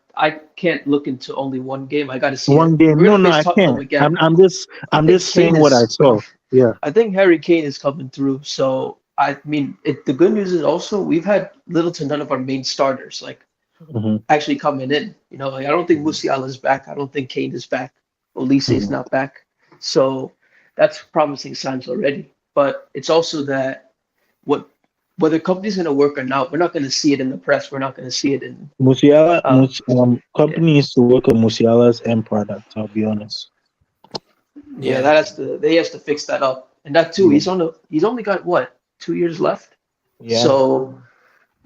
can't look into only one game. I got to see one it. game. We're No, gonna no, face I Tottenham can't. again. I'm think just Kane saying what I is, saw. Yeah. I think Harry Kane is coming through. So I mean, the good news is also we've had little to none of our main starters like Hmm. actually coming in. Like I don't think Musiala is back. I don't think Kane is back. Olise is Hmm. not back. So that's promising signs already. But it's also that what whether company's going to work or not, we're not going to see it in the press. We're not going to see it in Musiala, uh yeah. company needs to work on Musiala's end product. I'll be honest. Yeah, Yeah. they has to fix that up. And that too, Yeah. he's only got what, 2 years left? Yeah. So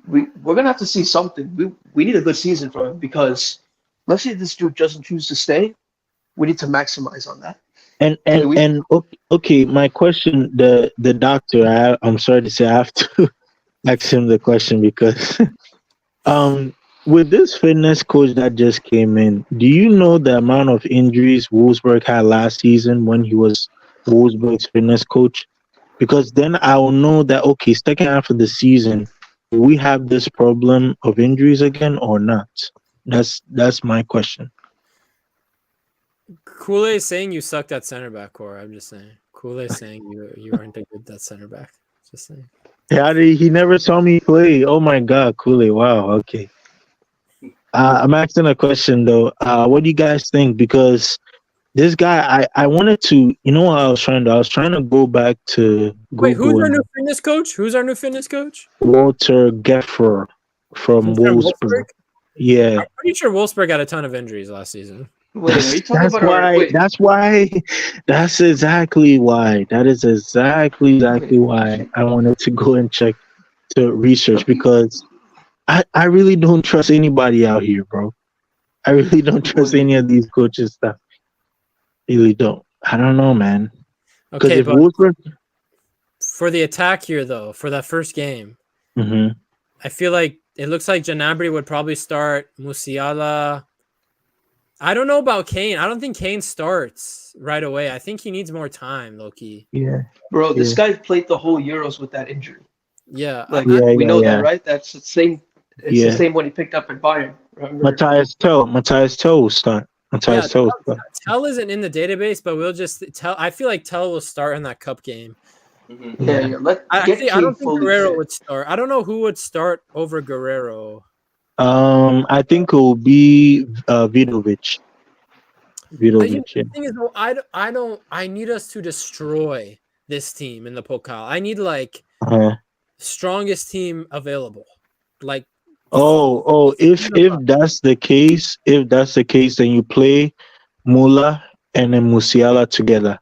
we're gonna have to see something. We need a good season from him because let's say this dude doesn't choose to stay, we need to maximize on that. Okay, my question, the doctor, I'm sorry to say I have to ask him the question because with this fitness coach that just came in, do you know the amount of injuries Wolfsburg had last season when he was Wolfsburg's fitness coach? Because then I will know that okay, second half of the season, will we have this problem of injuries again or not? That's my question. Kool-Aid is saying you sucked at center back, Core. I'm just saying. Kool-Aid is saying you aren't a good at center back. Just saying. He never saw me play. Oh my God, Kool-Aid. Wow. Okay. I'm asking a question though. What do you guys think? Because this guy, I wanted to, you know what I was trying to do? I was trying to go back to Wait, who's Google our new and fitness coach? Who's our new fitness coach? Walter Geffer from Wolfsburg. Yeah. I'm pretty sure Wolfsburg had a ton of injuries last season. Wait, are you talking That's about why. wait, That's exactly why. That is exactly wait, why I wanted to go and check to research because I really don't trust anybody out here, bro. I really don't trust wait. any of these coaches stuff. Really don't. I don't know, man. Because Okay, if but Wolfsburg, for the attack here, though, for that first game, Mhm. I feel like it looks like Gnabry would probably start. Musiala. I don't know about Kane. I don't think Kane starts right away. I think he needs more time, Loki. Yeah, Bro, this Yeah. guy played the whole Euros with that injury. Yeah, Like Yeah, we yeah, know yeah. that, right? That's the same. It's the Yeah. same one he picked up at Bayern. Remember? Matthias Tell will start. Matthias Tell will start. Tell isn't in the database, but we'll just tell. I feel like Tell will start in that cup game. Mhm. Yeah, Yeah. yeah. Let I get don't Kane think fully Guerrero fit. would start. I don't know who would start over Guerrero. I think it will be Vidovic. Vidovic, yeah. The thing is, though, I need us to destroy this team in the Pokal. I need like Uh-huh. strongest team available. Like, If that's the case, then you play Mula and then Musiala together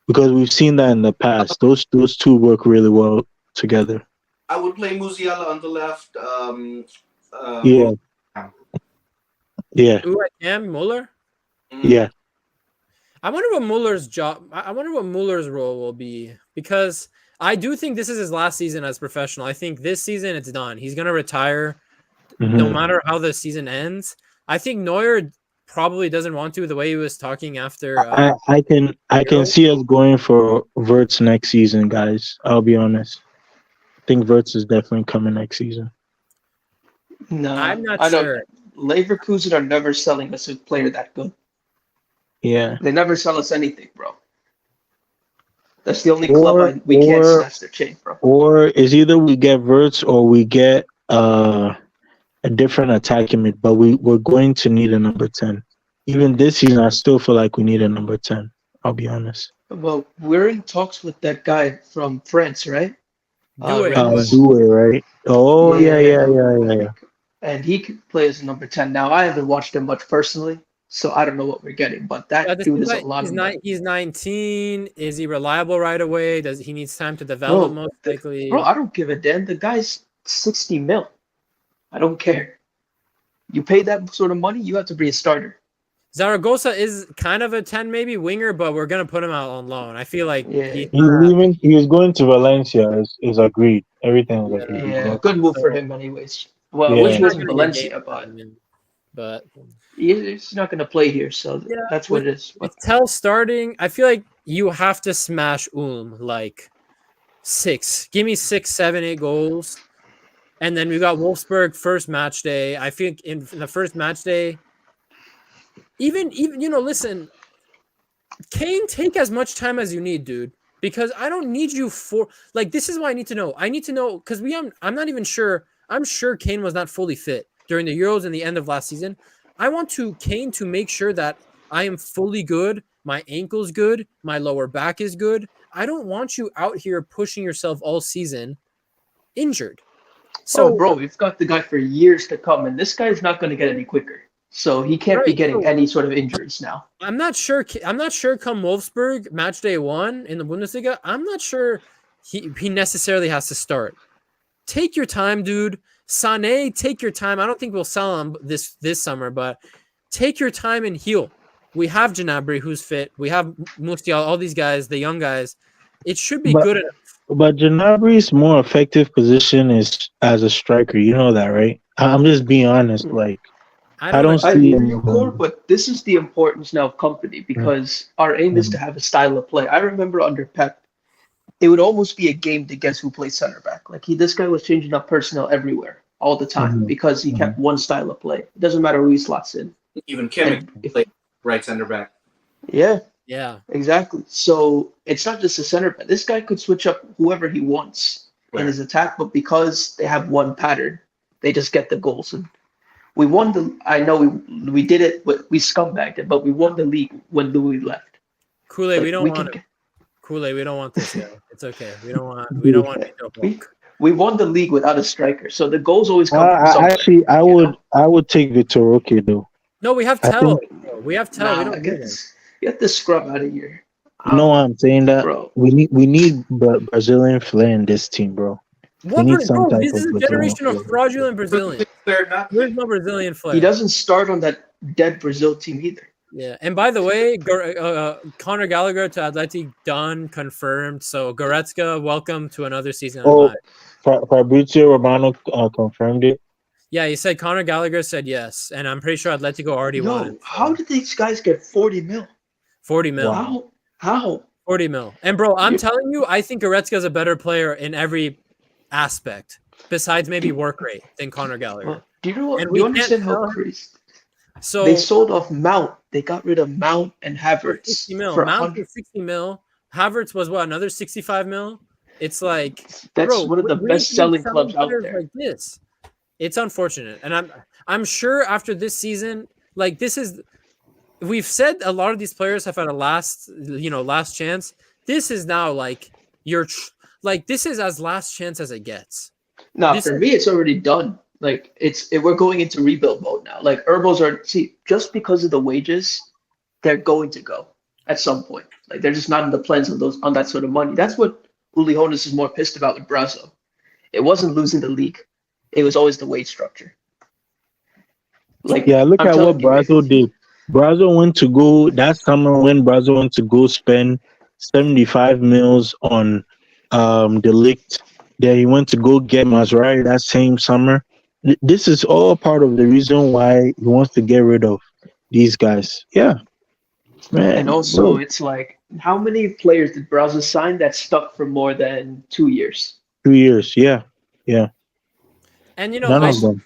because we've seen that in the past. Those two work really well together. I would play Musiala on the left. Yeah, yeah, who I am Muller. yeah. I wonder what Muller's job. I wonder what Muller's role will be because I do think this is his last season as professional. I think this season it's done. He's gonna retire, no Mhm. matter how the season ends. I think Neuer probably doesn't want to the way he was talking after. I can see us going for Verts next season, guys. I'll be honest. I think Verts is definitely coming next season. No, I'm not I don't. sure. Leverkusen are never selling us a player that good. Yeah. They never sell us anything, bro. That's the only Or club we can't snatch their chain from. or is either we get Verts or we get a different attacking mid, but we're going to need a number 10. Even this season, I still feel like we need a number 10. I'll be honest. Well, we're in talks with that guy from France, right? Doué. Ramos. Doué, right? Oh, yeah. And he could play as a number 10. Now, I haven't watched him much personally, so I don't know what we're getting, but that dude is a lot of money. He's 19. Is he reliable right away? Does he needs time to develop? Most likely. Bro, I don't give a damn. The guy's 60 mil. I don't care. You pay that sort of money, you have to be a starter. Zaragoza is kind of a 10 maybe winger, but we're gonna put him out on loan. I feel like He's leaving. He's going to Valencia. Is agreed. Everything is agreed. Yeah, good move for him, anyways. Well, Yeah. I wish he He's was not in gonna get Valencia, game but time, but he's not going to play here, so that's what it is. But with Tell starting, I feel like you have to smash like 6. Give me 6, 7, 8 goals. And then we got Wolfsburg first match day. I think in the first match day, even listen, Kane, take as much time as you need, dude. Because I don't need you for like this is what I need to know. I need to know because I'm not even sure. I'm sure Kane was not fully fit during the Euros and the end of last season. I want Kane to make sure that I am fully good. My ankle's good. My lower back is good. I don't want you out here pushing yourself all season injured. So, bro, we've got the guy for years to come, and this guy's not going to get any quicker. So he can't be getting any sort of injuries now. I'm not sure. Come Wolfsburg match day 1 in the Bundesliga, I'm not sure he necessarily has to start. Take your time, dude. Sané, take your time. I don't think we'll sell him this summer, but take your time and heal. We have Gnabry who's fit. We have Musial, all these guys, the young guys. It should be But good enough. but Gnabry's more effective position is as a striker. You know that, right? I'm just being honest. Like I I don't don't agree. I see hear him. you, Core, but this is the importance now of company because our aim is to have a style of play. I remember under Pep, it would almost be a game to guess who plays center back. Like this guy was changing up personnel everywhere all the time because he kept one style of play. It doesn't matter who he slots in. Even Kimmich played right center back. Yeah, Yeah. exactly. So it's not just a center back. This guy could switch up whoever he wants in his attack, but because they have one pattern, they just get the goals. And we won the. I know we did it, but we scumbagged it. But we won the league when Louis left. Kool-Aid, Like, we don't we want can- it. Kool-Aid, we don't want this guy. It's okay. We don't want to We, we won the league without a striker, so the goals always come from somewhere. Actually, I would take Victor Roque though. No, we have I Tell. think- We have Tell. We Nah, don't get need him. this, get this scrub out of here. You know why I'm saying that? Bro. We need Brazilian flair in this team, bro. What need some bro? type This of is a Brazilian generation of flair. fraudulent Brazilians. There's no Brazilian flair. He doesn't start on that dead Brazil team either. Yeah, and by the way, Conor Gallagher to Atleti done, confirmed. So Goretzka, welcome to another season. Oh, Fabrizio Romano confirmed it. Yeah, he said Conor Gallagher said yes, and I'm pretty sure Atletico already wanted. Yo, how did these guys get 40 mil? 40 mil. Wow. How? 40 mil. And bro, I'm telling you, I think Goretzka is a better player in every aspect, besides maybe work rate, than Conor Gallagher. Well, do you know what? And Do we you can't understand how sell him. crazy? So They sold off Mount. They got rid of Mount and for Havertz 60 mil. for Mount 100. was 60 mil. Havertz was what, another 65 mil? It's like That's bro, one of the we best should be selling selling clubs out players there. like this. It's unfortunate. And I'm sure after this season, like this is we've said a lot of these players have had a last chance. This is now like this is as last chance as it gets. No, This for is- me, it's already done. Like we're going into rebuild mode now. Like Herbals are just because of the wages, they're going to go at some point. Like they're just not in the plans of those on that sort of money. That's what Uli Hoeneß is more pissed about with Brazo. It wasn't losing the league. It was always the wage structure. Like Yeah, look I'm at what telling you, Brazil did. Brazil went to go that summer when Brazil went to go spend 75 mils on the Ligt. Then he went to go get Mazraoui that same summer. This is all part of the reason why he wants to get rid of these guys. Yeah, man. And also, bro, it's like, how many players did Brazo sign that stuck for more than 2 years? 2 years. Yeah, yeah. And you know, None of them.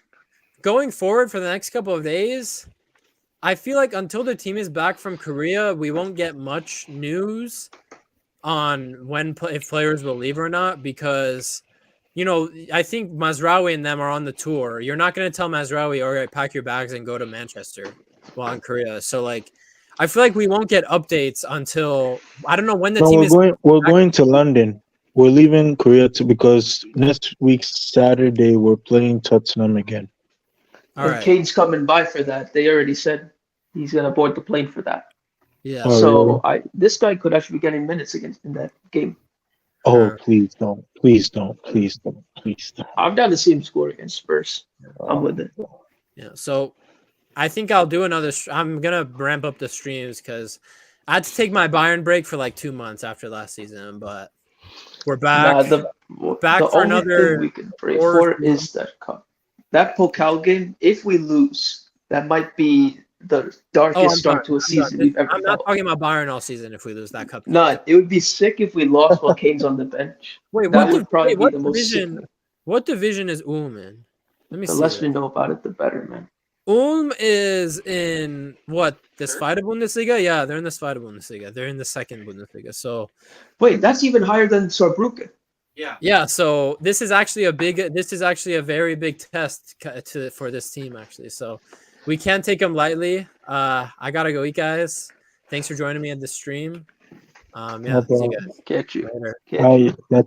going forward for the next couple of days, I feel like until the team is back from Korea, we won't get much news on if players will leave or not, because I think Mazraoui and them are on the tour. You're not going to tell Mazraoui, all right, pack your bags and go to Manchester while in Korea. So like, I feel like we won't get updates until I don't know when the No, team we're is. going to London. We're leaving Korea because next week Saturday we're playing Tottenham again. All And right. Kane's coming by for that. They already said he's gonna board the plane for that. Yeah. Oh, So really? this guy could actually be getting minutes against in that game. Oh, Sure. please don't. Please don't. Please don't. Please don't. I'm down to see him score against Spurs. I'm with it. Yeah. So I think I'll do another. I'm gonna ramp up the streams because I had to take my Bayern break for like 2 months after last season, but we're back. Back the for only another thing we can pray four- for is that cup. That Pokal game, if we lose, that might be the darkest start to a season we've ever I'm not felt. talking about Bayern all season if we lose that cup. No, it would be sick if we lost while Kane's on the bench. Wait, That what, would probably be what the most division? sickening. What division is Ulm in? Let me The see. less that. we know about it, the better, man. Ulm is in what? The Zweite Bundesliga? Yeah, they're in the Zweite Bundesliga. They're in the second Bundesliga. So Wait, that's even higher than Saarbrücken. Yeah. so this is actually a very big test for this team actually. So we can't take them lightly. I gotta go eat, guys. Thanks for joining me at the stream. Yeah, see you guys Get you. later. Get you. That